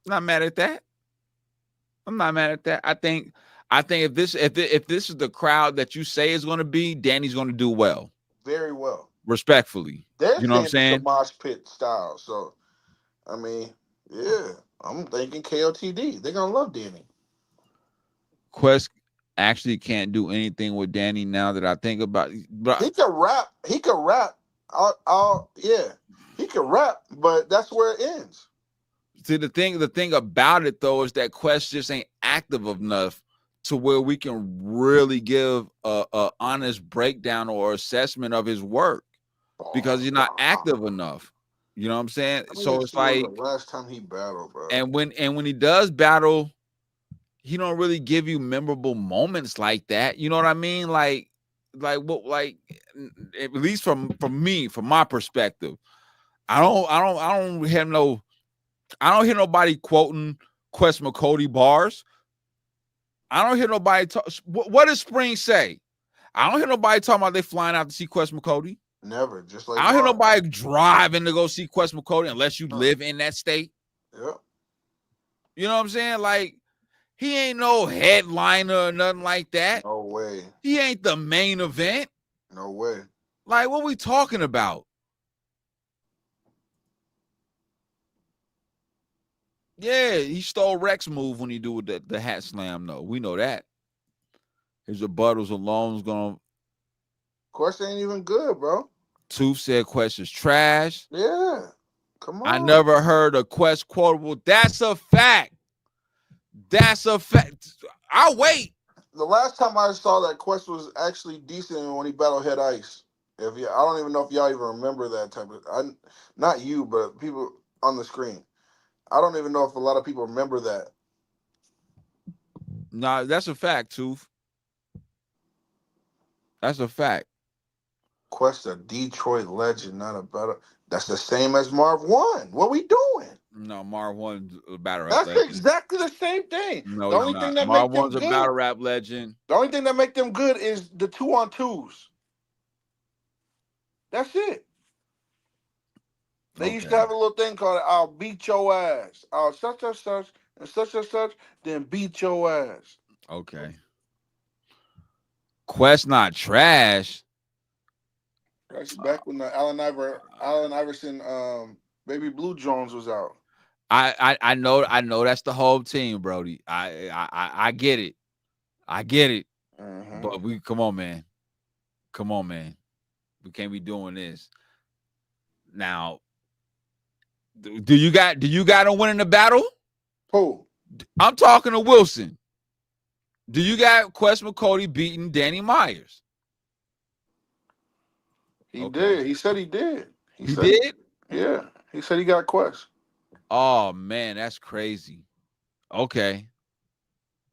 not mad at that. I'm not mad at that. I think if this is the crowd that you say is going to be, Danny's going to do well. Very well. Respectfully. You know what I'm saying? It's a mosh pit style. So, I mean, yeah, I'm thinking KOTD. They're going to love Danny. Quest actually can't do anything with Danny now that I think about it. But he could rap. He could rap. Yeah. He could rap, but that's where it ends. See, the thing about it though is that Quest just ain't active enough to where we can really give a honest breakdown or assessment of his work because he's not active enough. You know what I'm saying? So it's like the last time he battled, bro. And when he does battle, he don't really give you memorable moments like that. You know what I mean? Like at least from me, from my perspective, I don't hear nobody quoting Quest McCody bars. I don't hear nobody talk. What does Springz say? I don't hear nobody talking about they flying out to see Quest McCody. Never. Just like I don't hear nobody driving to go see Quest McCody unless you live in that state. Yeah. You know what I'm saying? Like, he ain't no headliner or nothing like that. No way. He ain't the main event. No way. Like, what we talking about? Yeah, he stole Rex's move when he do the hat slam, though. We know that. His rebuttals alone is going to... Quest ain't even good, bro. Tooth said Quest is trash. Yeah. Come on. I never heard a Quest quotable. That's a fact. That's a fact. I'll wait. The last time I saw that Quest was actually decent when he battled Head Ice. I don't even know if y'all even remember that type of... not you, but people on the screen. I don't even know if a lot of people remember that. Nah, that's a fact, Tooth. That's a fact. Quest a Detroit legend, not a battle. That's the same as Marv 1. What we doing? No, Marv 1's a battle rap That's legend. exactly the same thing. No, the only thing that Marv makes 1's them a good, battle rap legend. The only thing that make them good is the 2-on-2s. That's it. They used to have a little thing called "I'll beat your ass." I'll such and such and such, then beat your ass. Okay. Quest not trash. That's back when the Allen Iverson, Baby Blue Jones was out. I know that's the whole team, Brody. I get it. I get it. Mm-hmm. But come on, man. Come on, man. We can't be doing this. Now, do you got to win in the battle? Who? I'm talking to Wilson. Do you got Quest McCody beating Danny Myers? He did. He said he did. He did? Yeah. He said he got Quest. Oh, man, that's crazy. Okay.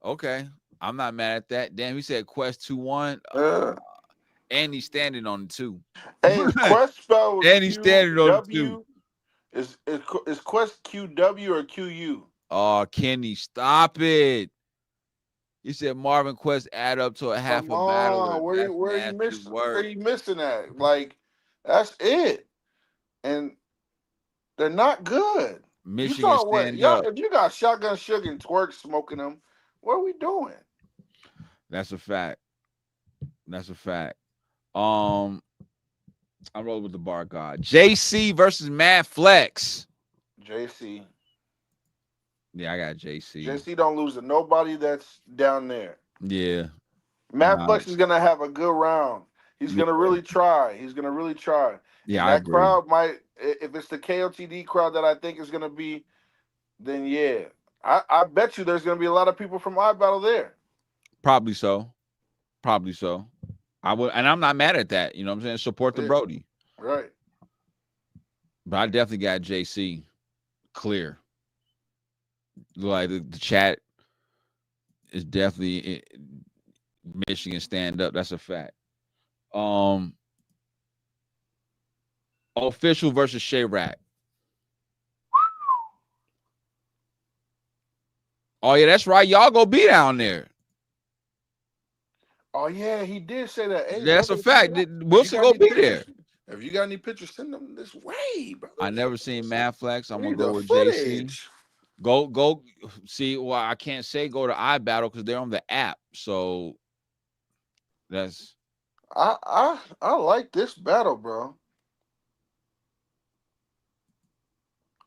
I'm not mad at that. Damn, he said Quest 2-1. And he's standing on the 2. Hey, Quest spelled and he's standing on the 2. Is Quest QW or QU? Oh, Kenny, stop it. You said Marvin Quest add up to a half a battle. Where you missing that? Like, that's it. And they're not good. Michigan stand up. If you got Shotgun Sugar and Twerk smoking them, what are we doing? That's a fact. I rolled with the bar god. JC versus Mad Flex. JC. Yeah, I got JC. JC don't lose to nobody that's down there. Yeah. Matt Flex is gonna have a good round. He's gonna really try. He's gonna really try. Yeah, and I that agree. crowd might, if it's the KOTD crowd that I think is gonna be, then yeah, I bet you there's gonna be a lot of people from iBattle there. Probably so. Probably so. I would, and I'm not mad at that. You know what I'm saying? Support the Brody. Right. But I definitely got JC clear. Like the chat is definitely Michigan stand up. That's a fact. Official versus Shay-Rack. Oh yeah, that's right. Y'all go be down there. Oh yeah, he did say that. Hey, that's brother, a fact. Wilson go be there. If you got any pictures, send them this way, brother. I never seen Mad Flex. I'm gonna go with footage. JC. Go see. Well, I can't say go to iBattle because they're on the app. So that's I like this battle, bro.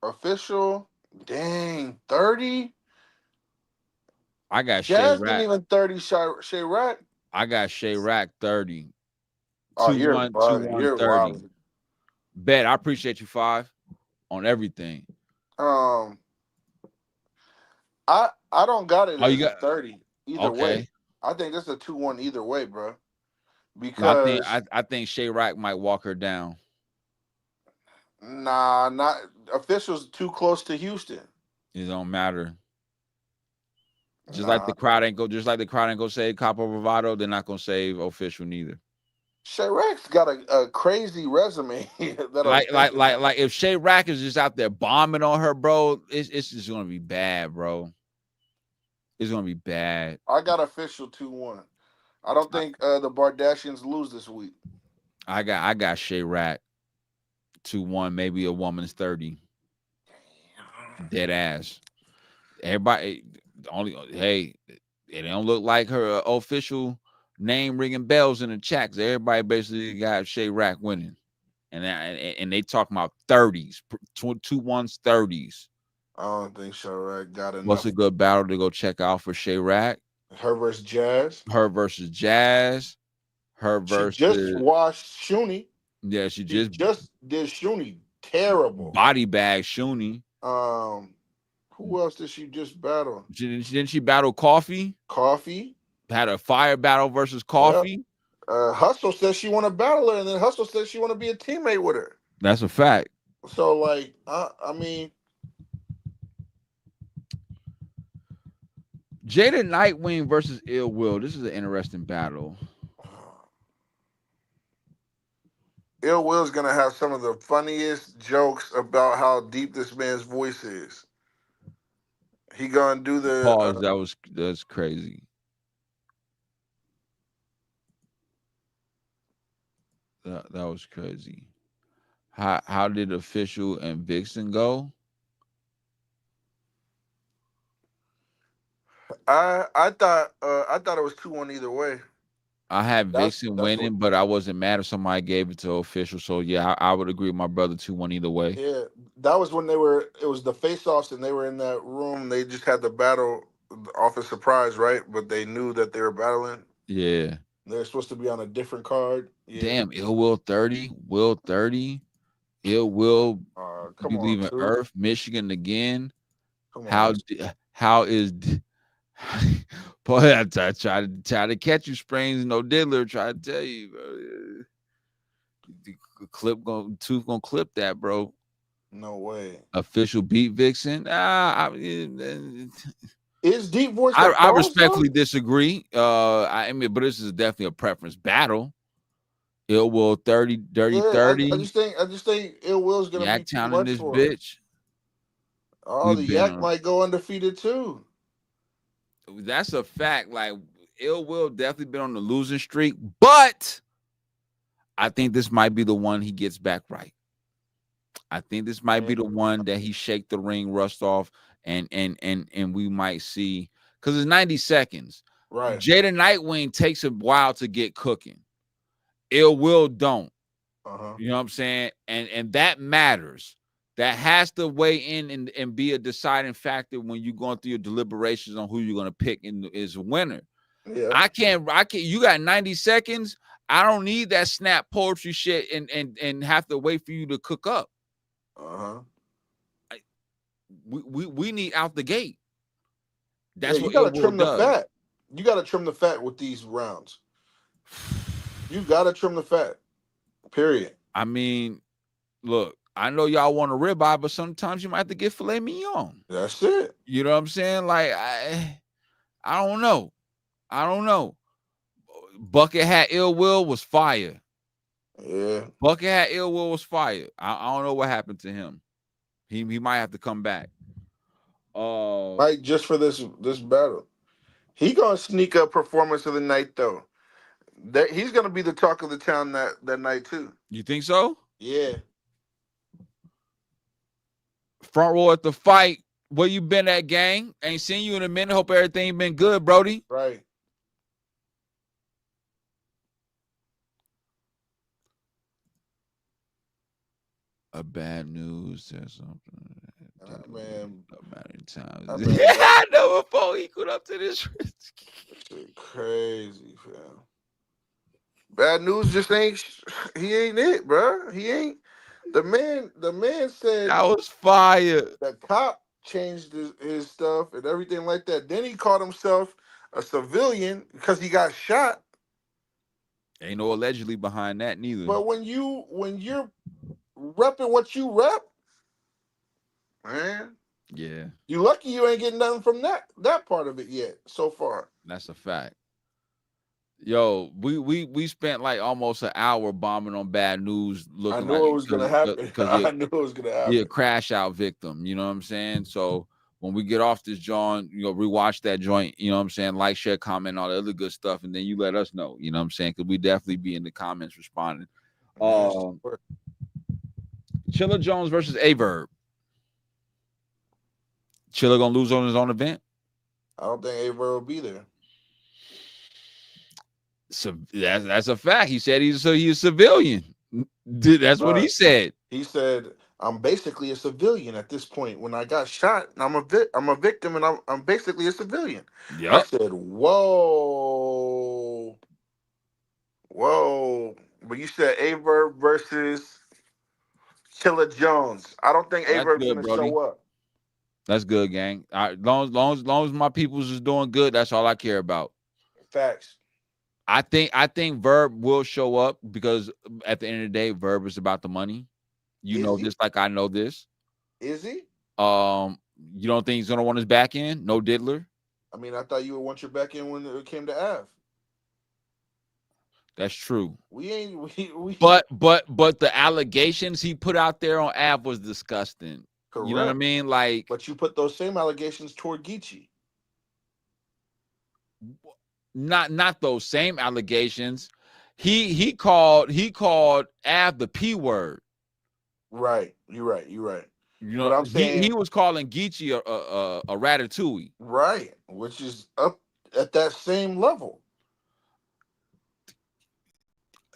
Official, dang, 30. I got Jazz Shay-Rack. didn't even 30 Shay-Rack. I got Shay-Rack 30. Oh, 2-1, you're 2-1, you're 30. wild. Bet I appreciate you 5 on everything. I don't got it. Oh, you as got 30 either way. I think this is a 2-1 either way, bro. Because I think Shay-Rack might walk her down. Nah, not officials too close to Houston. It don't matter. Just like the crowd ain't go save Capo Bravado, they're not gonna save official neither. Shay-Rack's got a crazy resume. like if Shay-Rack is just out there bombing on her, bro, it's just gonna be bad, bro. It's gonna be bad. I got official 2-1. I don't think the Bardashians lose this week. I got Shay-Rack 2-1, maybe a woman's 30. Dead ass. Everybody it don't look like her official name ringing bells in the chat. Everybody basically got Shay-Rack winning, and they talking about 30s, 2-1s, 30s. I don't think Shay-Rack got enough. What's a good battle to go check out for Shay-Rack? Her versus Jazz. Her versus Jazz. Her versus. She just washed Shuni. Yeah, she just did Shuni terrible. Body bag Shuni. Who else did she just battle? Didn't she battle Coffee? Coffee had a fire battle versus Coffee. Yep. Hustle says she want to battle her, and then Hustle says she want to be a teammate with her. That's a fact. So, like, I mean, Jada Nightwing versus Ill Will. This is an interesting battle. Ill Will's gonna have some of the funniest jokes about how deep this man's voice is. He gonna do the pause. That's crazy. That was crazy. How did Official and Vixen go? I thought it was 2-1 either way. I had Vixen winning, but I wasn't mad if somebody gave it to Official. So yeah, I would agree with my brother 2-1 either way. Yeah, that was when it was the face-offs and they were in that room. They just had the battle off a surprise, right? But they knew that they were battling. Yeah. They're supposed to be on a different card. Yeah. Damn, Ill Will 30, Will 30, Ill Will come on, leaving Earth, Michigan again. Come on. How is boy, I try to catch you, Springz, no diddler. Try to tell you, bro. The Tooth gonna clip that, bro. No way. Official beat Vixen. Is Deep Voice? I respectfully disagree. I mean, but this is definitely a preference battle. Ill Will 30. I just think Ill Will's gonna Yak be too Town much in this for bitch. Oh, the Yak might go undefeated too. That's a fact. Like, Ill Will definitely been on the losing streak, but I think this might be the one he gets back right. I think this might be the one that he shake the ring rust off, and we might see, because it's 90 seconds. Right. Jada Nightwing takes a while to get cooking. Ill Will don't. You know what I'm saying? And that matters. that has to weigh in and be a deciding factor when you're going through your deliberations on who you're going to pick is a winner. Yeah. I can't. You got 90 seconds. I don't need that snap poetry shit and have to wait for you to cook up. We need out the gate. That's what you gotta trim does. the fat. You gotta trim the fat with these rounds. You gotta trim the fat. Period. I mean, look, I know y'all want a ribeye, but sometimes you might have to get filet mignon. That's it. You know what I'm saying? Like I don't know. Bucket Hat Ill Will was fire. Yeah. Bucket Hat Ill Will was fire. I don't know what happened to him. He might have to come back. Like just for this battle. He gonna sneak a performance of the night though. He's gonna be the talk of the town that night too. You think so? Yeah. Front row at the fight. Where you been at, gang? Ain't seen you in a minute. Hope everything been good, Brody. Right. A bad news or something. Man. I know before he got up to this. Shit crazy, fam. Bad news just ain't. He ain't it, bro. He ain't. The man said I was fired. The cop changed his stuff and everything like that. Then he called himself a civilian because he got shot. Ain't no allegedly behind that neither. But when you're repping what you rep, man, yeah, you lucky you ain't getting nothing from that part of it yet so far. That's a fact. Yo, we spent like almost an hour bombing on bad news. I knew it was gonna happen. I knew it was gonna happen. He a crash out victim. You know what I'm saying? So when we get off this joint, rewatch that joint. You know what I'm saying? Like, share, comment, all the other good stuff, and then you let us know. You know what I'm saying? Because we definitely be in the comments responding. Chilla Jones versus Averb. Chilla gonna lose on his own event? I don't think Averb will be there. So that's a fact. He said he's a civilian. That's what he said. He said, "I'm basically a civilian at this point. When I got shot, I'm a victim, and I'm basically a civilian." Yep. I said, "Whoa." But you said Averb versus Chilla Jones. I don't think Averb's gonna show up. That's good, gang. All right, long as my peoples is doing good, that's all I care about. Facts. I think Verb will show up because at the end of the day, Verb is about the money. You know this like I know this. Is he? You don't think he's gonna want his back end? No diddler. I mean, I thought you would want your back end when it came to Av. That's true. We But the allegations he put out there on Av was disgusting. Correct. You know what I mean? Like, but you put those same allegations toward Geechee. Not those same allegations. He called Av the P word. Right. You're right. You know what I'm saying? He was calling Geechee a ratatouille. Right. Which is up at that same level.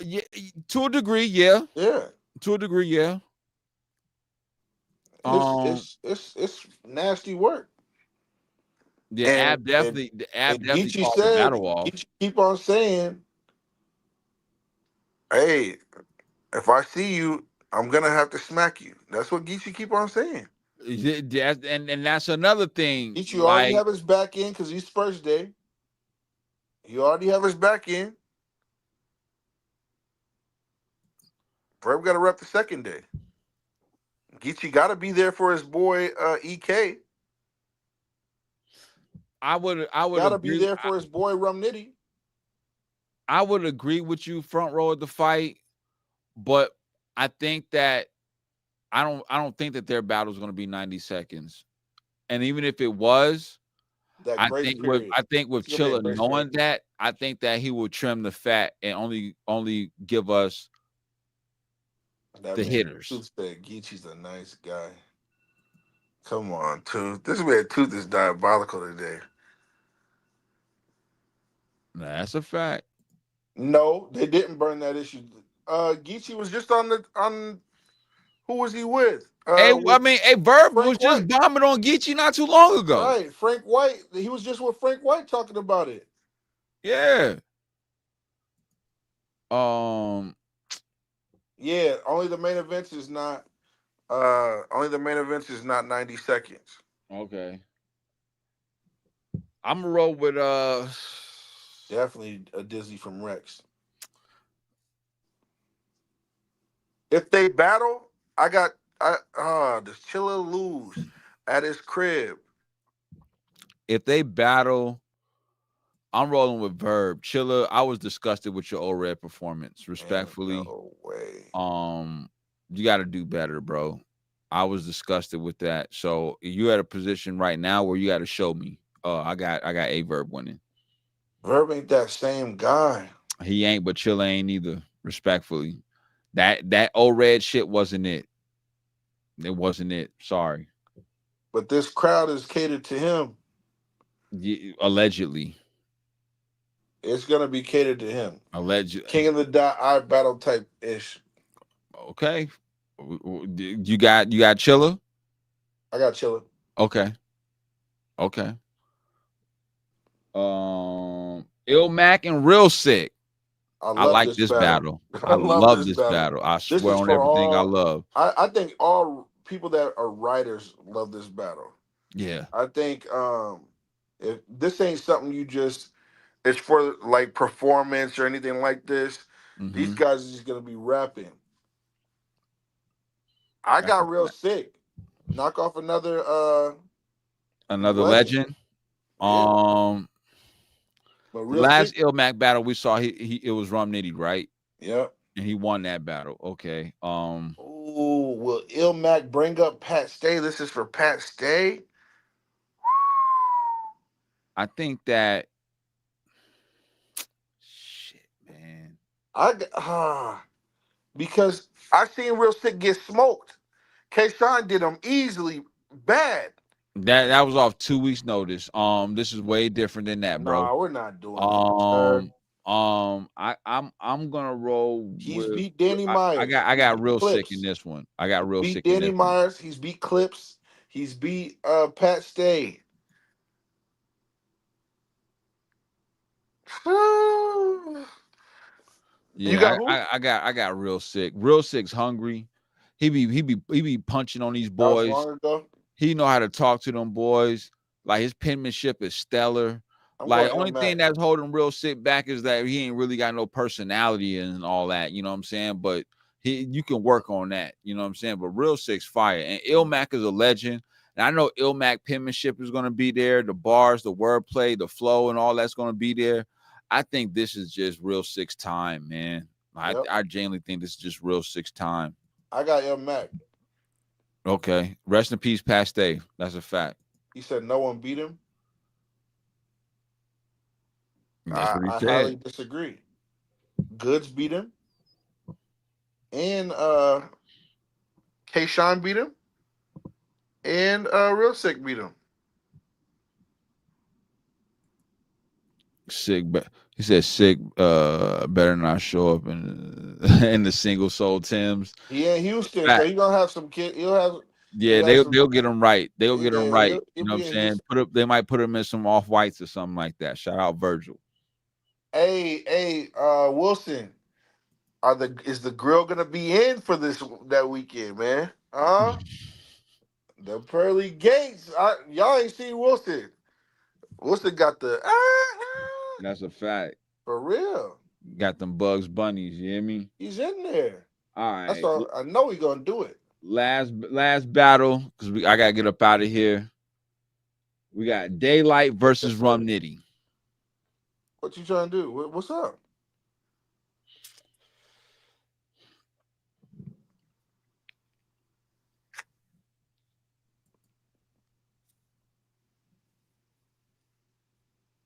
Yeah, to a degree, yeah. Yeah. To a degree, yeah. It's nasty work. Yeah, Ab definitely Geechee called said, the battle off. Geechee keep on saying, "Hey, if I see you, I'm gonna have to smack you." That's what Geechee keep on saying. Yeah, and that's another thing. Geechee already have his back in because he's first day. You already have his back in. Verb got to rep the second day. Geechee got to be there for his boy EK. I would gotta be there for his boy Rum Nitty. I would agree with you, front row of the fight, but I think that I don't think that their battle is going to be 90 seconds, and even if it was, I think with Chilla knowing that, I think that he will trim the fat and only give us the hitters. Tooth said Geechee's a nice guy. Come on, Tooth. This man Tooth is diabolical today. That's a fact. No, they didn't burn that issue. Geechee was just on who was he with? Hey, I mean, hey, Verb Frank was just White. bombing on Geechee not too long ago. Right, Frank White. He was just with Frank White talking about it. Yeah. Yeah, only the main events is not 90 seconds. Okay. I'm gonna roll with Definitely a Dizzy from Rex. If they battle, does Chilla lose at his crib? If they battle, I'm rolling with Verb. Chilla, I was disgusted with your ORED performance. Respectfully. No way. You got to do better, bro. I was disgusted with that. So you at a position right now where you got to show me. I got a Verb winning. Verb ain't that same guy. He ain't, but Chilla ain't either. Respectfully, that ORED shit wasn't it. It wasn't it. Sorry. But this crowd is catered to him. Allegedly. It's gonna be catered to him. Allegedly. King of the Dot, eye battle type ish. Okay. You got Chilla? I got Chilla. Okay. Ilmac and Real Sick. I like this battle. I love this battle. I swear on everything I love. I think all people that are writers love this battle. Yeah. I think if this ain't something it's for like performance or anything like this, these guys are just gonna be rapping. I got Real Sick. Knock off another legend. Yeah. The last Ilmac battle we saw, it was Rum Nitty, right? Yep. And he won that battle. Okay. Ooh, will Ilmac bring up Pat Stay? This is for Pat Stay. I think that shit, man. Because I seen Real Sick get smoked. K-Shine did him easily bad. That was off 2 weeks' notice. This is way different than that, bro. Nah, we're not doing that. I'm gonna roll. He's beat Danny Myers. I got Real Sick in this one. I got Real Sick. Beat Danny Myers. He's beat Clips. He's beat Pat Stay. Yeah, you got who? I got Real Sick. Real Sick's hungry. He be punching on these boys. That was long ago. He know how to talk to them boys. Like his penmanship is stellar. Like only thing that's holding Real Sick back is that he ain't really got no personality and all that. You know what I'm saying? But you can work on that. You know what I'm saying? But Real Sick's fire. And Ilmac is a legend. And I know Ilmac penmanship is gonna be there. The bars, the wordplay, the flow, and all that's gonna be there. I think this is just Real Sick's time, man. I genuinely think this is just Real Sick's time. I got Ilmac. Okay. Rest in peace, Pat Stay. That's a fact. He said no one beat him. That's what he said. I highly disagree. Goods beat him. And K-Shine beat him. And Real Sick beat him. Sick, but he said Sick better not show up in the single soul Timbs. Yeah, Houston. So he's gonna have some kid. They'll get him right. They'll get him right. You know what I'm saying? They might put him in some off whites or something like that. Shout out Virgil. Hey, Wilson. Is the grill gonna be in for that weekend, man? The pearly gates. Y'all ain't seen Wilson. Wilson got the That's a fact. For real. Got them Bugs Bunnies, you hear me? He's in there. All right. That's all. I know he's gonna do it. Last battle, because I gotta get up out of here. We got Daylight versus Rum Nitty. What you trying to do? What's up?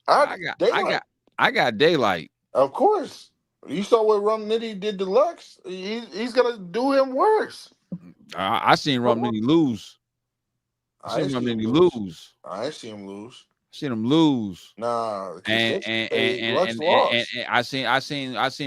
I got Daylight. Of course. You saw what Rum Nitty did to Lux. He's gonna do him worse. I seen Rum Nitty lose. I ain't seen him lose. I ain't seen him lose. Seen him lose. Nah, and I seen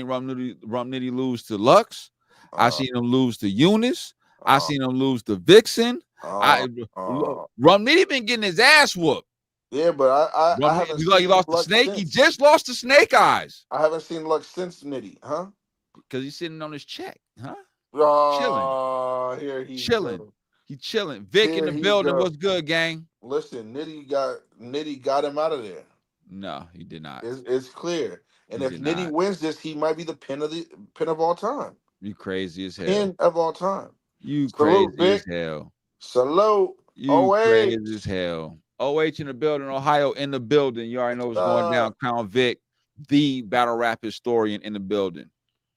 Rum Nitty lose to Lux. I seen him lose to Eunice. I seen him lose to Vixen. Rum Nitty been getting his ass whooped. Yeah, but I haven't seen he lost to Snake. He just lost to Snake Eyes. I haven't seen Luck since Nitty, huh? Because he's sitting on his check, huh? Chilling. Here he's chilling. He's chilling. Vic in the building. What's good, gang? Listen, Nitty got him out of there. No, he did not. It's clear. And if Nitty wins this, he might be the pin of all time. You crazy as hell. Pin of all time. You crazy as hell. Salute. You crazy as hell. OH in the building, Ohio in the building. You already know what's going down. Crown Vic, the battle rap historian in the building.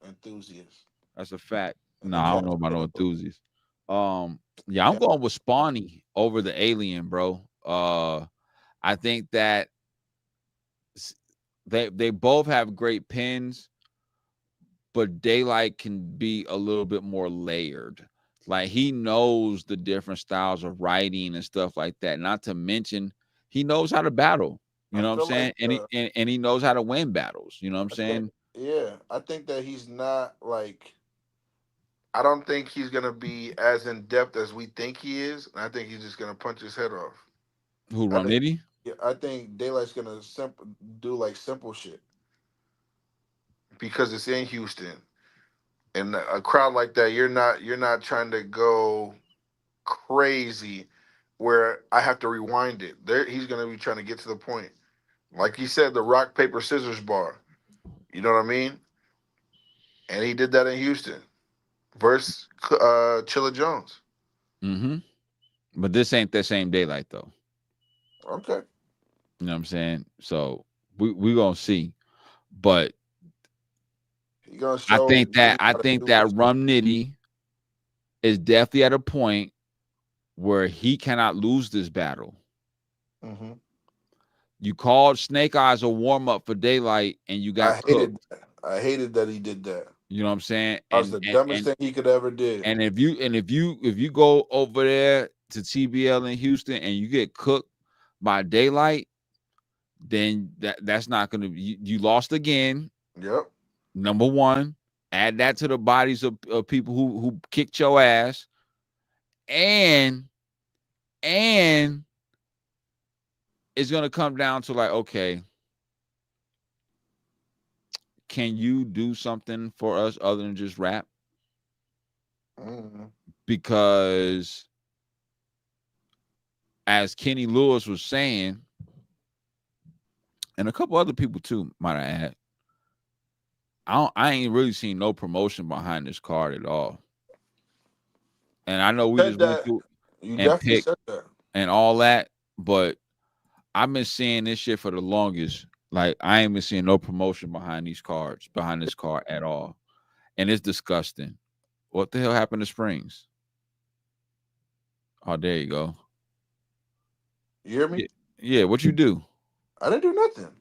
Enthusiast. That's a fact. No, I don't know about no enthusiast. Yeah, I'm going with Spawny over the Alien, bro. I think that they both have great pins, but Daylight can be a little bit more layered. Like, he knows the different styles of writing and stuff like that. Not to mention, he knows how to battle. You know what I'm saying? Like, and he knows how to win battles. You know what I'm saying? I think that he's not like. I don't think he's gonna be as in depth as we think he is. And I think he's just gonna punch his head off. Who, Rum Nitty? Yeah, I think Daylight's gonna do like simple shit because it's in Houston. And a crowd like that, you're not trying to go crazy where I have to rewind it. He's going to be trying to get to the point. Like he said, the rock, paper, scissors bar. You know what I mean? And he did that in Houston versus Chilla Jones. Mm-hmm. But this ain't that same Daylight, though. Okay. You know what I'm saying? So we going to see. But I think that Rum Nitty is definitely at a point where he cannot lose this battle. Mm-hmm. You called Snake Eyes a warm up for Daylight, and you got cooked. I hated that he did that. You know what I'm saying? That was the dumbest thing he could ever did. And if you go over there to TBL in Houston and you get cooked by Daylight, then that's not gonna be. You lost again. Yep. Number one, add that to the bodies of people who kicked your ass, and it's gonna come down to like, okay, can you do something for us other than just rap? Mm-hmm. Because as Kenny Lewis was saying, and a couple other people too, might I add, I ain't really seen no promotion behind this card at all. And I know we just went through and picked and all that, but I've been seeing this shit for the longest. Like, I ain't been seeing no promotion behind these cards, behind this card at all. And it's disgusting. What the hell happened to Springz? Oh, there you go. You hear me? Yeah, what you do? I didn't do nothing.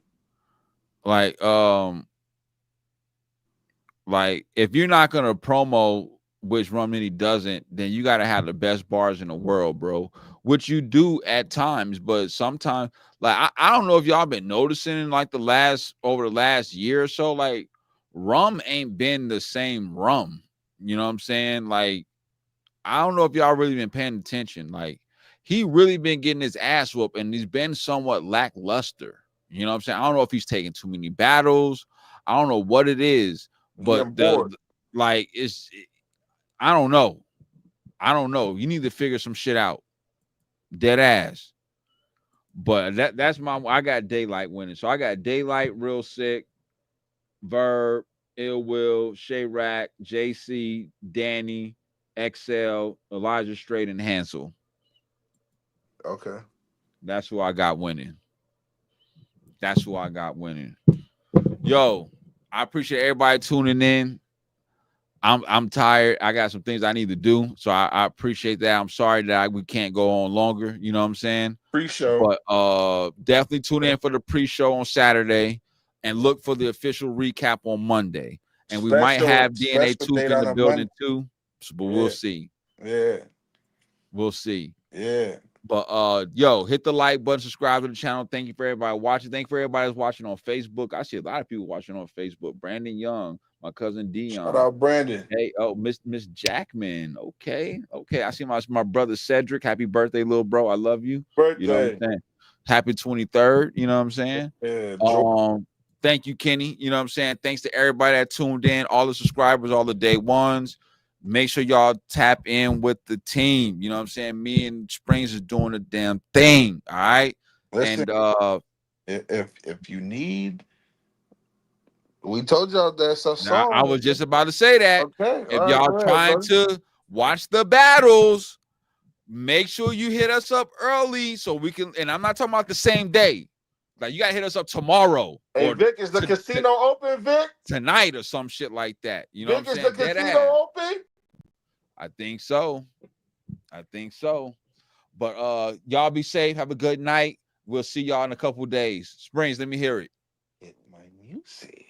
Like, if you're not gonna promo, which Rum Nitty doesn't, then you gotta have the best bars in the world, bro. Which you do at times, but sometimes, like, I don't know if y'all been noticing like over the last year or so, like, Rum ain't been the same Rum. You know what I'm saying? Like, I don't know if y'all really been paying attention. Like, he really been getting his ass whooped, and he's been somewhat lackluster. You know what I'm saying? I don't know if he's taking too many battles. I don't know what it is, but I don't know. I don't know. You need to figure some shit out. Dead ass. But that's I got Daylight winning. So I got Daylight, Real Sick, Verb, Ill Will, Shay Rack, JC, Danny, XL, Elijah Strait, and Hansel. Okay. That's who I got winning. Yo, I appreciate everybody tuning in. I'm tired. I got some things I need to do, so I appreciate that. I'm sorry that we can't go on longer. You know what I'm saying? Pre-show. But definitely tune in for the pre-show on Saturday, and look for the official recap on Monday. And we might have DNA Tooth in the building too, but we'll see. Yeah, we'll see. Yeah. But yo, hit the like button, subscribe to the channel. Thank you for everybody watching. Thank you for everybody that's watching on Facebook. I see a lot of people watching on Facebook. Brandon Young, My cousin Dion. Shout out Brandon. Hey, Miss Jackman. Okay. I see my brother Cedric. Happy birthday, little bro. I love you. Birthday. You know what I'm saying? Happy 23rd. You know what I'm saying? Yeah, thank you, Kenny. You know what I'm saying? Thanks to everybody that tuned in, all the subscribers, all the day ones. Make sure y'all tap in with the team. You know what I'm saying? Me and Springz is doing the damn thing. All right. Listen, And if you need, we told y'all that's a song. I was just about to say that. Okay. If y'all trying to watch the battles, make sure you hit us up early so we can. And I'm not talking about the same day. Like, you gotta hit us up tomorrow. Hey, Vic, is the casino open, Vic? Tonight or some shit like that. You know Vic, what I'm saying? is the casino open? I think so. But y'all be safe. Have a good night. We'll see y'all in a couple days. Springz, let me hear it. Hit my music.